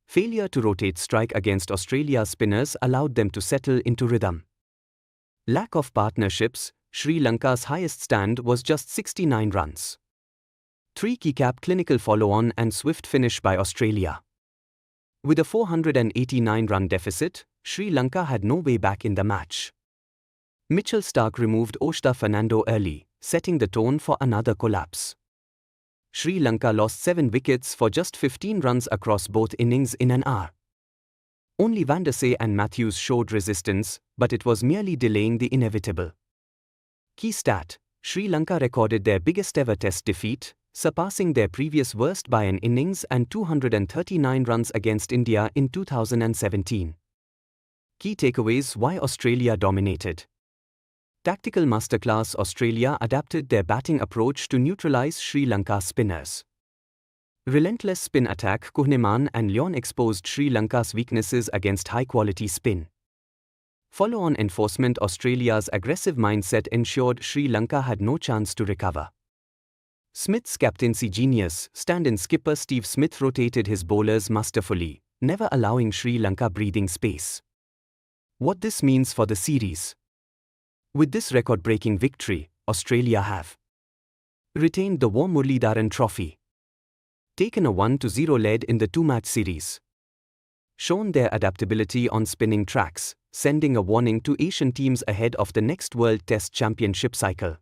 Failure to rotate strike against Australia's spinners allowed them to settle into rhythm. Lack of partnerships, Sri Lanka's highest stand was just 69 runs. 3 keycap clinical follow-on and swift finish by Australia. With a 489-run deficit, Sri Lanka had no way back in the match. Mitchell Starc removed Oshta Fernando early, setting the tone for another collapse. Sri Lanka lost 7 wickets for just 15 runs across both innings in an hour. Only Van der Sar and Matthews showed resistance, but it was merely delaying the inevitable. Key stat: Sri Lanka recorded their biggest ever test defeat, surpassing their previous worst by an innings and 239 runs against India in 2017. Key takeaways: why Australia dominated. Tactical masterclass: Australia adapted their batting approach to neutralise Sri Lanka's spinners. Relentless spin attack: Kohli and Lyon exposed Sri Lanka's weaknesses against high-quality spin. Follow-on enforcement: Australia's aggressive mindset ensured Sri Lanka had no chance to recover. Smith's captaincy genius: stand-in skipper Steve Smith rotated his bowlers masterfully, never allowing Sri Lanka breathing space. What this means for the series. With this record-breaking victory, Australia have retained the War Muralidharan Trophy, taken a 1-0 lead in the 2-match series, shown their adaptability on spinning tracks, sending a warning to Asian teams ahead of the next World Test Championship cycle.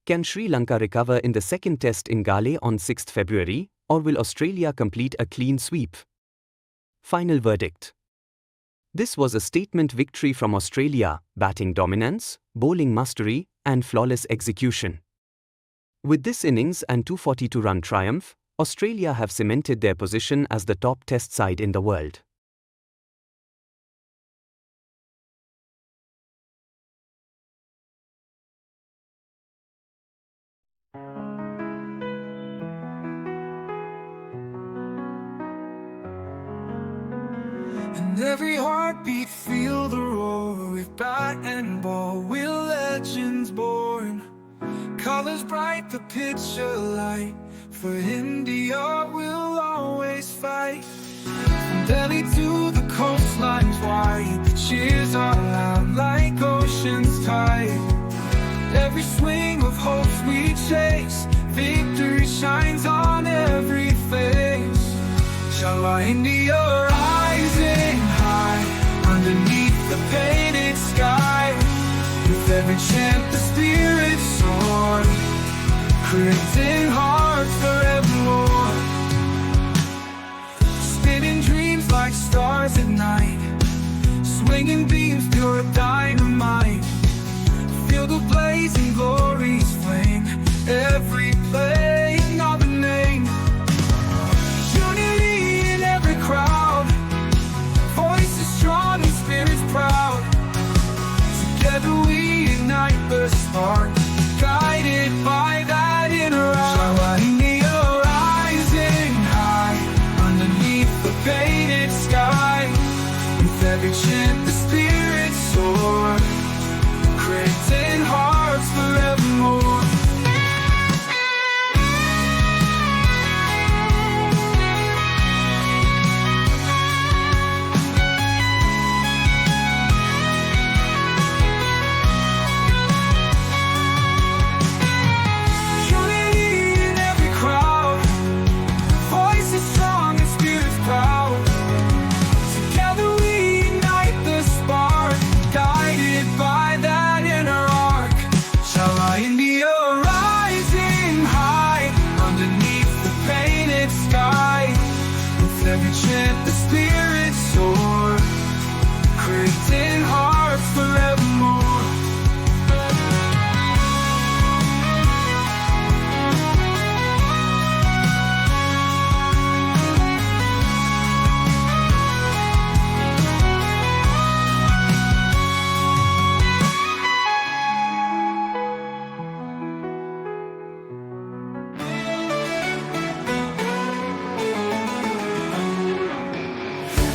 Can Sri Lanka recover in the second test in Gale on 6 February, or will Australia complete a clean sweep? Final verdict. This was a statement victory from Australia: batting dominance, bowling mastery, and flawless execution. With this innings and 242-run triumph, Australia have cemented their position as the top test side in the world. And every heartbeat feel the roar. With bat and ball, we're legends born. Colors bright, the picture light. For India, we'll always fight. From Delhi to the coastlines wide, the cheers are loud like ocean's tide. Every swing of hopes we chase, victory shines on every face. Shala India rising high, underneath the painted sky. With every chant the spirit soar, creating hearts forevermore. Spinning dreams like stars at night, swinging beams pure dynamite. Feel the blazing glory's flame, every play another name. Unity in every crowd, voices strong and spirits proud. Together we ignite the spark, guided by that inner eye. every chant the spirits soar, creating hearts forevermore.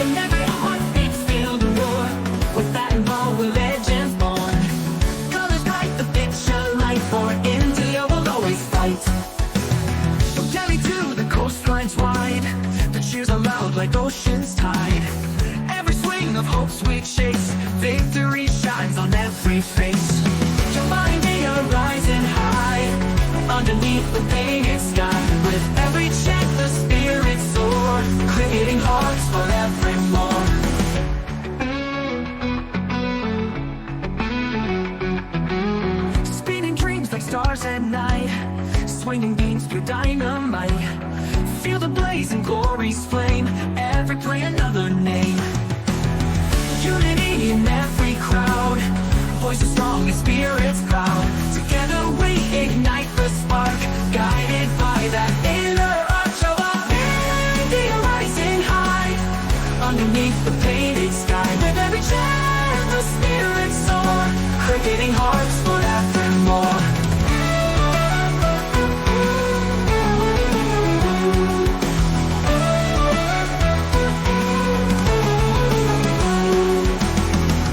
In every heartbeat, feel the roar. With that involved, we're legends born. Colors bright, the picture light. For India, we'll always fight. From Delhi to the coastlines wide, the cheers are loud like ocean's tide. Every swing of hope, sweet shakes. Victory shines on every face. Jumbo India rising high, underneath the painted sky. With every chant, the spirits soar, creating hearts forevermore. Spinning dreams like stars at night, swinging beams through dynamite. Feel the blaze and glory's flame, every play another name. Unity in every crowd, voices strong and spirits proud. Together we ignite the spark, guided by that inner arch of our India rising high, underneath the painted sky. With every chant the spirits soar, creating hearts forevermore.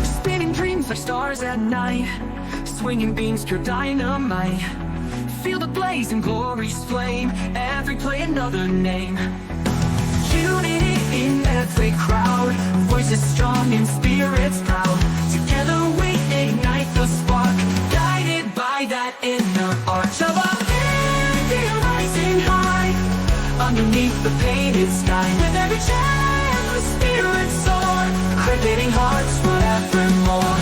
Spinning dreams like stars at night, swinging beams pure dynamite. Feel the blaze and glory's flame, every play another name. Unity in every crowd, voices strong and spirits proud. Together we ignite the spark, guided by that inner arch of our India rising high, underneath the painted sky. With every chant the spirits soar, creating hearts forevermore.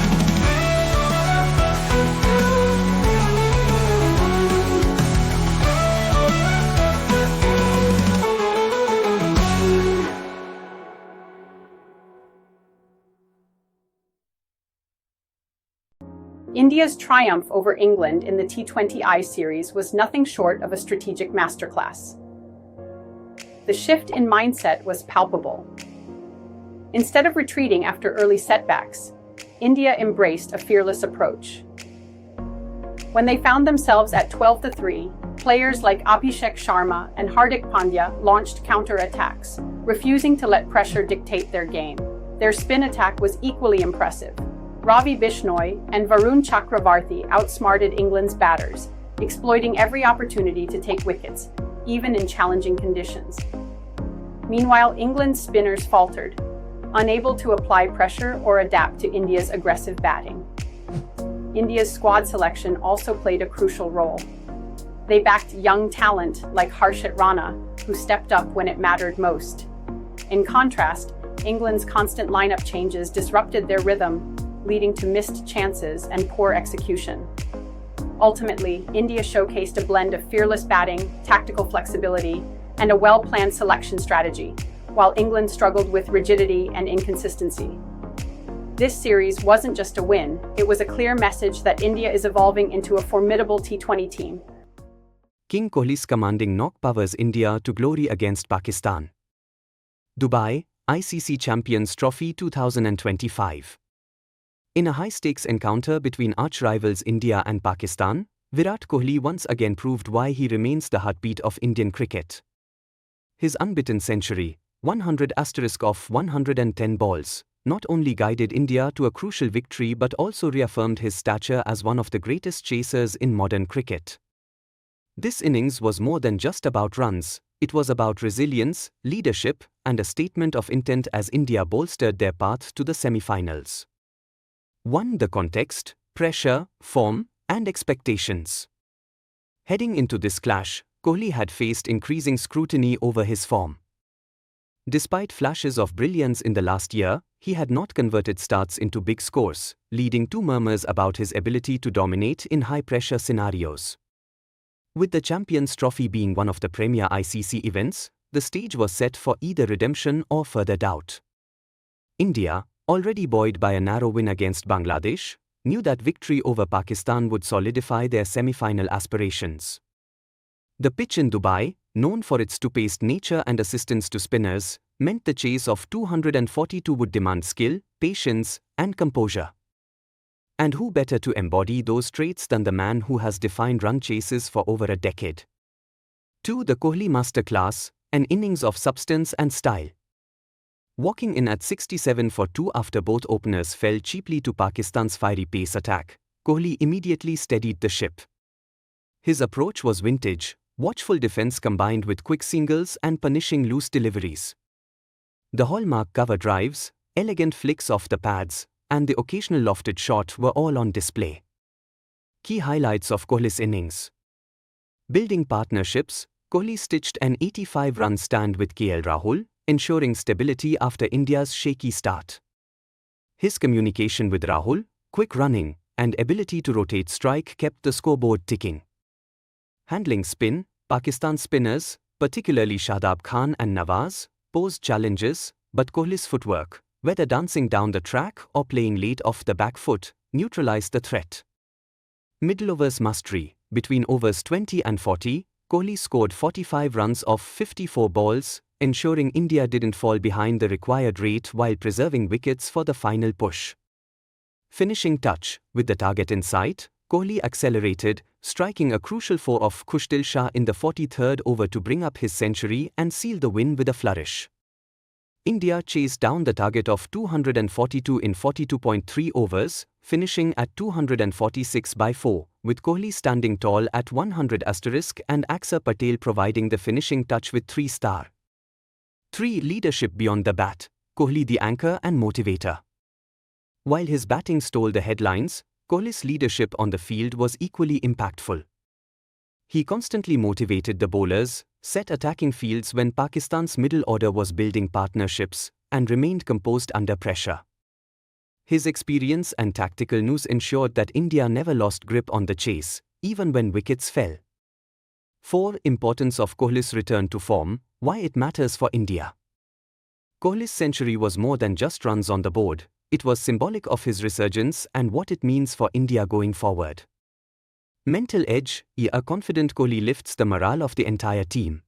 India's triumph over England in the T20I series was nothing short of a strategic masterclass. The shift in mindset was palpable. Instead of retreating after early setbacks, India embraced a fearless approach. When they found themselves at 12-3, players like Abhishek Sharma and Hardik Pandya launched counter-attacks, refusing to let pressure dictate their game. Their spin attack was equally impressive. Ravi Bishnoi and Varun Chakravarthi outsmarted England's batters, exploiting every opportunity to take wickets, even in challenging conditions. Meanwhile, England's spinners faltered, unable to apply pressure or adapt to India's aggressive batting. India's squad selection also played a crucial role. They backed young talent like Harshit Rana, who stepped up when it mattered most. In contrast, England's constant lineup changes disrupted their rhythm, leading to missed chances and poor execution. Ultimately, India showcased a blend of fearless batting, tactical flexibility, and a well-planned selection strategy, while England struggled with rigidity and inconsistency. This series wasn't just a win, it was a clear message that India is evolving into a formidable T20 team. King Kohli's commanding knock powers India to glory against Pakistan. Dubai, ICC Champions Trophy 2025. In a high-stakes encounter between arch-rivals India and Pakistan, Virat Kohli once again proved why he remains the heartbeat of Indian cricket. His unbeaten century, 100*110 balls, not only guided India to a crucial victory but also reaffirmed his stature as one of the greatest chasers in modern cricket. This innings was more than just about runs, it was about resilience, leadership, and a statement of intent as India bolstered their path to the semi-finals. 1. The context, pressure, form, and expectations. Heading into this clash, Kohli had faced increasing scrutiny over his form. Despite flashes of brilliance in the last year, he had not converted starts into big scores, leading to murmurs about his ability to dominate in high-pressure scenarios. With the Champions Trophy being one of the premier ICC events, the stage was set for either redemption or further doubt. India, already buoyed by a narrow win against Bangladesh, knew that victory over Pakistan would solidify their semi-final aspirations. The pitch in Dubai, known for its two-paced nature and assistance to spinners, meant the chase of 242 would demand skill, patience, and composure. And who better to embody those traits than the man who has defined run chases for over a decade? 2. The Kohli masterclass, an innings of substance and style. Walking in at 67 for 2 after both openers fell cheaply to Pakistan's fiery pace attack, Kohli immediately steadied the ship. His approach was vintage, watchful defense combined with quick singles and punishing loose deliveries. The hallmark cover drives, elegant flicks off the pads, and the occasional lofted shot were all on display. Key highlights of Kohli's innings. Building partnerships, Kohli stitched an 85-run stand with KL Rahul, ensuring stability after India's shaky start. His communication with Rahul, quick running, and ability to rotate strike kept the scoreboard ticking. Handling spin, Pakistan spinners, particularly Shadab Khan and Nawaz, posed challenges, but Kohli's footwork, whether dancing down the track or playing late off the back foot, neutralized the threat. Middle overs mastery, between overs 20 and 40, Kohli scored 45 runs off 54 balls, ensuring India didn't fall behind the required rate while preserving wickets for the final push. Finishing touch, with the target in sight, Kohli accelerated, striking a crucial 4 off Khushdil Shah in the 43rd over to bring up his century and seal the win with a flourish. India chased down the target of 242 in 42.3 overs, finishing at 246 by 4, with Kohli standing tall at 100 and Axar Patel providing the finishing touch with 3-star. 3. Leadership beyond the bat, Kohli the anchor and motivator. While his batting stole the headlines, Kohli's leadership on the field was equally impactful. He constantly motivated the bowlers, set attacking fields when Pakistan's middle order was building partnerships, and remained composed under pressure. His experience and tactical nous ensured that India never lost grip on the chase, even when wickets fell. 4. Importance of Kohli's return to form, why it matters for India. Kohli's century was more than just runs on the board, it was symbolic of his resurgence and what it means for India going forward. Mental edge, a confident Kohli lifts the morale of the entire team.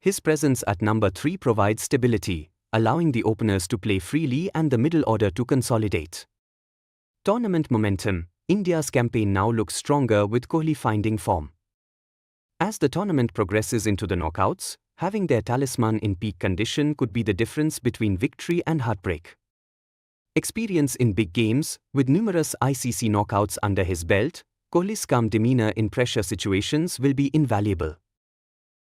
His presence at number 3 provides stability, allowing the openers to play freely and the middle order to consolidate. Tournament momentum, India's campaign now looks stronger with Kohli finding form. As the tournament progresses into the knockouts, having their talisman in peak condition could be the difference between victory and heartbreak. Experience in big games, with numerous ICC knockouts under his belt, Kohli's calm demeanor in pressure situations will be invaluable.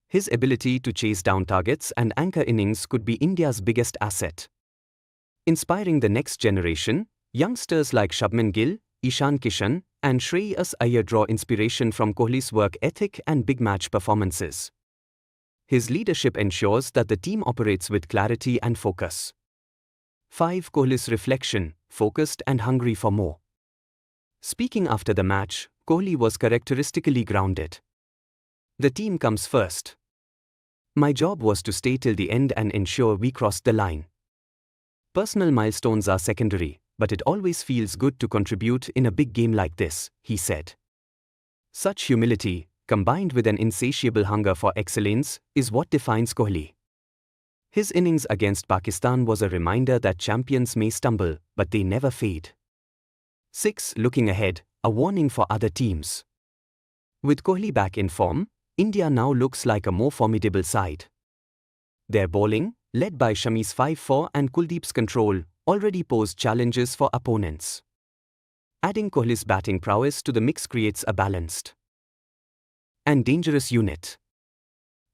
His ability to chase down targets and anchor innings could be India's biggest asset. Inspiring the next generation, youngsters like Shubman Gill, Ishan Kishan, and Shreyas Iyer draw inspiration from Kohli's work ethic and big match performances. His leadership ensures that the team operates with clarity and focus. 5. Kohli's reflection, focused and hungry for more. Speaking after the match, Kohli was characteristically grounded. The team comes first. My job was to stay till the end and ensure we crossed the line. Personal milestones are secondary, but it always feels good to contribute in a big game like this, he said. Such humility, combined with an insatiable hunger for excellence, is what defines Kohli. His innings against Pakistan was a reminder that champions may stumble, but they never fade. 6. Looking ahead, a warning for other teams. With Kohli back in form, India now looks like a more formidable side. Their bowling, led by Shami's 5-4 and Kuldeep's control, already posed challenges for opponents. Adding Kohli's batting prowess to the mix creates a balanced and dangerous unit.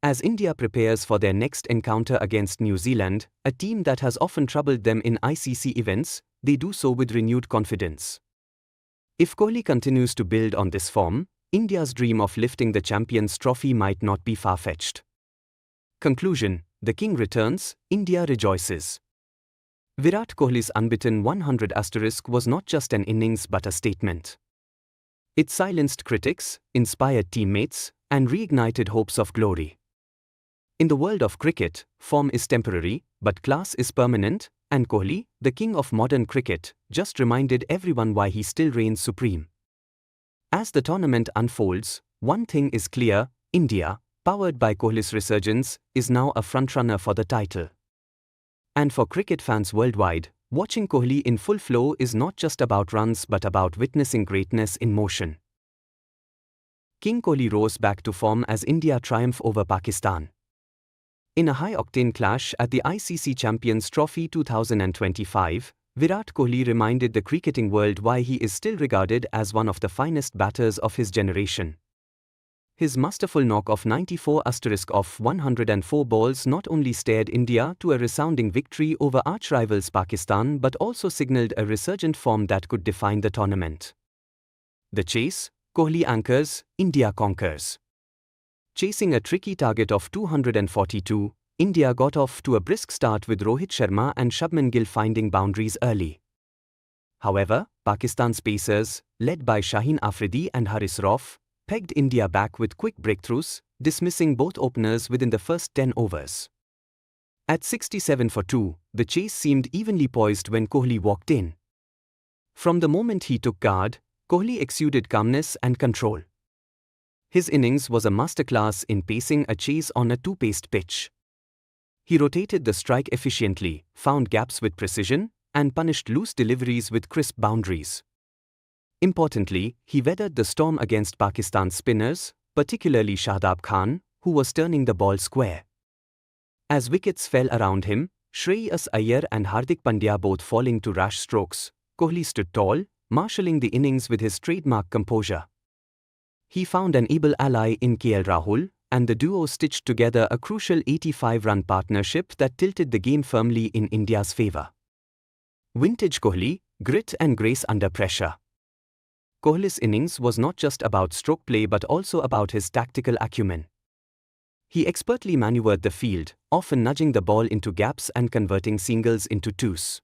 As India prepares for their next encounter against New Zealand, a team that has often troubled them in ICC events, they do so with renewed confidence. If Kohli continues to build on this form, India's dream of lifting the Champions Trophy might not be far-fetched. Conclusion: the king returns, India rejoices. Virat Kohli's unbeaten 100 was not just an innings but a statement. It silenced critics, inspired teammates, and reignited hopes of glory. In the world of cricket, form is temporary, but class is permanent, and Kohli, the king of modern cricket, just reminded everyone why he still reigns supreme. As the tournament unfolds, one thing is clear: India, powered by Kohli's resurgence, is now a frontrunner for the title. And for cricket fans worldwide, watching Kohli in full flow is not just about runs but about witnessing greatness in motion. King Kohli rose back to form as India triumphed over Pakistan. In a high-octane clash at the ICC Champions Trophy 2025, Virat Kohli reminded the cricketing world why he is still regarded as one of the finest batters of his generation. His masterful knock of 94 off 104 balls not only steered India to a resounding victory over arch-rivals Pakistan but also signalled a resurgent form that could define the tournament. The chase: Kohli anchors, India conquers. Chasing a tricky target of 242, India got off to a brisk start with Rohit Sharma and Shubman Gill finding boundaries early. However, Pakistan's pacers, led by Shaheen Afridi and Haris Rauf, pegged India back with quick breakthroughs, dismissing both openers within the first 10 overs. At 67 for 2, the chase seemed evenly poised when Kohli walked in. From the moment he took guard, Kohli exuded calmness and control. His innings was a masterclass in pacing a chase on a two-paced pitch. He rotated the strike efficiently, found gaps with precision, and punished loose deliveries with crisp boundaries. Importantly, he weathered the storm against Pakistan's spinners, particularly Shahzad Khan, who was turning the ball square. As wickets fell around him, Shreyas Iyer and Hardik Pandya both falling to rash strokes, Kohli stood tall, marshalling the innings with his trademark composure. He found an able ally in KL Rahul, and the duo stitched together a crucial 85-run partnership that tilted the game firmly in India's favour. Vintage Kohli, grit and grace under pressure. Kohli's innings was not just about stroke play but also about his tactical acumen. He expertly maneuvered the field, often nudging the ball into gaps and converting singles into twos.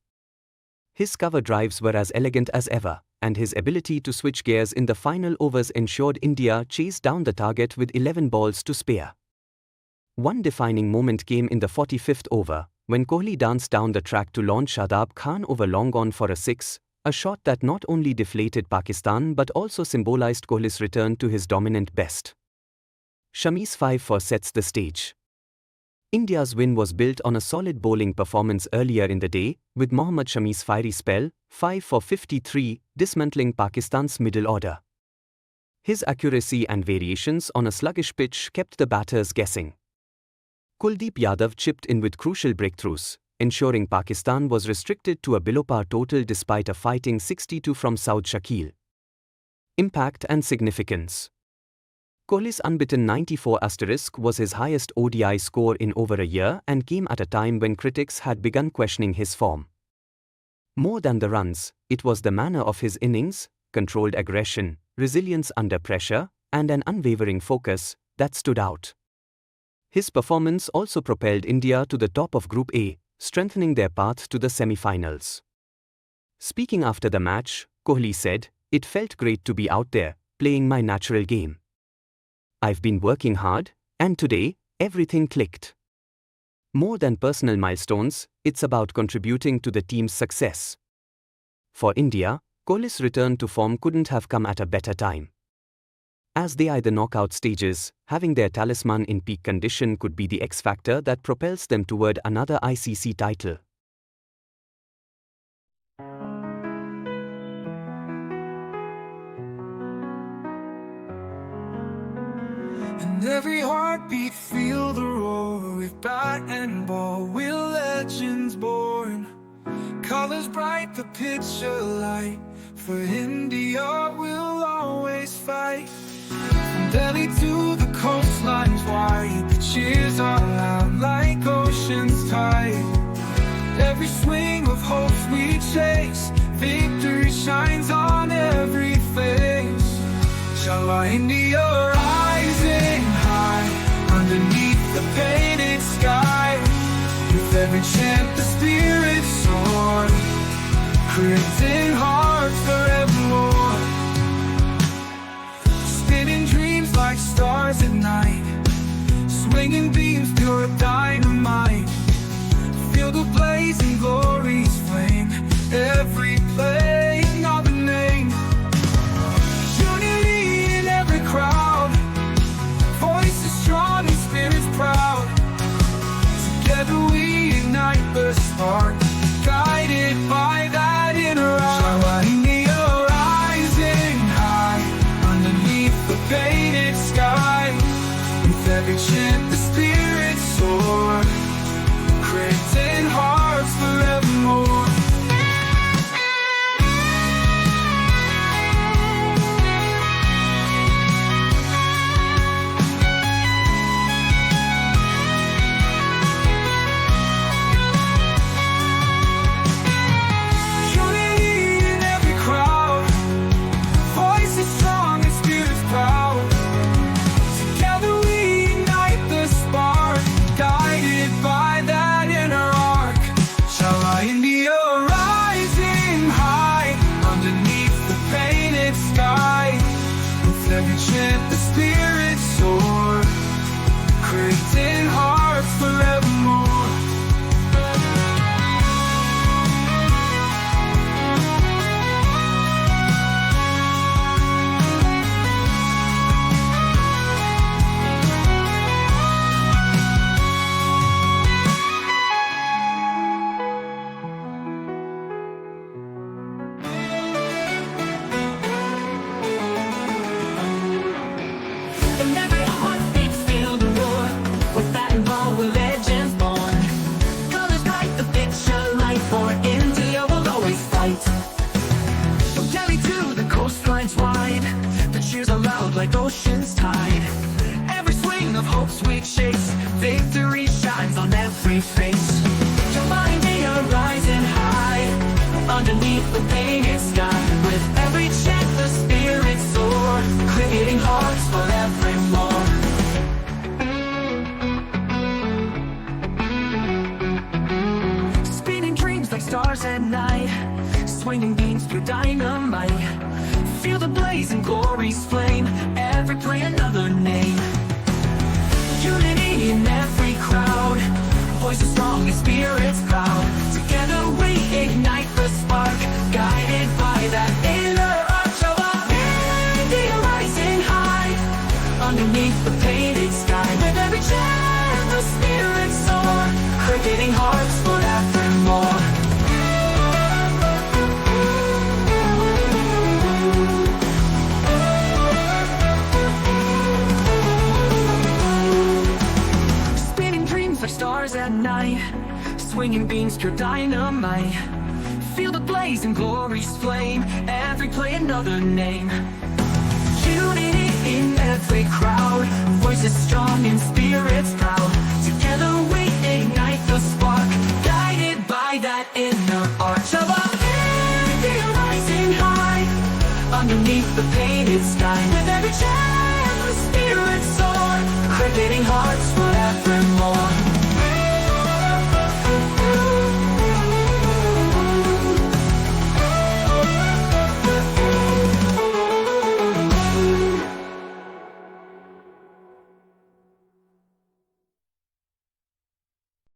His cover drives were as elegant as ever, and his ability to switch gears in the final overs ensured India chased down the target with 11 balls to spare. One defining moment came in the 45th over, when Kohli danced down the track to launch Shahzad Khan over long on for a six, a shot that not only deflated Pakistan but also symbolized Kohli's return to his dominant best. Shami's 5-4 sets the stage. India's win was built on a solid bowling performance earlier in the day, with Mohammad Shami's fiery spell, 5 for 53, dismantling Pakistan's middle order. His accuracy and variations on a sluggish pitch kept the batters guessing. Kuldeep Yadav chipped in with crucial breakthroughs, ensuring Pakistan was restricted to a below-par total despite a fighting 62 from Saud Shakil. Impact and significance. Kohli's unbeaten 94 was his highest ODI score in over a year and came at a time when critics had begun questioning his form. More than the runs, it was the manner of his innings, controlled aggression, resilience under pressure, and an unwavering focus that stood out. His performance also propelled India to the top of Group A, strengthening their path to the semi-finals. Speaking after the match, Kohli said, "It felt great to be out there, playing my natural game. I've been working hard, and today, everything clicked." More than personal milestones, it's about contributing to the team's success. For India, Kohli's return to form couldn't have come at a better time. As they eye the knockout stages, having their talisman in peak condition could be the X-factor that propels them toward another ICC title. And every heartbeat feel the roar. With bat and ball, we're legends born. Colors bright, the picture light. For India, we'll always fight. From Delhi to the coastlines wide, the cheers are loud like ocean's tide. Every swing of hopes we chase, victory shines on every face. Inshallah, India rising high, underneath the painted sky. With every chant the spirit soar, creating hearts forevermore. Spinning dreams like stars at night, swinging beams pure for dynamite. Feel the blazing glory's flame, every playing of a name. Unity in every crowd, voices strong and spirits proud. Together we ignite the spark, guided by that inner eye. Rising high, underneath the painted sky. With every chant the spirits soar, creating hearts forevermore. Unity in every crowd, voices strong and spirits proud. Together we ignite the spark, guided by that inner arc. Shall I India rising high, underneath the painted sky. With every chant the spirits soar, creating hearts forevermore. And every heartbeat feel the roar. With that involved, we're legends born. Colors bright, the picture light. For India will always fight. From Delhi to the coastlines wide, the cheers are loud like ocean's tide. Every swing of hope, sweet shakes. Victory shines on every face. Shall India rising high, underneath the painted sky. With every chant the spirits soar, creating hearts forevermore. Spinning dreams like stars at night, swinging beams through dynamite. Feel the blazing glory's flame, every play another name. Unity in every crowd, voices strong and spirits proud. Together we ignite the spark, guided by that inner arch of our India rising high, underneath the painted sky. With every chant the spirits soar, creating hearts forevermore. Spinning dreams like stars at night, swinging beams pure dynamite. Feel the blazing glory's flame, every play another name. Unity in every crowd, voices strong and spirits proud. Together we ignite the spark, guided by that inner arch of our India rising high, underneath the painted sky. With every chant the spirits soar, creating hearts